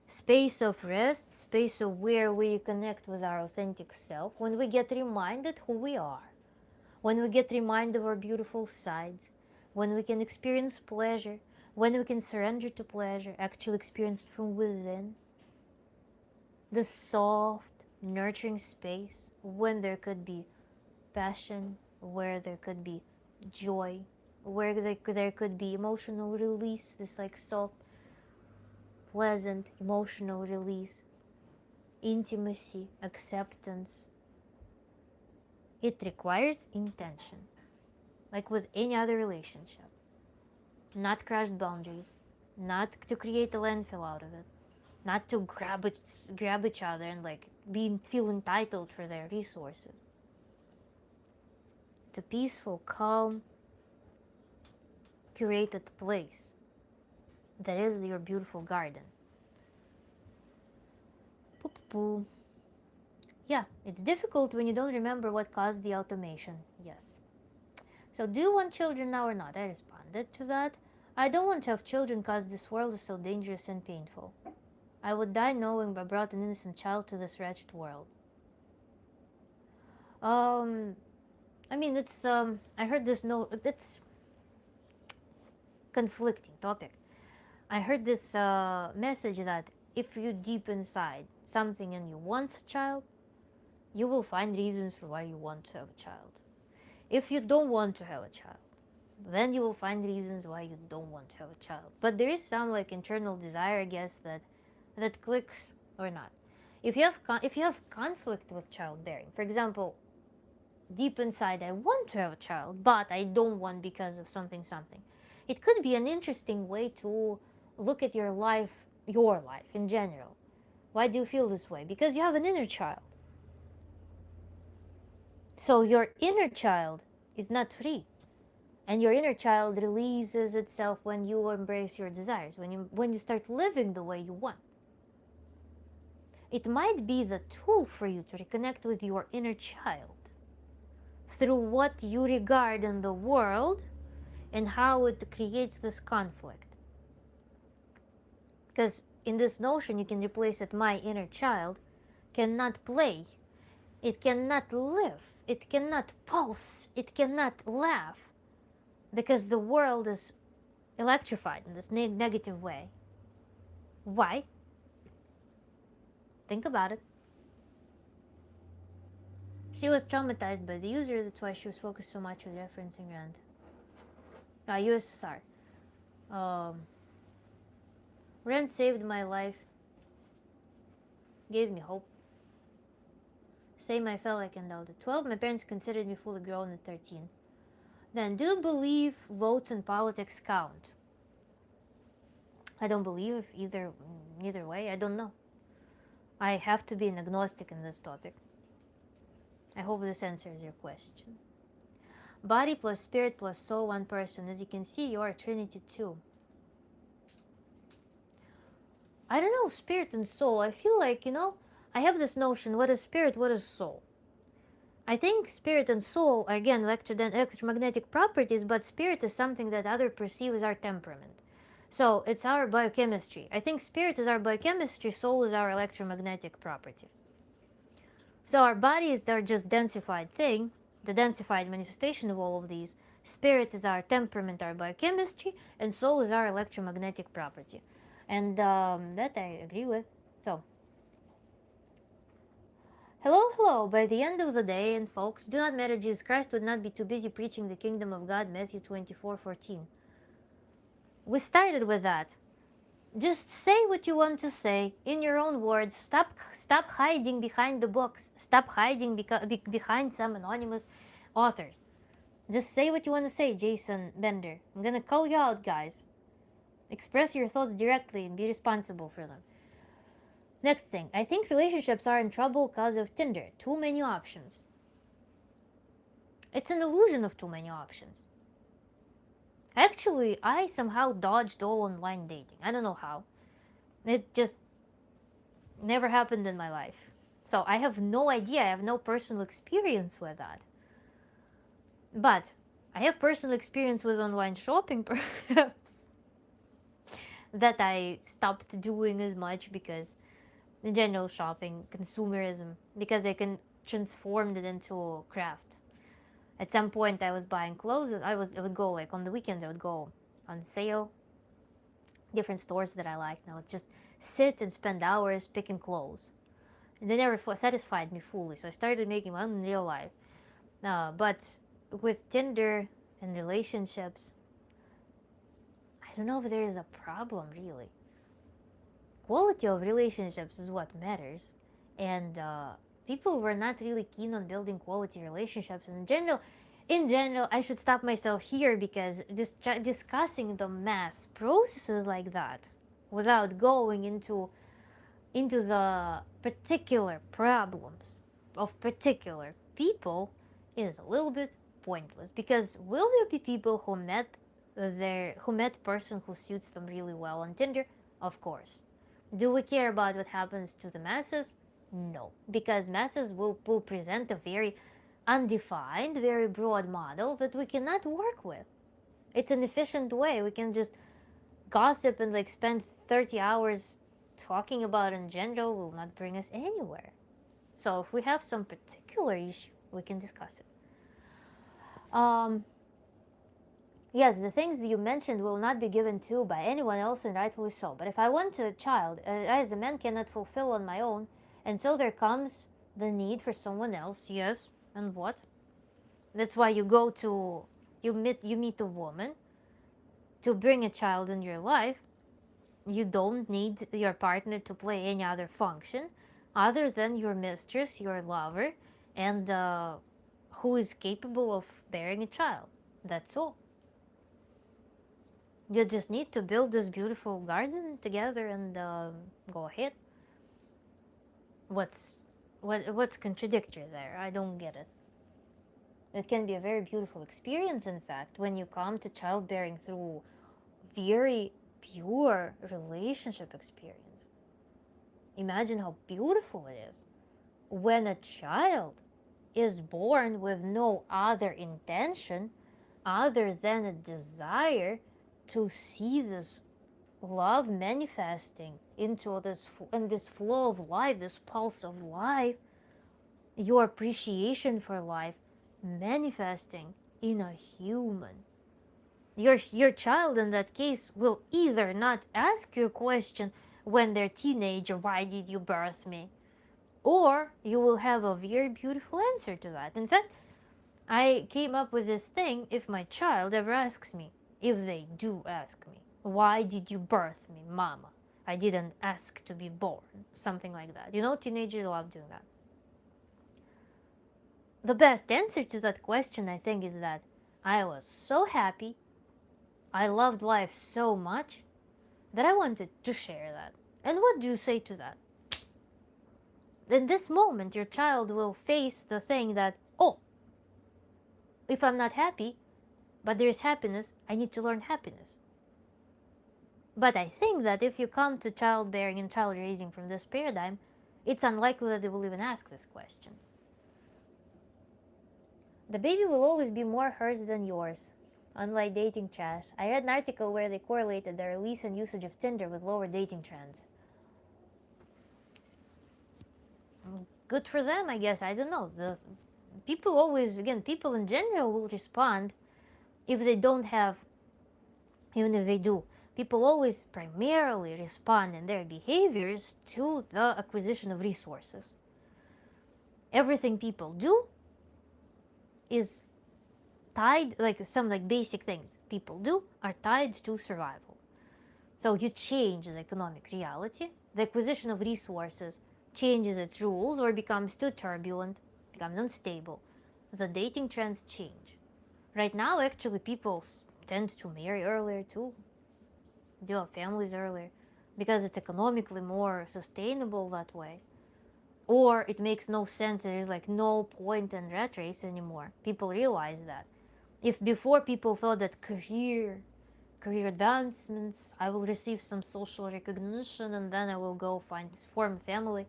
Space of rest, space of where we connect with our authentic self, when we get reminded who we are. when we get reminded of our beautiful sides, when we can experience pleasure, when we can surrender to pleasure, actually experience it from within, the soft, nurturing space when there could be passion, where there could be joy, where there could be emotional release, this like soft, pleasant emotional release, intimacy, acceptance. It requires intention, like with any other relationship. Not crushed boundaries, not to create a landfill out of it, not to grab each other and like feel entitled for their resources. It's a peaceful, calm, curated place that is your beautiful garden. Yeah, it's difficult when you don't remember what caused the automation. Yes. So do you want children now or not? I responded to that. I don't want to have children because this world is so dangerous and painful. I would die knowing I brought an innocent child to this wretched world. I mean, it's I heard this it's conflicting topic. I heard this message that if you deep inside something and you want a child, you will find reasons for why you want to have a child. If you don't want to have a child, then you will find reasons why you don't want to have a child. But there is some like internal desire, I guess, that clicks or not. If you have conflict with childbearing, for example, deep inside I want to have a child, but I don't want because of something. It could be an interesting way to look at your life in general. Why do you feel this way? Because you have an inner child. So your inner child is not free. And your inner child releases itself when you embrace your desires, when you start living the way you want. It might be the tool for you to reconnect with your inner child through what you regard in the world and how it creates this conflict. Because in this notion, you can replace it, my inner child cannot play, it cannot live, it cannot pulse, it cannot laugh, because the world is electrified in this negative way. Why? Think about it. She was traumatized by the user, that's why she was focused so much on referencing Rant. USSR. Rant saved my life, gave me hope. Same, I felt like endowed at 12. My parents considered me fully grown at 13. Then, do you believe votes in politics count? I don't believe either way. I don't know. I have to be an agnostic in this topic. I hope this answers your question. Body plus spirit plus soul, one person. As you can see, you are a Trinity too. I don't know, spirit and soul. I feel like, I have this notion, what is spirit, what is soul? I think spirit and soul are, again, electromagnetic properties, but spirit is something that others perceive as our temperament. So it's our biochemistry. I think spirit is our biochemistry, soul is our electromagnetic property. So our bodies are just densified thing, the densified manifestation of all of these. Spirit is our temperament, our biochemistry, and soul is our electromagnetic property. And that I agree with. So, hello. By the end of the day, and folks, do not matter, Jesus Christ would not be too busy preaching the kingdom of God, Matthew 24:14. We started with that. Just say what you want to say in your own words. Stop hiding behind the books. Stop hiding behind some anonymous authors. Just say what you want to say, Jason Bender. I'm gonna call you out, guys. Express your thoughts directly and be responsible for them. Next thing, I think relationships are in trouble because of Tinder. Too many options. It's an illusion of too many options. Actually, I somehow dodged all online dating. I don't know how. It just never happened in my life. So I have no idea. I have no personal experience with that. But I have personal experience with online shopping, perhaps, that I stopped doing as much because the general shopping, consumerism, because I can transform it into a craft. At some point, I was buying clothes. I would go like on the weekends. I would go on sale, different stores that I liked. And I would just sit and spend hours picking clothes. And they never satisfied me fully. So I started making my own in real life. But with Tinder and relationships, I don't know if there is a problem really. Quality of relationships is what matters, and people were not really keen on building quality relationships in general. I should stop myself here because discussing the mass processes like that without going into the particular problems of particular people is a little bit pointless, because will there be people who met person who suits them really well on Tinder? Of course. Do we care about what happens to the masses? No, because masses will present a very undefined, very broad model that we cannot work with. It's an efficient way. We can just gossip and like spend 30 hours talking about in general will not bring us anywhere. So if we have some particular issue, we can discuss it. Yes, the things you mentioned will not be given to by anyone else, and rightfully so. But if I want a child, I as a man cannot fulfill on my own, and so there comes the need for someone else. Yes, and what? That's why you meet a woman to bring a child in your life. You don't need your partner to play any other function other than your mistress, your lover, and who is capable of bearing a child. That's all. You just need to build this beautiful garden together and go ahead. What's contradictory there? I don't get it. It can be a very beautiful experience, in fact, when you come to childbearing through very pure relationship experience. Imagine how beautiful it is when a child is born with no other intention other than a desire to see this love manifesting into this flow of life, this pulse of life, your appreciation for life manifesting in a human. Your child in that case will either not ask you a question when they're teenager, why did you birth me? Or you will have a very beautiful answer to that. In fact, I came up with this thing: if my child ever asks me, if they do ask me, why did you birth me, mama? I didn't ask to be born. Something like that. Teenagers love doing that. The best answer to that question, I think, is that I was so happy, I loved life so much, that I wanted to share that. And what do you say to that? In this moment, your child will face the thing that, oh, if I'm not happy, but there is happiness, I need to learn happiness. But I think that if you come to childbearing and child raising from this paradigm, it's unlikely that they will even ask this question. The baby will always be more hers than yours. Unlike dating trash. I read an article where they correlated the release and usage of Tinder with lower dating trends. Good for them, I guess. I don't know. People in general will respond if they don't have, even if they do. People always primarily respond in their behaviors to the acquisition of resources. Everything people do is tied, some basic things people do are tied to survival. So you change the economic reality, the acquisition of resources changes its rules or becomes too turbulent, becomes unstable. The dating trends change. Right now, actually, people tend to marry earlier too, do have families earlier, because it's economically more sustainable that way. Or it makes no sense, there's no point in rat race anymore. People realize that. If before people thought that career advancements, I will receive some social recognition and then I will go form a family.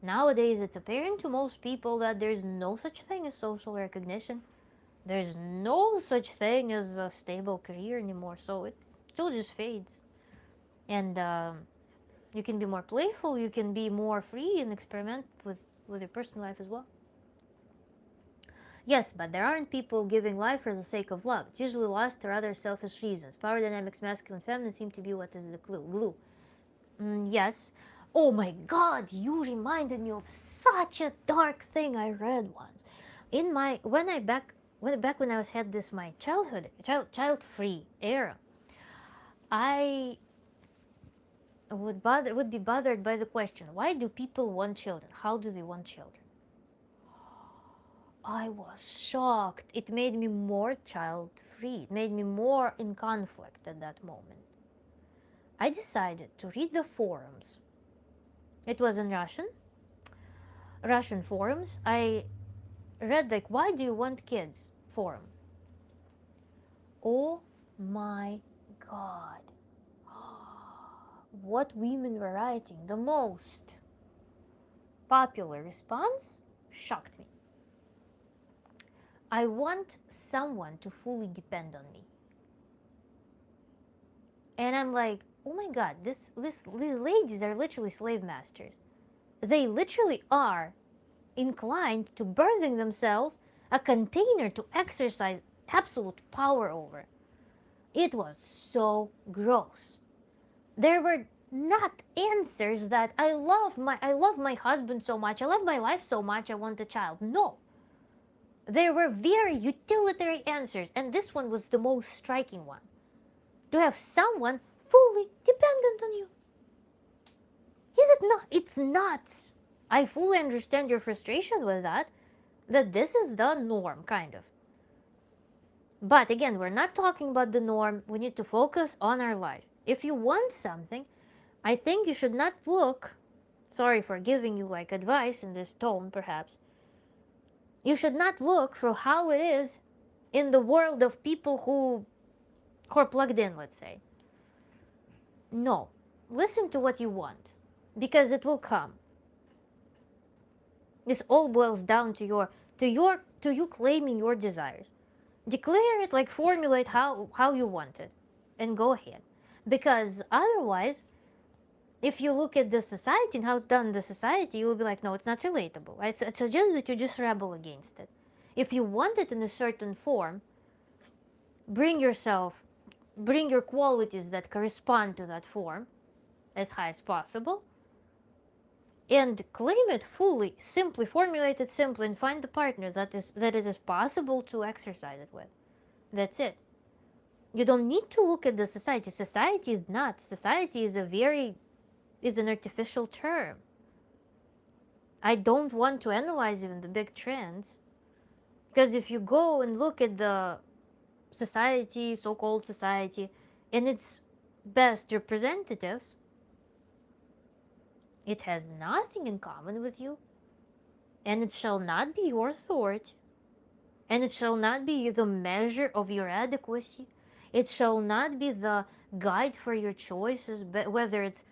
Nowadays, it's apparent to most people that there's no such thing as social recognition. There's no such thing as a stable career anymore, so it all just fades. And you can be more playful, you can be more free and experiment with your personal life as well. Yes, but there aren't people giving life for the sake of love. It's usually lust or other selfish reasons. Power dynamics, masculine, feminine, seem to be what is the glue. Yes. Oh my God, you reminded me of such a dark thing I read once. In my when I back when I was had this my child-free era, I would be bothered by the question, why do people want children? How do they want children? I was shocked. It made me more child-free. It made me more in conflict at that moment. I decided to read the forums. It was in Russian forums. I read like, why do you want kids forum. Oh my God. What women were writing. The most popular response shocked me. I want someone to fully depend on me. And I'm like, oh my God, these ladies are literally slave masters. They literally are inclined to birthing themselves a container to exercise absolute power over. It was so gross. There were not answers that I love my husband so much, I love my life so much, I want a child. No. There were very utilitarian answers, and this one was the most striking one. To have someone fully dependent on you. Is it not? It's nuts. I fully understand your frustration with that this is the norm, kind of. But again, we're not talking about the norm. We need to focus on our life. If you want something, I think you should not look, sorry for giving you like advice in this tone perhaps, you should not look for how it is in the world of people who are plugged in, let's say. No, listen to what you want, because it will come. This all boils down to you claiming your desires. Declare it, like formulate how you want it, and go ahead. Because otherwise, if you look at the society and how it's done in the society, you will be like, no, it's not relatable. I suggest that you just rebel against it. If you want it in a certain form, bring your qualities that correspond to that form as high as possible, and claim it fully, simply, formulate it simply, and find the partner that it is possible to exercise it with. That's it. You don't need to look at the society. Society is not. Society is an artificial term. I don't want to analyze even the big trends, because if you go and look at the society, so-called society, and its best representatives, it has nothing in common with you, and it shall not be your authority, and it shall not be the measure of your adequacy. It shall not be the guide for your choices, whether it's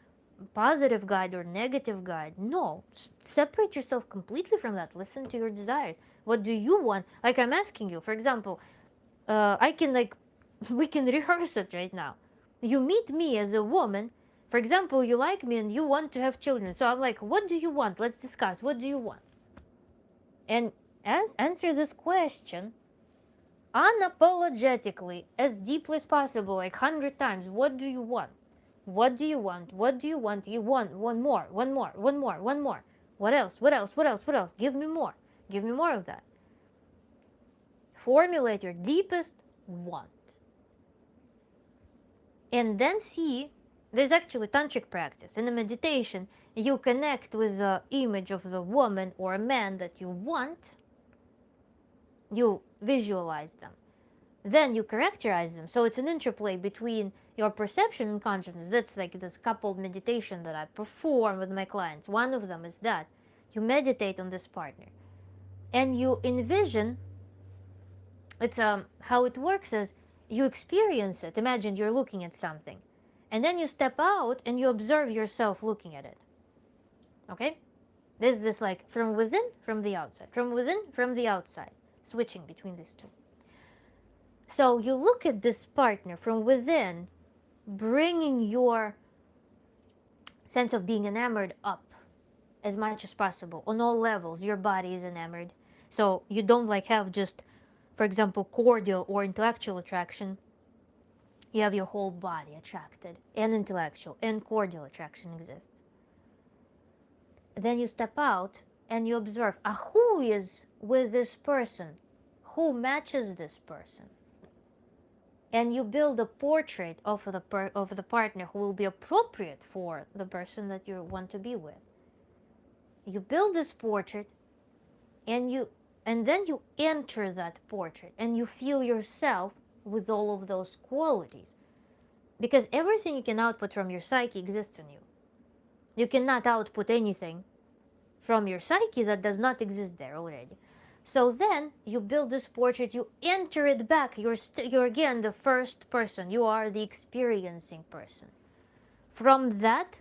positive guide or negative guide. No, separate yourself completely from that. Listen to your desires. What do you want? Like I'm asking you, for example, we can rehearse it right now. You meet me as a woman. For example, you like me and you want to have children. So I'm like, what do you want? Let's discuss. What do you want? And answer this question unapologetically, as deeply as possible, like 100 times. What do you want? What do you want? What do you want? You want one more. What else? Give me more. Give me more of that. Formulate your deepest want. And then see, there's actually tantric practice. In the meditation, you connect with the image of the woman or man that you want. You visualize them. Then you characterize them. So it's an interplay between your perception and consciousness. That's like this coupled meditation that I perform with my clients. One of them is that you meditate on this partner and you envision. It's how it works is you experience it. Imagine you're looking at something, and then you step out and you observe yourself looking at it. Okay? There's this like from within, from the outside, from within, from the outside, switching between these two. So you look at this partner from within, bringing your sense of being enamored up as much as possible on all levels. Your body is enamored. So you don't like have just, for example, cordial or intellectual attraction. You have your whole body attracted, and intellectual and cordial attraction exists. Then you step out and you observe, who is with this person, who matches this person, and you build a portrait of the partner who will be appropriate for the person that you want to be with. You build this portrait, and then you enter that portrait and you feel yourself with all of those qualities, because everything you can output from your psyche exists in you. You cannot output anything from your psyche that does not exist there already. So then you build this portrait, you enter it back. You're again the first person. You are the experiencing person. From that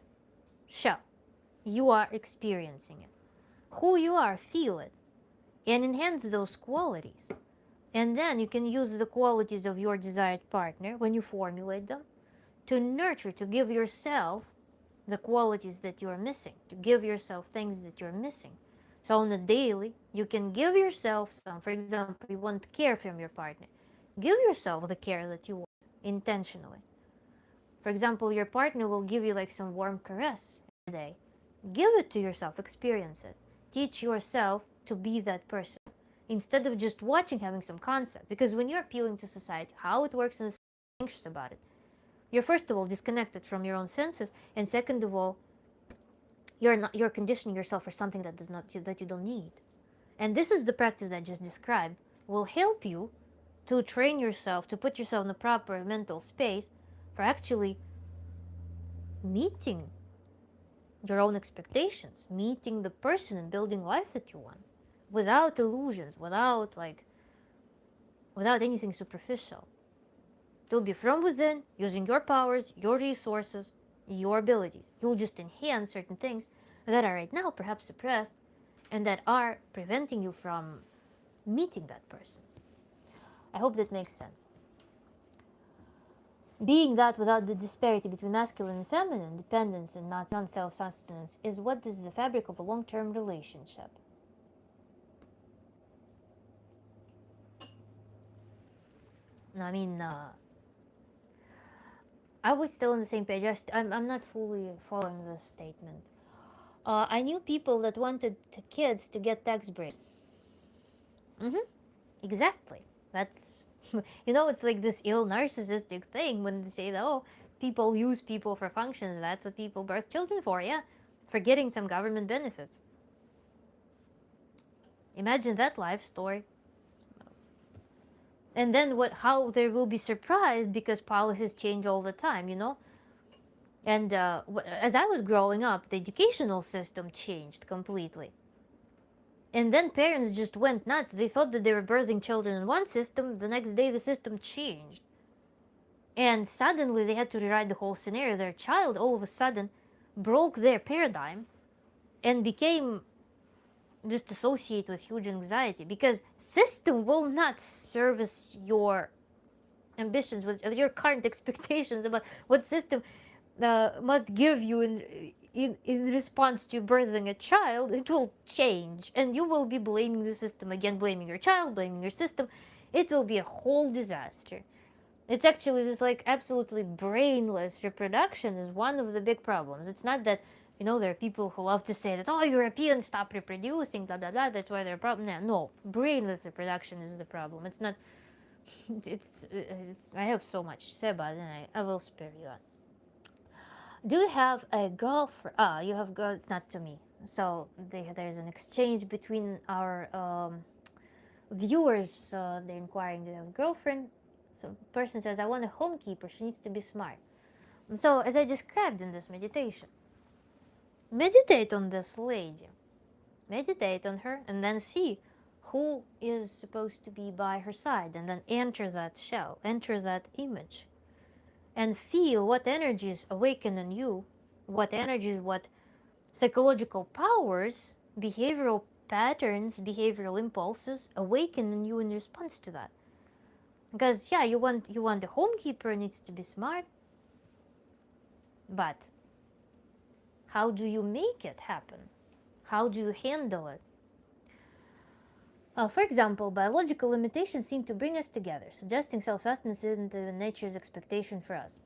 shell, you are experiencing it. Who you are, feel it, and enhance those qualities. And then you can use the qualities of your desired partner when you formulate them to nurture, to give yourself the qualities that you are missing, to give yourself things that you're missing. So on a daily, you can give yourself some, for example, you want care from your partner. Give yourself the care that you want intentionally. For example, your partner will give you like some warm caress every day. Give it to yourself, experience it. Teach yourself to be that person instead of just watching, having some concept. Because when you're appealing to society, how it works and anxious about it, you're first of all disconnected from your own senses, and second of all, you're conditioning yourself for something that you don't need. And this is the practice that I just described will help you to train yourself, to put yourself in the proper mental space for actually meeting your own expectations, meeting the person and building life that you want without illusions, without anything superficial. It will be from within, using your powers, your resources, your abilities. You'll just enhance certain things that are right now perhaps suppressed and that are preventing you from meeting that person. I hope that makes sense. Being that without the disparity between masculine and feminine, dependence and non-self-sustenance, is what is the fabric of a long-term relationship. I mean, are we still on the same page? I'm not fully following this statement. I knew people that wanted kids to get tax breaks. Exactly. That's, it's like this ill narcissistic thing when they say that, people use people for functions. That's what people birth children for, yeah. For getting some government benefits. Imagine that life story. And then how they will be surprised because policies change all the time, And as I was growing up, the educational system changed completely. And then parents just went nuts. They thought that they were birthing children in one system. The next day, the system changed. And suddenly, they had to rewrite the whole scenario. Their child, all of a sudden, broke their paradigm and became just associated with huge anxiety. Because system will not service your ambitions with your current expectations about what system must give you in response to birthing a child. It will change, and you will be blaming the system again, blaming your child, blaming your system. It will be a whole disaster. It's actually this like absolutely brainless reproduction is one of the big problems. It's not that, there are people who love to say that, Europeans stop reproducing, blah, blah, blah, that's why they're a problem. No, brainless reproduction is the problem. It's not, it's I have so much to say about it, and I will spare you that. Do you have a girlfriend? You have got, not to me. So there's an exchange between our viewers. They're inquiring, do you have a girlfriend? So the person says, I want a homekeeper. She needs to be smart. And so as I described in this meditation, meditate on this lady. Meditate on her and then see who is supposed to be by her side, and then enter that shell, enter that image. And feel what energies awaken in you, what energies, what psychological powers, behavioral patterns, behavioral impulses awaken in you in response to that. Because you want the homekeeper needs to be smart, but how do you make it happen? How do you handle it? For example, biological limitations seem to bring us together, suggesting self-sustenance isn't nature's expectation for us.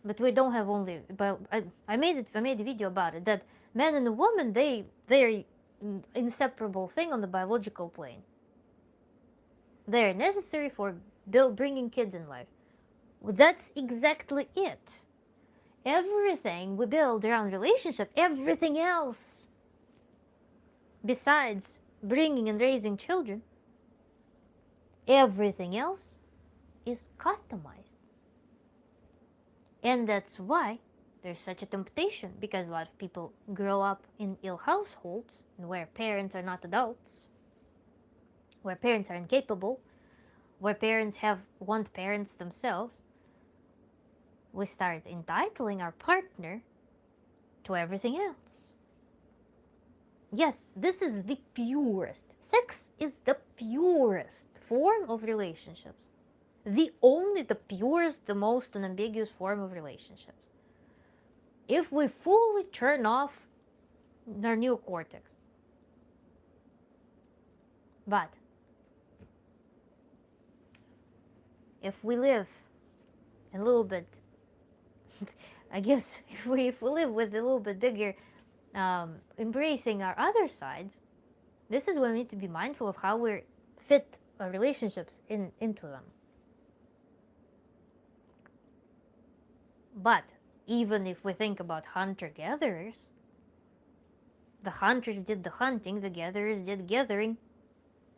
But we don't have only. I made a video about it, that man and a woman, they're inseparable thing on the biological plane. They're necessary for bringing kids in life. That's exactly it. Everything we build around relationship, everything else besides bringing and raising children, everything else is customized. And that's why there's such a temptation, because a lot of people grow up in ill households where parents are not adults, where parents are incapable, where parents want parents themselves. We start entitling our partner to everything else. Yes, this is the purest. Sex is the purest form of relationships. The purest, the most unambiguous form of relationships. If we fully turn off our neocortex. But if we live a little bit, I guess if we live with a little bit bigger, embracing our other sides, this is when we need to be mindful of how we fit our relationships into them. But even if we think about hunter-gatherers, the hunters did the hunting, the gatherers did gathering.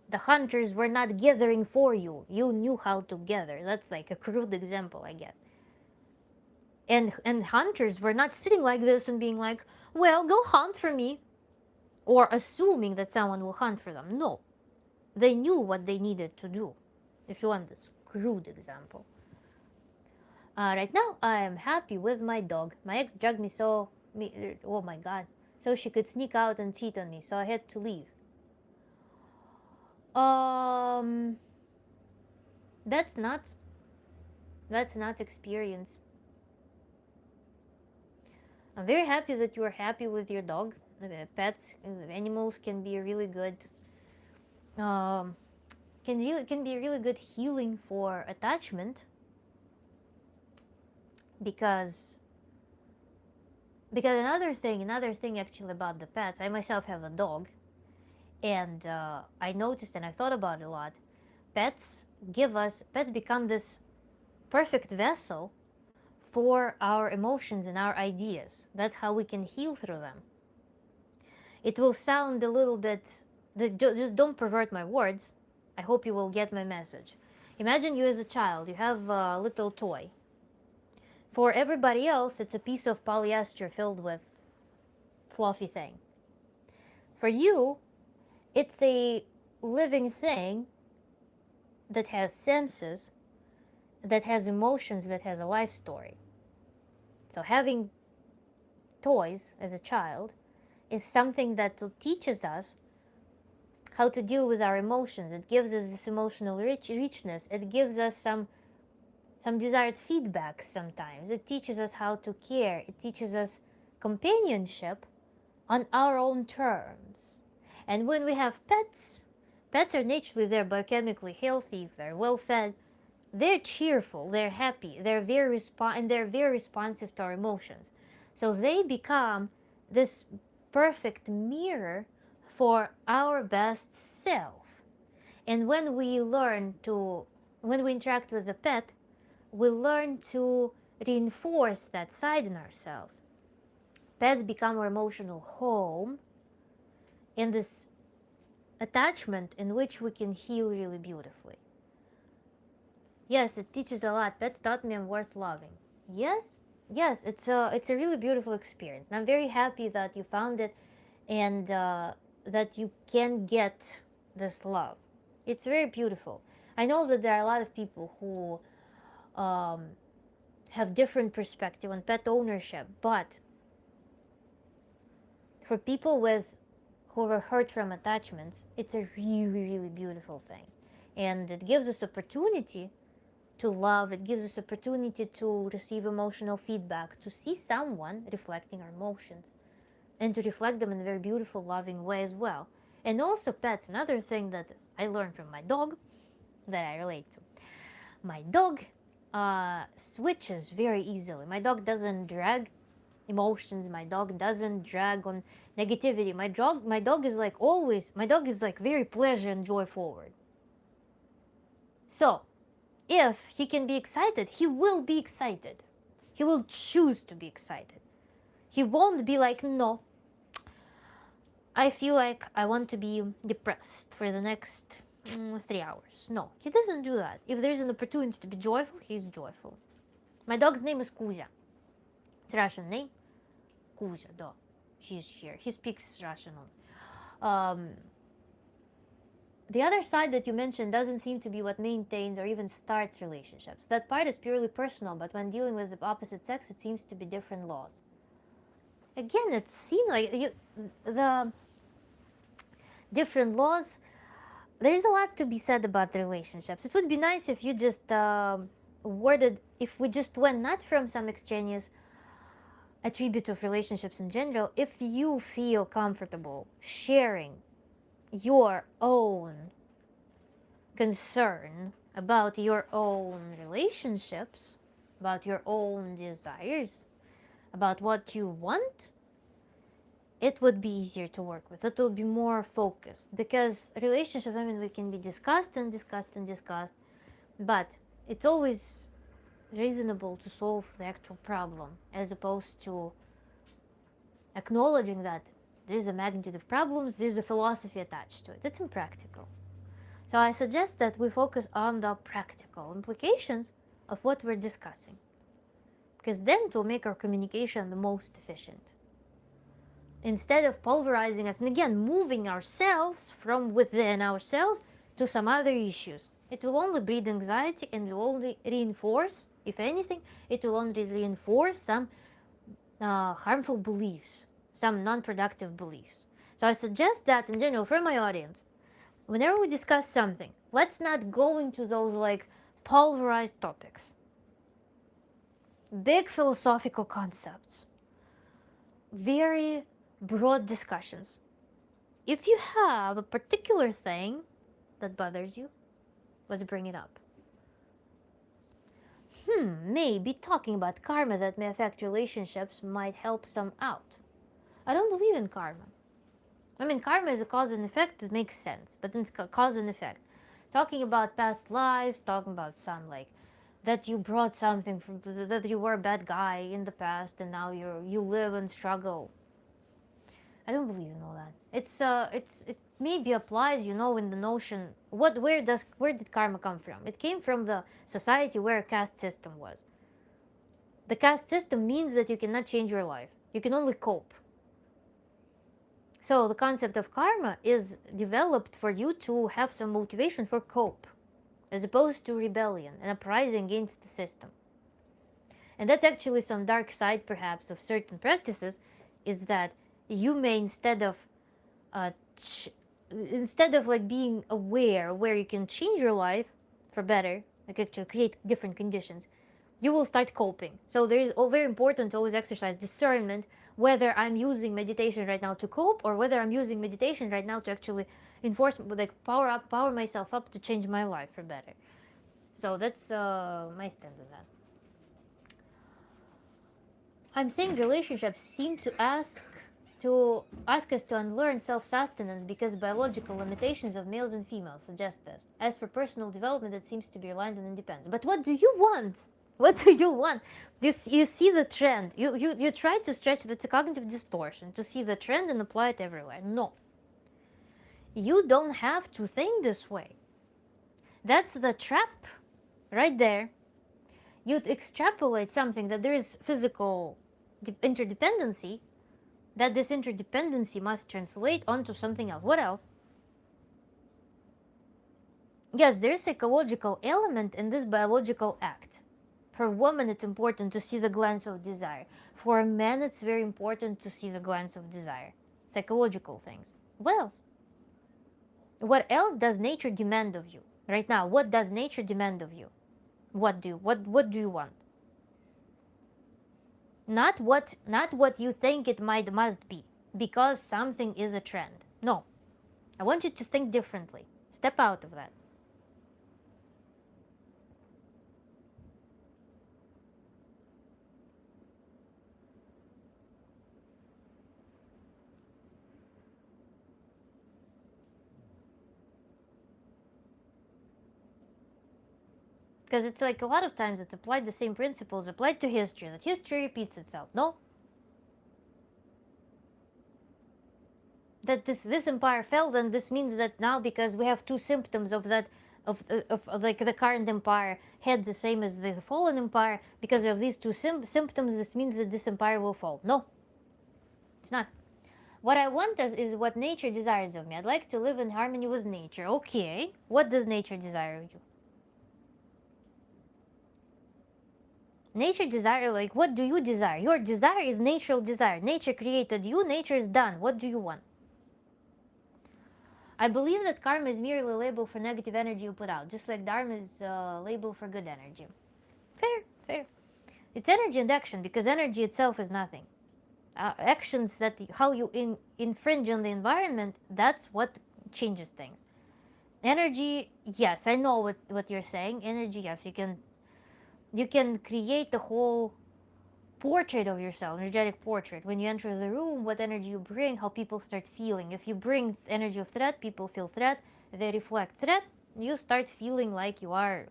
The hunters were not gathering for you. You knew how to gather. That's like a crude example, I guess. And hunters were not sitting like this and being like, well, go hunt for me, or assuming that someone will hunt for them. No. They knew what they needed to do, if you want this crude example. Right now, I am happy with my dog. My ex drugged me so she could sneak out and cheat on me, so I had to leave. That's not experience. I'm very happy that you are happy with your dog. Pets, animals can be a really good, can be a really good healing for attachment. Because another thing actually about the pets, I myself have a dog, and I noticed and I thought about it a lot. Pets become this perfect vessel for our emotions and our ideas. That's how we can heal through them. It will sound a little bit, just don't pervert my words. I hope you will get my message. Imagine you as a child, you have a little toy. For everybody else, it's a piece of polyester filled with fluffy thing. For you, it's a living thing that has senses, that has emotions, that has a life story. So having toys as a child is something that teaches us how to deal with our emotions. It gives us this emotional richness. It gives us some desired feedback sometimes. It teaches us how to care. It teaches us companionship on our own terms. And when we have pets are naturally, they're biochemically healthy, they're well fed, they're cheerful, they're happy, they're very responsive to our emotions. So they become this perfect mirror for our best self. And when we interact with the pet, we learn to reinforce that side in ourselves. Pets become our emotional home in this attachment in which we can heal really beautifully. Yes, it teaches a lot. Pets taught me I'm worth loving. Yes, it's a really beautiful experience. And I'm very happy that you found it, and that you can get this love. It's very beautiful. I know that there are a lot of people who have different perspective on pet ownership, but for people who were hurt from attachments, it's a really beautiful thing. And it gives us opportunity to love. It gives us opportunity to receive emotional feedback, to see someone reflecting our emotions, and to reflect them in a very beautiful, loving way as well. And also pets, another thing that I learned from my dog that I relate to. My dog switches very easily. My dog doesn't drag emotions. My dog doesn't drag on negativity. My dog is like always, my dog is like very pleasure and joy forward. So, if he can be excited, he will be excited. He will choose to be excited. He won't be like, no, I feel like I want to be depressed for the next 3 hours. No, he doesn't do that. If there's an opportunity to be joyful, he's joyful. My dog's name is Kuzya. It's a Russian name. Kuzya, da. He's here. He speaks Russian. The other side that you mentioned doesn't seem to be what maintains or even starts relationships. That part is purely personal, but when dealing with the opposite sex, it seems to be different laws. Again, it seems like the different laws, there is a lot to be said about the relationships. It would be nice if you just if we just went not from some extraneous attributes of relationships in general, if you feel comfortable sharing your own concern about your own relationships, about your own desires, about what you want, it would be easier to work with. It will be more focused, because relationships, I mean, we can be discussed and discussed and discussed, but it's always reasonable to solve the actual problem as opposed to acknowledging that there's a magnitude of problems, there's a philosophy attached to it. It's impractical. So I suggest that we focus on the practical implications of what we're discussing, because then it will make our communication the most efficient. Instead of pulverizing us and again moving ourselves from within ourselves to some other issues, it will only breed anxiety and will only reinforce, if anything, it will only reinforce some harmful beliefs, some non-productive beliefs. So I suggest that in general for my audience, whenever we discuss something, let's not go into those like pulverized topics, big philosophical concepts, very broad discussions. If you have a particular thing that bothers you, let's bring it up. Maybe talking about karma that may affect relationships might help some out. I don't believe in karma. I mean, karma is a cause and effect, it makes sense, but it's cause and effect. Talking about past lives, talking about some like that you brought something from, that you were a bad guy in the past and now you live and struggle. I don't believe in all that. It maybe applies, in the notion where did karma come from? It came from the society where a caste system was. The caste system means that you cannot change your life. You can only cope. So the concept of karma is developed for you to have some motivation for cope, as opposed to rebellion and uprising against the system. And that's actually some dark side perhaps of certain practices, is that you may instead of like being aware where you can change your life for better, like actually create different conditions, you will start coping. So there is very important to always exercise discernment whether I'm using meditation right now to cope or whether I'm using meditation right now to actually enforce, like power myself up to change my life for better. So that's my stance on that. I'm saying relationships seem to ask us to unlearn self-sustenance because biological limitations of males and females suggest this. As for personal development, it seems to be reliant on independence. But what do you want? What do you want? You see the trend. You try to stretch, that's a cognitive distortion, to see the trend and apply it everywhere. No. You don't have to think this way. That's the trap right there. You extrapolate something that there is physical interdependency, that this interdependency must translate onto something else. What else? Yes, there is a psychological element in this biological act. For a woman, it's important to see the glance of desire. For a man, it's very important to see the glance of desire. Psychological things. What else? What else does nature demand of you? Right now, what does nature demand of you? What do you want? Not what you think it must be, because something is a trend. No. I want you to think differently. Step out of that. Because it's like a lot of times it's applied, the same principles applied to history, that history repeats itself. No. That this empire fell, and this means that now, because we have two symptoms of that, of like the current empire had the same as the fallen empire, because of these two symptoms, this means that this empire will fall. No, it's not. What I want is what nature desires of me. I'd like to live in harmony with nature. Okay, what does nature desire of you? Nature desire, like, what do you desire? Your desire is natural desire. Nature created you, nature is done. What do you want? I believe that karma is merely a label for negative energy you put out, just like dharma is a label for good energy. Fair, fair. It's energy and action, because energy itself is nothing. Actions, that how you infringe on the environment, that's what changes things. Energy, yes, I know what you're saying. Energy, yes, you can create the whole portrait of yourself, energetic portrait. When you enter the room, what energy you bring, how people start feeling. If you bring energy of threat, people feel threat, they reflect threat, you start feeling like you are,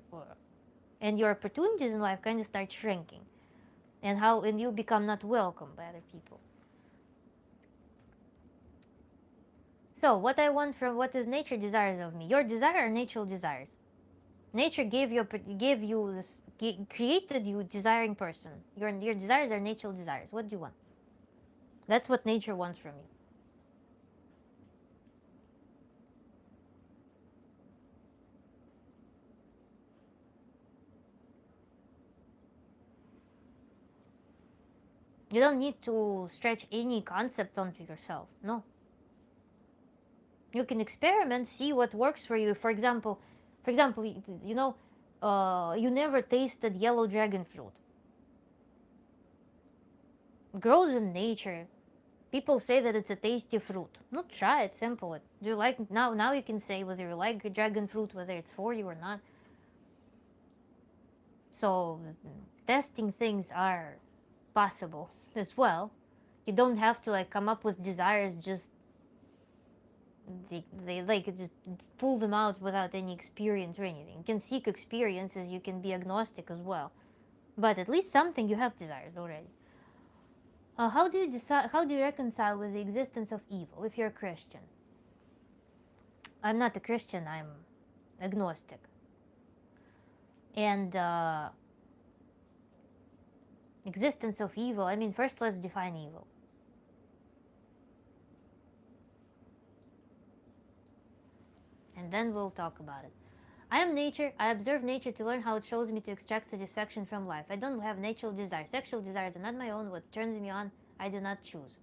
and your opportunities in life kind of start shrinking, and you become not welcome by other people. So what I want from what is nature desires of me? Your desire are natural desires. Nature created you desiring person. Your desires are natural desires. What do you want? That's what nature wants from you. You don't need to stretch any concept onto yourself. No. You can experiment, see what works for you. For example, you know, you never tasted yellow dragon fruit. It grows in nature. People say that it's a tasty fruit. No, try it, sample it. Do you like now you can say whether you like dragon fruit, whether it's for you or not. So testing things are possible as well. You don't have to like come up with desires just they like just pull them out without any experience or anything. You can seek experiences, you can be agnostic as well, but at least something you have desires already. How do you reconcile with the existence of evil if you're a Christian? I'm not a Christian, I'm agnostic. And existence of evil, I mean, first let's define evil. And then we'll talk about it. I am nature. I observe nature to learn how it shows me to extract satisfaction from life. I don't have natural desires. Sexual desires are not my own. What turns me on, I do not choose.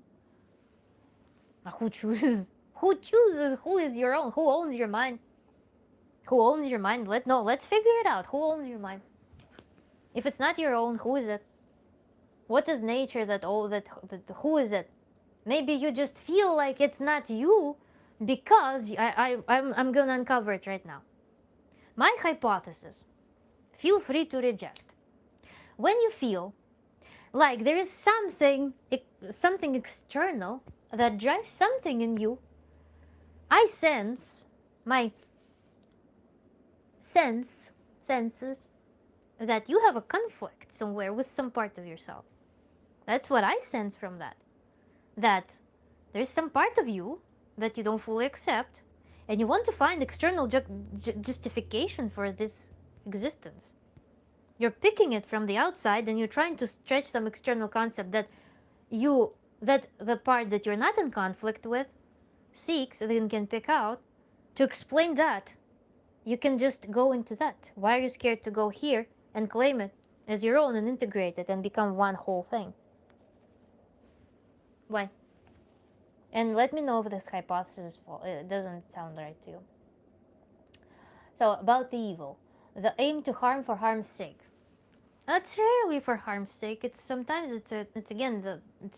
Who chooses? Who chooses? Who is your own? Who owns your mind? Who owns your mind? Let's figure it out. Who owns your mind? If it's not your own, who is it? What is nature who is it? Maybe you just feel like it's not you, because I'm gonna uncover it right now. My hypothesis, feel free to reject. When you feel like there is something external that drives something in you, I sense, my senses that you have a conflict somewhere with some part of yourself. That's what I sense from that. That there's some part of you that you don't fully accept, and you want to find external justification for this existence. You're picking it from the outside, and you're trying to stretch some external concept that the part that you're not in conflict with seeks, and then can pick out to explain that. You can just go into that. Why are you scared to go here and claim it as your own and integrate it and become one whole thing? Why? And let me know if this hypothesis doesn't sound right to you. So, about the evil. The aim to harm for harm's sake. It's rarely for harm's sake. It's a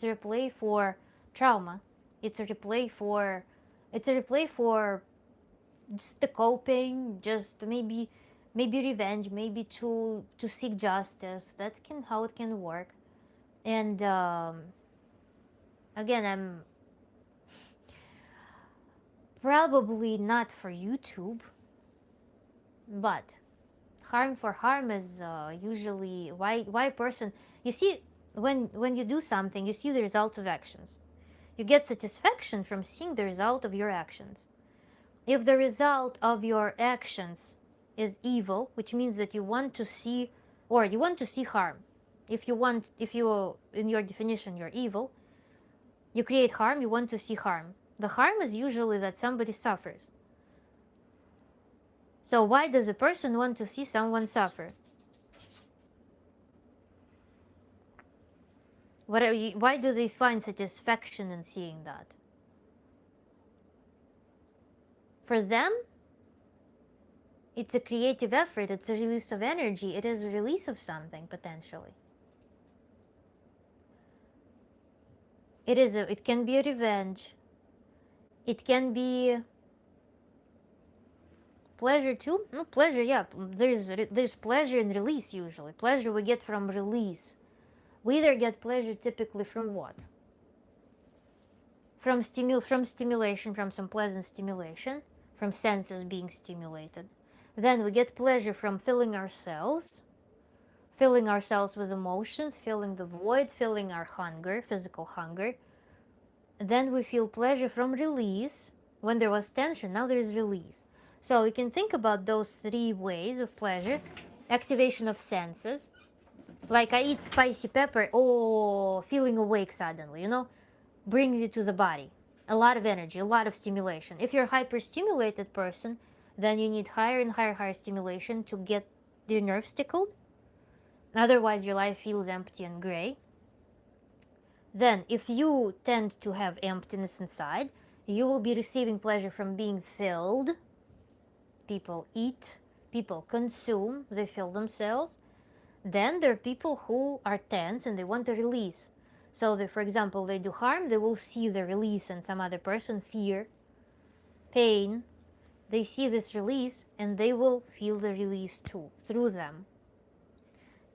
replay for trauma. It's a replay for It's a replay for just the coping, just maybe revenge, maybe to seek justice. That can how it can work. And again, I'm probably not for YouTube, but harm for harm is usually why a person, you see, when you do something, you see the result of actions. You get satisfaction from seeing the result of your actions. If the result of your actions is evil, which means that you want to see, or you want to see harm, if you in your definition you're evil, you create harm, you want to see harm. The harm is usually that somebody suffers. So why does a person want to see someone suffer? Why do they find satisfaction in seeing that? For them, it's a creative effort, it's a release of energy, it is a release of something, potentially. It can be a revenge, it can be pleasure too. No, pleasure, yeah, there's pleasure and release usually. Pleasure we get from release. We either get pleasure typically from what? From stimulation, from some pleasant stimulation, from senses being stimulated. Then we get pleasure from filling ourselves with emotions, filling the void, filling our hunger, physical hunger. Then we feel pleasure from release. When there was tension, now there is release. So we can think about those three ways of pleasure. Activation of senses. Like I eat spicy pepper, oh, feeling awake suddenly, brings you to the body. A lot of energy, a lot of stimulation. If you're a hyper-stimulated person, then you need higher and higher stimulation to get your nerves tickled. Otherwise, your life feels empty and gray. Then, if you tend to have emptiness inside, you will be receiving pleasure from being filled. People eat, people consume, they fill themselves. Then there are people who are tense and they want to release. So, for example, they do harm, they will see the release in some other person, fear, pain. They see this release and they will feel the release too, through them.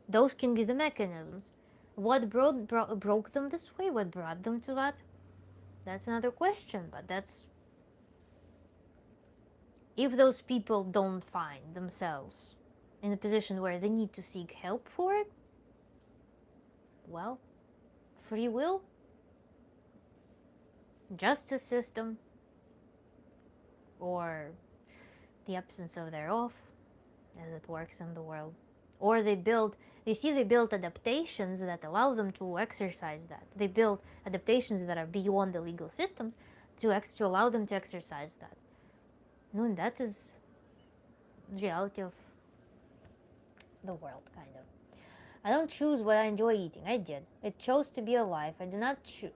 Those can be the mechanisms. What broke them this way? What brought them to that? That's another question, but that's... If those people don't find themselves in a position where they need to seek help for it, well, free will, justice system, or the absence of thereof, as it works in the world. Or they build adaptations that allow them to exercise that. They build adaptations that are beyond the legal systems to allow them to exercise that. No, and that is the reality of the world, kind of. I don't choose what I enjoy eating. I did. It chose to be alive. I did not choose.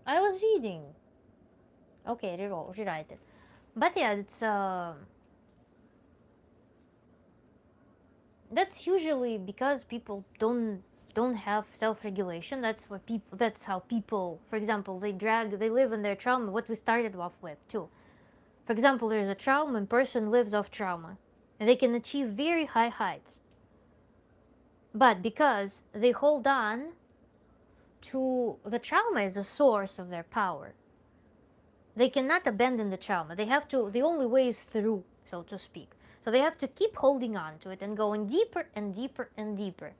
I was reading. Okay, rewrite it. But yeah, it's that's usually because people don't have self-regulation. That's how people, for example, they live in their trauma, what we started off with too. For example, there's a trauma and person lives off trauma and they can achieve very high heights. But because they hold on to the trauma as a source of their power, they cannot abandon the trauma. They have to, the only way is through, so to speak. So they have to keep holding on to it and going deeper and deeper and deeper.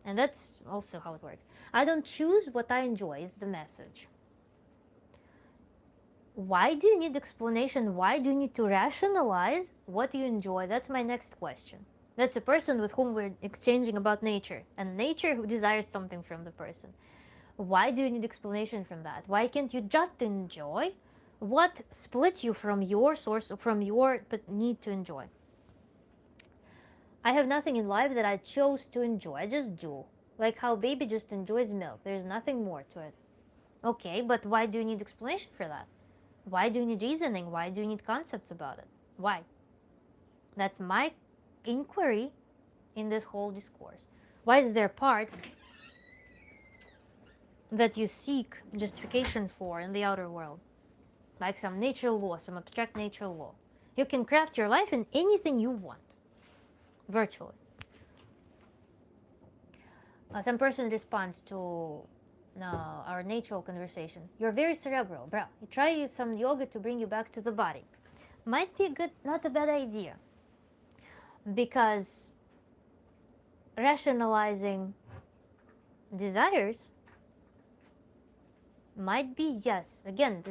And that's also how it works. I don't choose what I enjoy is the message. Why do you need explanation? Why do you need to rationalize what you enjoy? That's my next question. That's a person with whom we're exchanging about nature. And nature who desires something from the person. Why do you need explanation from that? Why can't you just enjoy what split you from your source, from your need to enjoy? I have nothing in life that I chose to enjoy. I just do. Like how baby just enjoys milk. There's nothing more to it. Okay, but why do you need explanation for that? Why do you need reasoning? Why do you need concepts about it? Why? That's my inquiry in this whole discourse. Why is there a part that you seek justification for in the outer world? like some nature law, some abstract nature law. You can craft your life in anything you want, virtually. Some person responds to our natural conversation. You're very cerebral, bro. You try some yoga to bring you back to the body. Might be not a bad idea. Because rationalizing desires might be, yes. Again,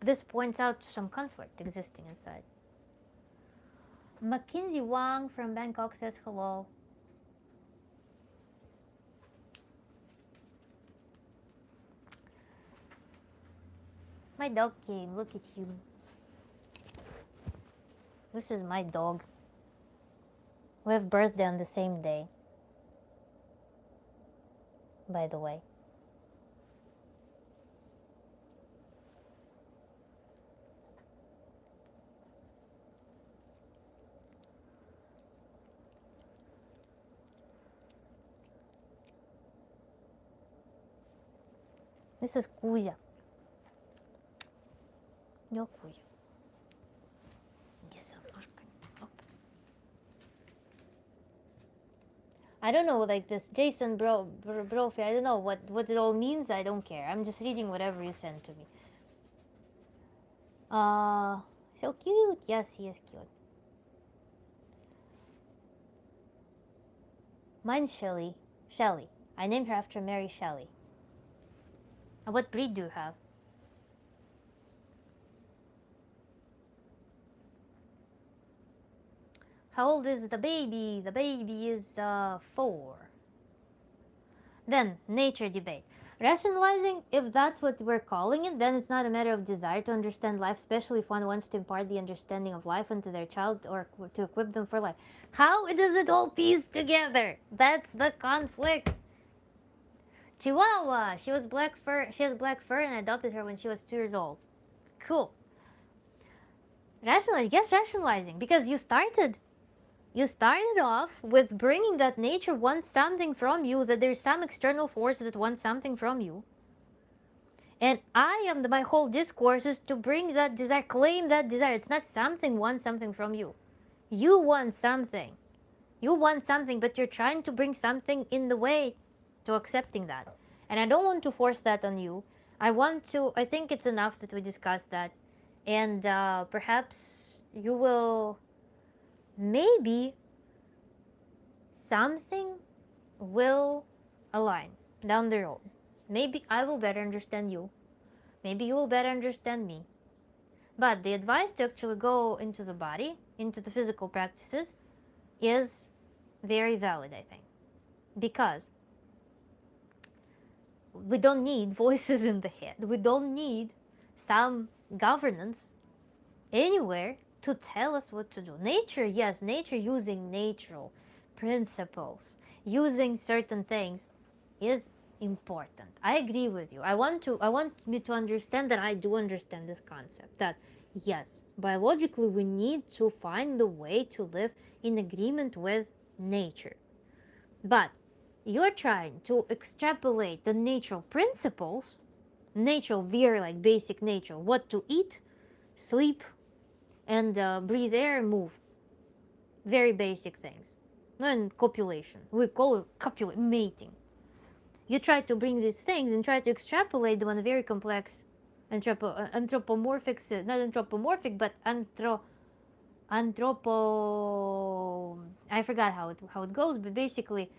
this points out to some conflict existing inside. Mackenzie Wang from Bangkok says hello. My dog came. Look at you. This is my dog. We have birthday on the same day, by the way. This is Kuzya. No, Kuzya. I don't know, like this Jason Brophy, I don't know what it all means. I don't care. I'm just reading whatever you send to me. So cute. Yes, he is cute. Mine's Shelly. I named her after Mary Shelley. What breed do you have? How old is the baby? The baby is 4. Then, nature debate. Rationalizing, if that's what we're calling it, then it's not a matter of desire to understand life, especially if one wants to impart the understanding of life into their child or to equip them for life. How does it all piece together? That's the conflict. Chihuahua. She has black fur and I adopted her when she was 2 years old. Cool. Rationalizing. Yes, rationalizing. Because you started off with bringing that nature wants something from you, that there's some external force that wants something from you. And my whole discourse is to bring that desire, claim that desire. It's not something wants something from you. You want something. You want something, but you're trying to bring something in the way to accepting that. And I don't want to force that on you. I think it's enough that we discussed that. And perhaps you will, maybe something will align down the road. Maybe I will better understand you. Maybe you will better understand me. But the advice to actually go into the body, into the physical practices, is very valid, I think. Because we don't need voices in the head. We don't need some governance anywhere to tell us what to do. Nature, yes, nature using natural principles, using certain things is important. I agree with you. I want me to understand that I do understand this concept, that yes, biologically we need to find the way to live in agreement with nature. But you're trying to extrapolate the natural principles, natural, very like basic nature, what to eat, sleep, and breathe air, move. Very basic things. And copulation. We call it mating. You try to bring these things and try to extrapolate them on a very complex anthropomorphic, not anthropomorphic, but I forgot how it goes, but basically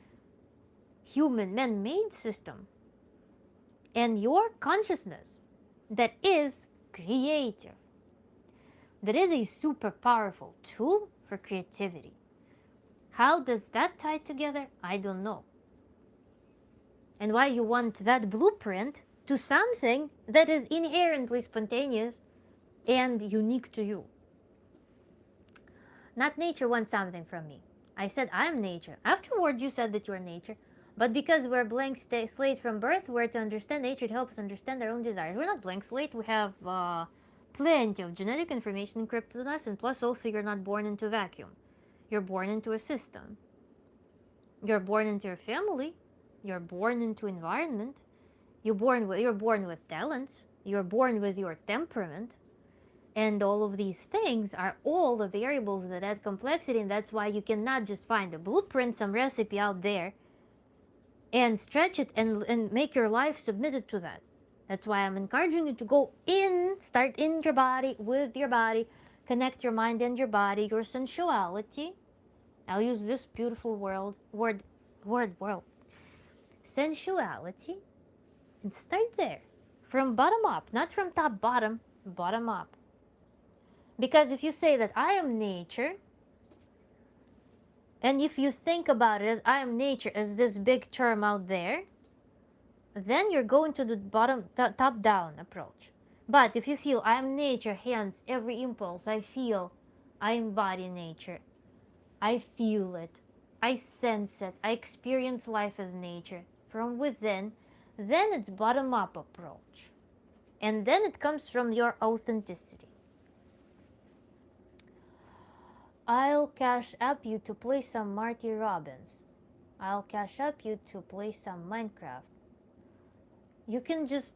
human man-made system. And your consciousness that is creative, that is a super powerful tool for creativity. How does that tie together? I don't know. And why you want that blueprint to something that is inherently spontaneous and unique to you. Not nature wants something from me. I said I'm nature. Afterwards you said that you're nature. But because we're blank slate from birth, we're to understand nature to help us understand our own desires. We're not blank slate. We have plenty of genetic information encrypted in us, and plus also you're not born into a vacuum. You're born into a system. You're born into your family. You're born into environment. You're born with talents. You're born with your temperament. And all of these things are all the variables that add complexity, and that's why you cannot just find a blueprint, some recipe out there, and stretch it and make your life submitted to that. That's why I'm encouraging you to go in, start in your body, with your body, connect your mind and your body, your sensuality. I'll use this beautiful word, sensuality, and start there, from bottom up, not from top bottom, bottom up. Because if you say that I am nature, and if you think about it as I am nature as this big term out there, then you're going to the top down approach. But if you feel I am nature, hence every impulse I feel, I embody nature, I feel it, I sense it, I experience life as nature from within, then it's bottom up approach. And then it comes from your authenticity. I'll cash up you to play some Marty Robbins. I'll cash up you to play some Minecraft. You can just,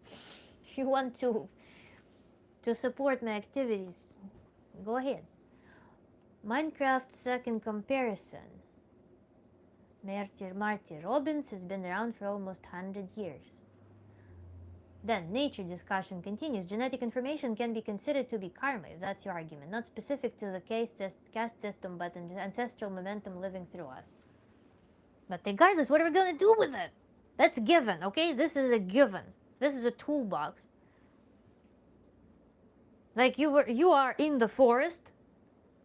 if you want to support my activities, go ahead. Minecraft second comparison. Marty Robbins has been around for almost 100 years. Then, nature discussion continues. Genetic information can be considered to be karma, if that's your argument. Not specific to the caste system, but an ancestral momentum living through us. But regardless, what are we going to do with it? That's given, okay? This is a given. This is a toolbox. Like you are in the forest.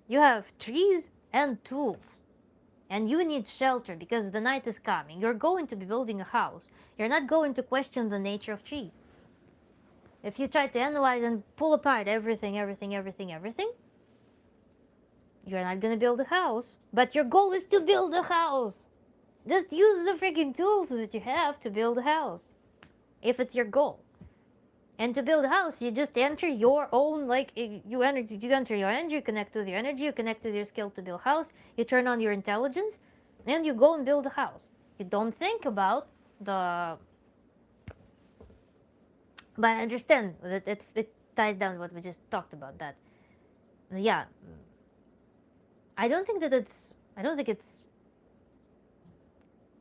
You have trees and tools. And you need shelter because the night is coming. You're going to be building a house. You're not going to question the nature of trees. If you try to analyze and pull apart everything, you're not going to build a house. But your goal is to build a house. Just use the freaking tools that you have to build a house, if it's your goal. And to build a house, you just enter your own, you enter your energy, you connect with your energy, you connect with your skill to build a house, you turn on your intelligence, and you go and build a house. You don't think about the... But I understand that it ties down to what we just talked about, that, yeah, I don't think it's,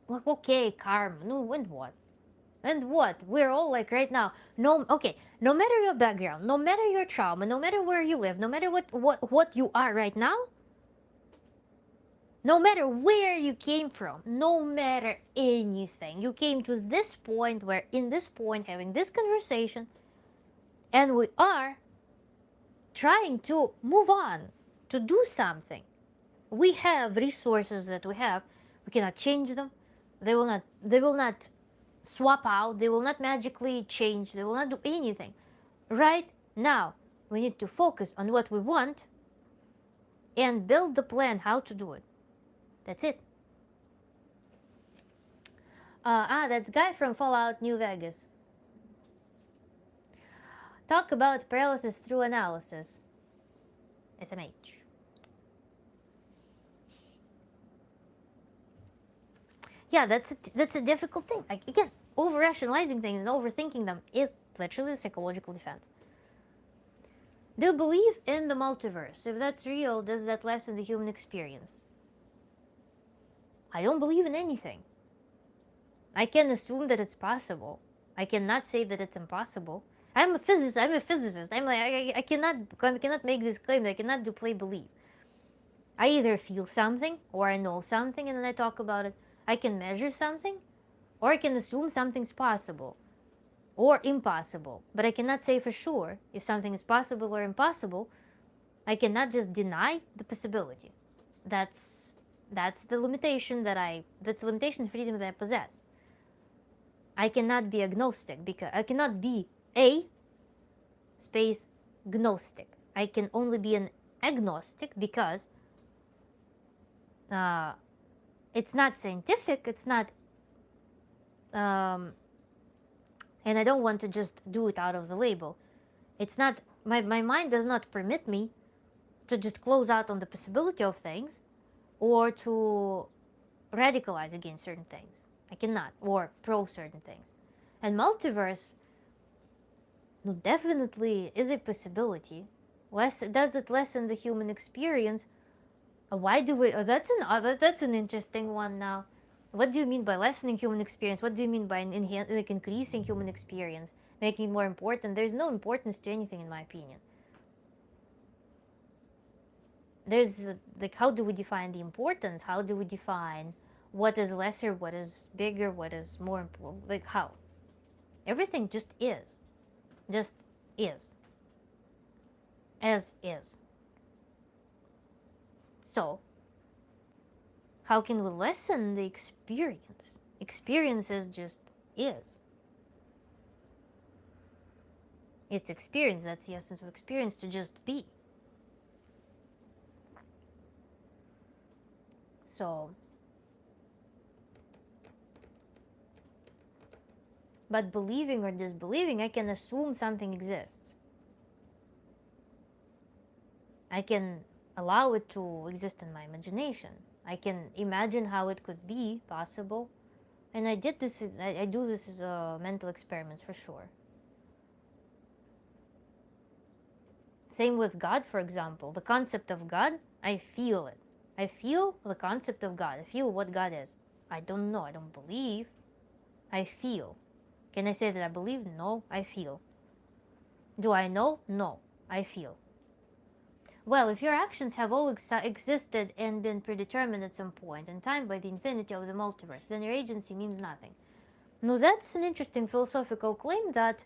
well, okay, karma, no, and what? And what? We're all like right now, no matter your background, no matter your trauma, no matter where you live, no matter what you are right now, no matter where you came from, no matter anything, you came to this point where in this point having this conversation, and we are trying to move on, to do something. We have resources that we have. We cannot change them. They will not swap out. They will not magically change. They will not do anything. Right now, we need to focus on what we want and build the plan how to do it. That's it. That's guy from Fallout New Vegas. Talk about paralysis through analysis. SMH. Yeah, that's a difficult thing. Like, again, over-rationalizing things and overthinking them is literally a psychological defense. Do you believe in the multiverse? If that's real, does that lessen the human experience? I don't believe in anything. I can assume that it's possible. I cannot say that it's impossible. I'm a physicist. I'm like, I cannot make this claim. I cannot do play believe. I either feel something or I know something and then I talk about it. I can measure something or I can assume something's possible or impossible. But I cannot say for sure if something is possible or impossible. I cannot just deny the possibility. That's the limitation that's a limitation of freedom that I possess. I cannot be agnostic because I cannot be gnostic. I can only be an agnostic because it's not scientific, it's not, and I don't want to just do it out of the label. It's not, my mind does not permit me to just close out on the possibility of things or to radicalize against certain things. I cannot, or pro certain things. And multiverse No, definitely is a possibility. Does it lessen the human experience? Why do we? That's an interesting one now. What do you mean by lessening human experience? What do you mean by like increasing human experience, making it more important? There's no importance to anything, in my opinion. There's like, how do we define the importance? How do we define what is lesser, what is bigger, what is more important? Like, how? Everything just is. Just is. As is. So, how can we lessen the experience? Experience just is. It's experience. That's the essence of experience, to just be. So, but believing or disbelieving, I can assume something exists. I can allow it to exist in my imagination. I can imagine how it could be possible. And I do this as a mental experiment for sure. Same with God, for example. The concept of God, I feel it. I feel the concept of God. I feel what God is. I don't know. I don't believe. I feel. Can I say that I believe? No, I feel. Do I know? No, I feel. Well, if your actions have all existed and been predetermined at some point in time by the infinity of the multiverse, then your agency means nothing. Now, that's an interesting philosophical claim that,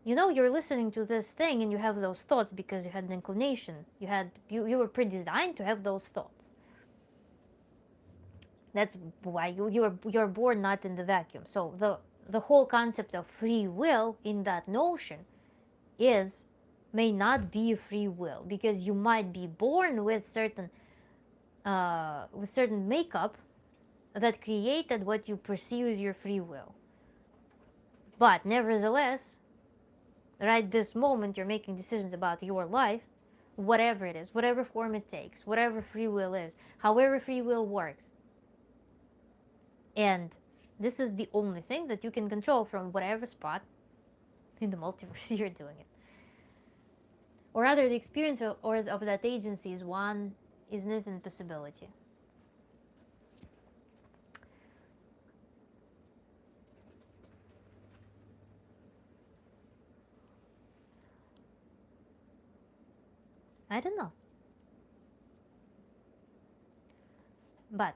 you're listening to this thing and you have those thoughts because you had an inclination. You were predesigned to have those thoughts. That's why you're born not in the vacuum. So the whole concept of free will in that notion may not be free will, because you might be born with certain makeup that created what you perceive as your free will. But nevertheless, right this moment, you're making decisions about your life, whatever it is, whatever form it takes, whatever free will is, however free will works. And this is the only thing that you can control from whatever spot in the multiverse you're doing it. Or rather, the experience of that agency is an infinite possibility. I don't know. But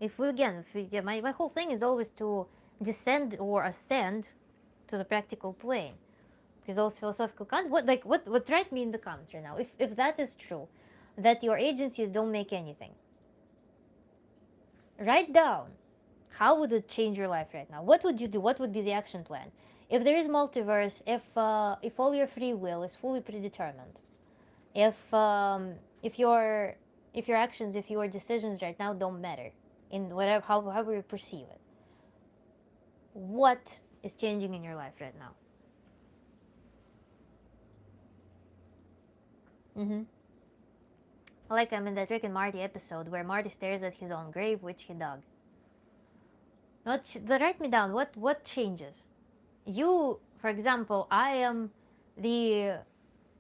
my whole thing is always to descend or ascend to the practical plane. Because those philosophical concepts, what write me in the comments right now, if that is true, that your agencies don't make anything, write down, how would it change your life right now? What would you do? What would be the action plan? If there is multiverse, if all your free will is fully predetermined, if your actions, if your decisions right now don't matter in however you perceive it, what is changing in your life right now? Like I'm in that Rick and Morty episode where Marty stares at his own grave, which he dug. Write me down, what changes? You, for example, I am the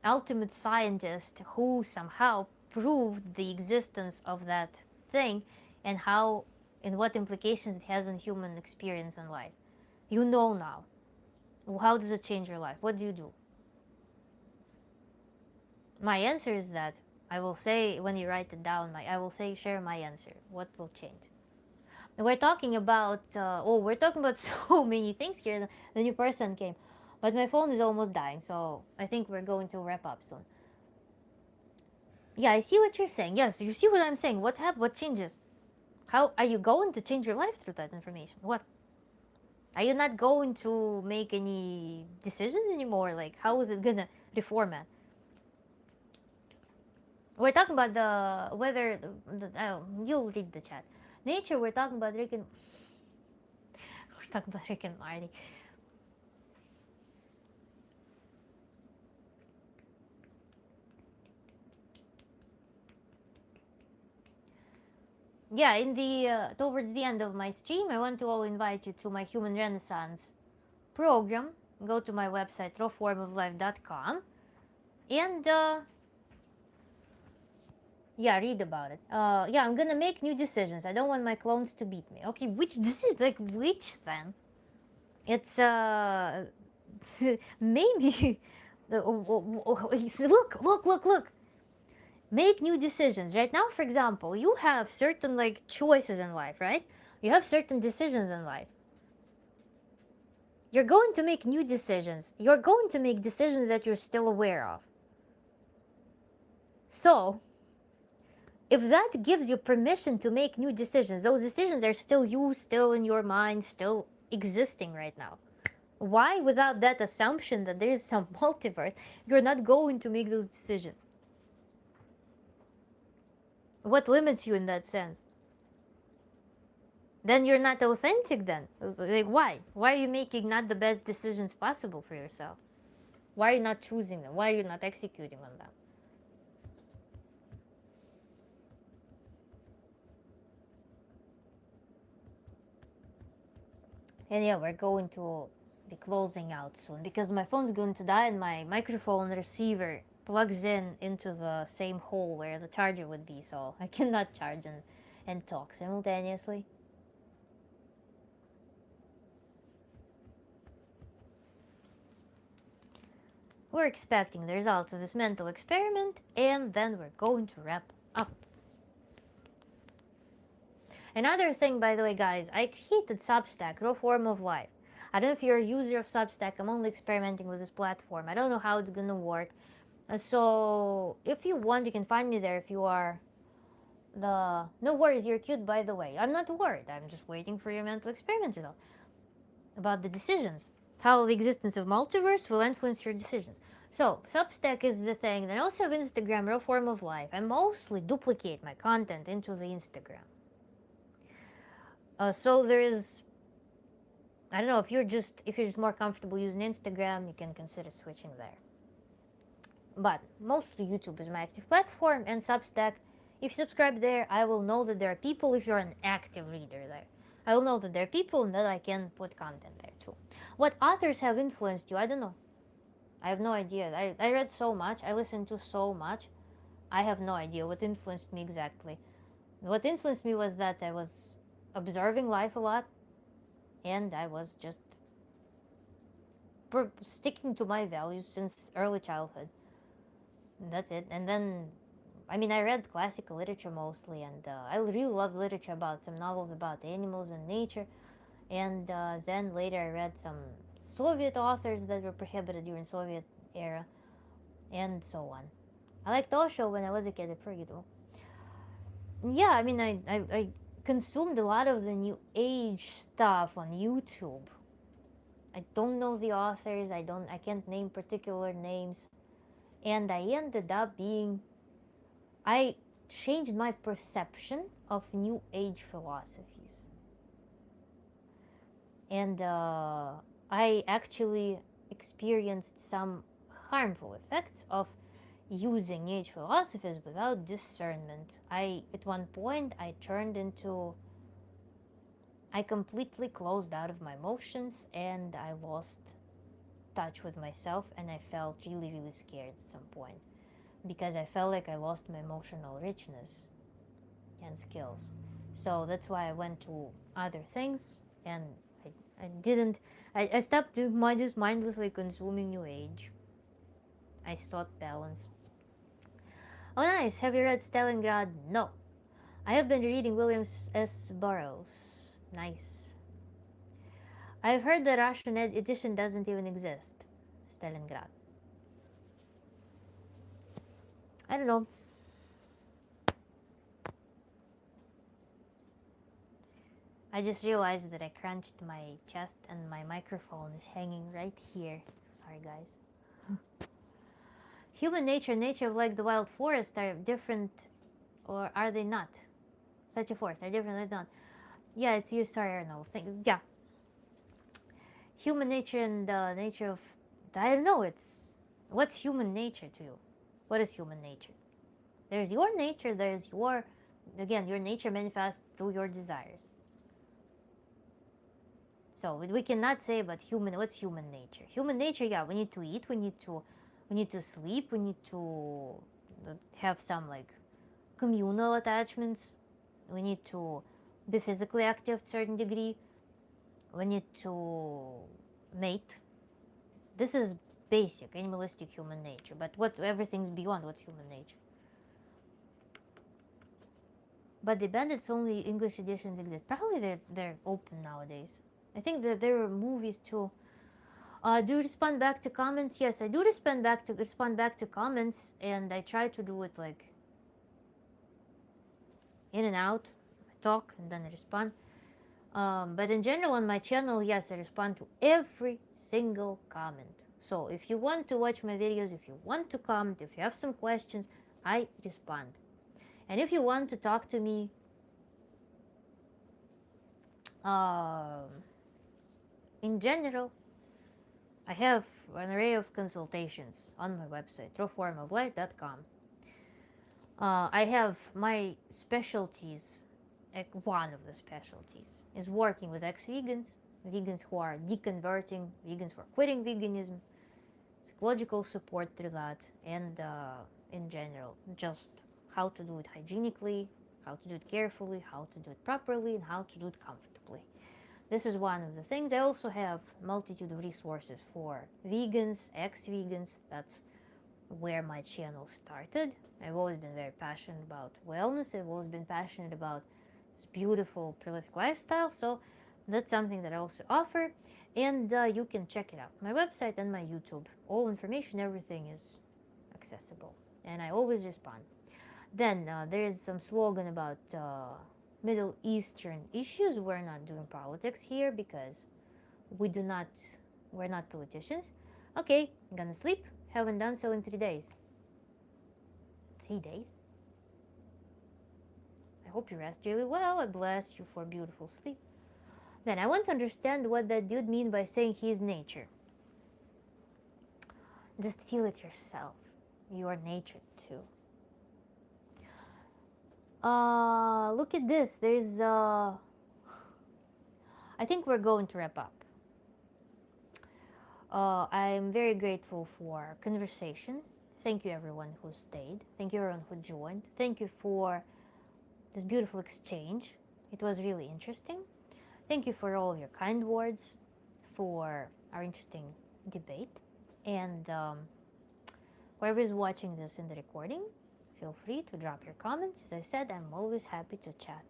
ultimate scientist who somehow proved the existence of that thing and what implications it has on human experience and life. You know now. How does it change your life? What do you do? My answer is that I will say, when you write it down, share my answer. What will change? We're talking about so many things here. The new person came, but my phone is almost dying, so I think we're going to wrap up soon. Yeah, I see what you're saying. Yes, you see what I'm saying. What changes? How are you going to change your life through that information? What? Are you not going to make any decisions anymore? Like, how is it gonna reformat? We're talking about you'll read the chat. Nature, we're talking about Rick and Morty. Yeah, in the towards the end of my stream, I want to all invite you to my Human Renaissance program, go to my website, rawformoflife.com, and yeah, read about it. Yeah, I'm gonna make new decisions. I don't want my clones to beat me. Okay, which decision? Like, which then? It's maybe look. Make new decisions. Right now, for example, you have certain like choices in life, right? You have certain decisions in life. You're going to make new decisions. You're going to make decisions that you're still aware of. So, if that gives you permission to make new decisions, those decisions are still you, still in your mind, still existing right now. Why, without that assumption that there is some multiverse, you're not going to make those decisions? What limits you in that sense? Then you're not authentic then. Like, why? Why are you making not the best decisions possible for yourself? Why are you not choosing them? Why are you not executing on them? And yeah, we're going to be closing out soon because my phone's going to die and my microphone receiver plugs in into the same hole where the charger would be, so I cannot charge and talk simultaneously. We're expecting the results of this mental experiment, and then we're going to wrap up. Another thing, by the way, guys, I created Substack, Raw Form of Life. I don't know if you're a user of Substack. I'm only experimenting with this platform. I don't know how it's gonna work. So if you want, you can find me there. If you are no worries, you're cute, by the way. I'm not worried. I'm just waiting for your mental experiment result about the decisions, how the existence of multiverse will influence your decisions. So Substack is the thing. Then I also have Instagram, Raw Form of Life. I mostly duplicate my content into the Instagram. So there is, I don't know, if you're just more comfortable using Instagram, you can consider switching there. But mostly YouTube is my active platform, and Substack. If you subscribe there, I will know that there are people. If you're an active reader there, I will know that there are people and that I can put content there too. What authors have influenced you? I don't know. I have no idea. I read so much. I listened to so much. I have no idea what influenced me exactly. What influenced me was that I was observing life a lot, and I was just sticking to my values since early childhood. And that's it. And then, I mean, I read classical literature mostly, and I really loved literature about some novels about animals and nature. And then later I read some Soviet authors that were prohibited during Soviet era, and so on. I liked Osho when I was a kid, yeah, I mean, I consumed a lot of the new age stuff on YouTube. I don't know the authors. I can't name particular names, and I ended up I changed my perception of new age philosophies, and I actually experienced some harmful effects of using new age philosophies without discernment. At one point, I completely closed out of my emotions, and I lost touch with myself, and I felt really, really scared at some point because I felt like I lost my emotional richness and skills. So that's why I went to other things, and I stopped just mindlessly consuming new age. I sought balance. Oh, nice. Have you read Stalingrad? No. I have been reading William S. Burroughs. Nice. I've heard the Russian edition doesn't even exist. Stalingrad. I don't know. I just realized that I crunched my chest and my microphone is hanging right here. Sorry, guys. Human nature and nature of like the wild forest are different, or are they not? Such a forest are different, they not. Yeah, it's you. Sorry, I don't know. Yeah. Human nature and the nature of, I don't know. What's human nature to you? What is human nature? There's your nature. There's your nature manifests through your desires. So we cannot say about what's human nature. Human nature, yeah, we need to eat, we need to sleep, we need to have some like communal attachments, we need to be physically active to a certain degree, we need to mate. This is basic animalistic human nature, but everything's beyond what's human nature. But the Bandits only English editions exist. Probably they're open nowadays. I think that there are movies too. Do you respond back to comments? Yes, I do respond back to comments, and I try to do it like in and out. I talk and then I respond. But in general, on my channel, yes, I respond to every single comment. So if you want to watch my videos, if you want to comment, if you have some questions, I respond. And if you want to talk to me, in general, I have an array of consultations on my website, trueformoflife.com. I have my specialties. One of the specialties is working with ex-vegans, vegans who are deconverting, vegans who are quitting veganism, psychological support through that, and in general, just how to do it hygienically, how to do it carefully, how to do it properly, and how to do it comfortably. This is one of the things. I also have a multitude of resources for vegans, ex-vegans. That's where my channel started. I've always been very passionate about wellness. I've always been passionate about this beautiful, prolific lifestyle. So that's something that I also offer. And you can check it out. My website and my YouTube. All information, everything is accessible. And I always respond. Then there is some slogan about Middle Eastern issues. We're not doing politics here because we're not politicians. Okay, I'm gonna sleep. Haven't done so in 3 days. 3 days? I hope you rest really well. I bless you for beautiful sleep. Then I want to understand what that dude mean by saying he's nature. Just feel it yourself. You are nature too. Look at this. There's I think we're going to wrap up. I'm very grateful for conversation. Thank you everyone who stayed. Thank you everyone who joined. Thank you for this beautiful exchange. It was really interesting. Thank you for all of your kind words, for our interesting debate. And whoever is watching this in the recording, feel free to drop your comments. As I said, I'm always happy to chat.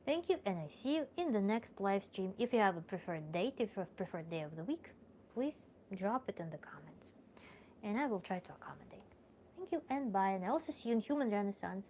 Thank you, and I see you in the next live stream. If you have a preferred date, if you have a preferred day of the week, please drop it in the comments, and I will try to accommodate. Thank you, and bye. And I also see you in Human Renaissance.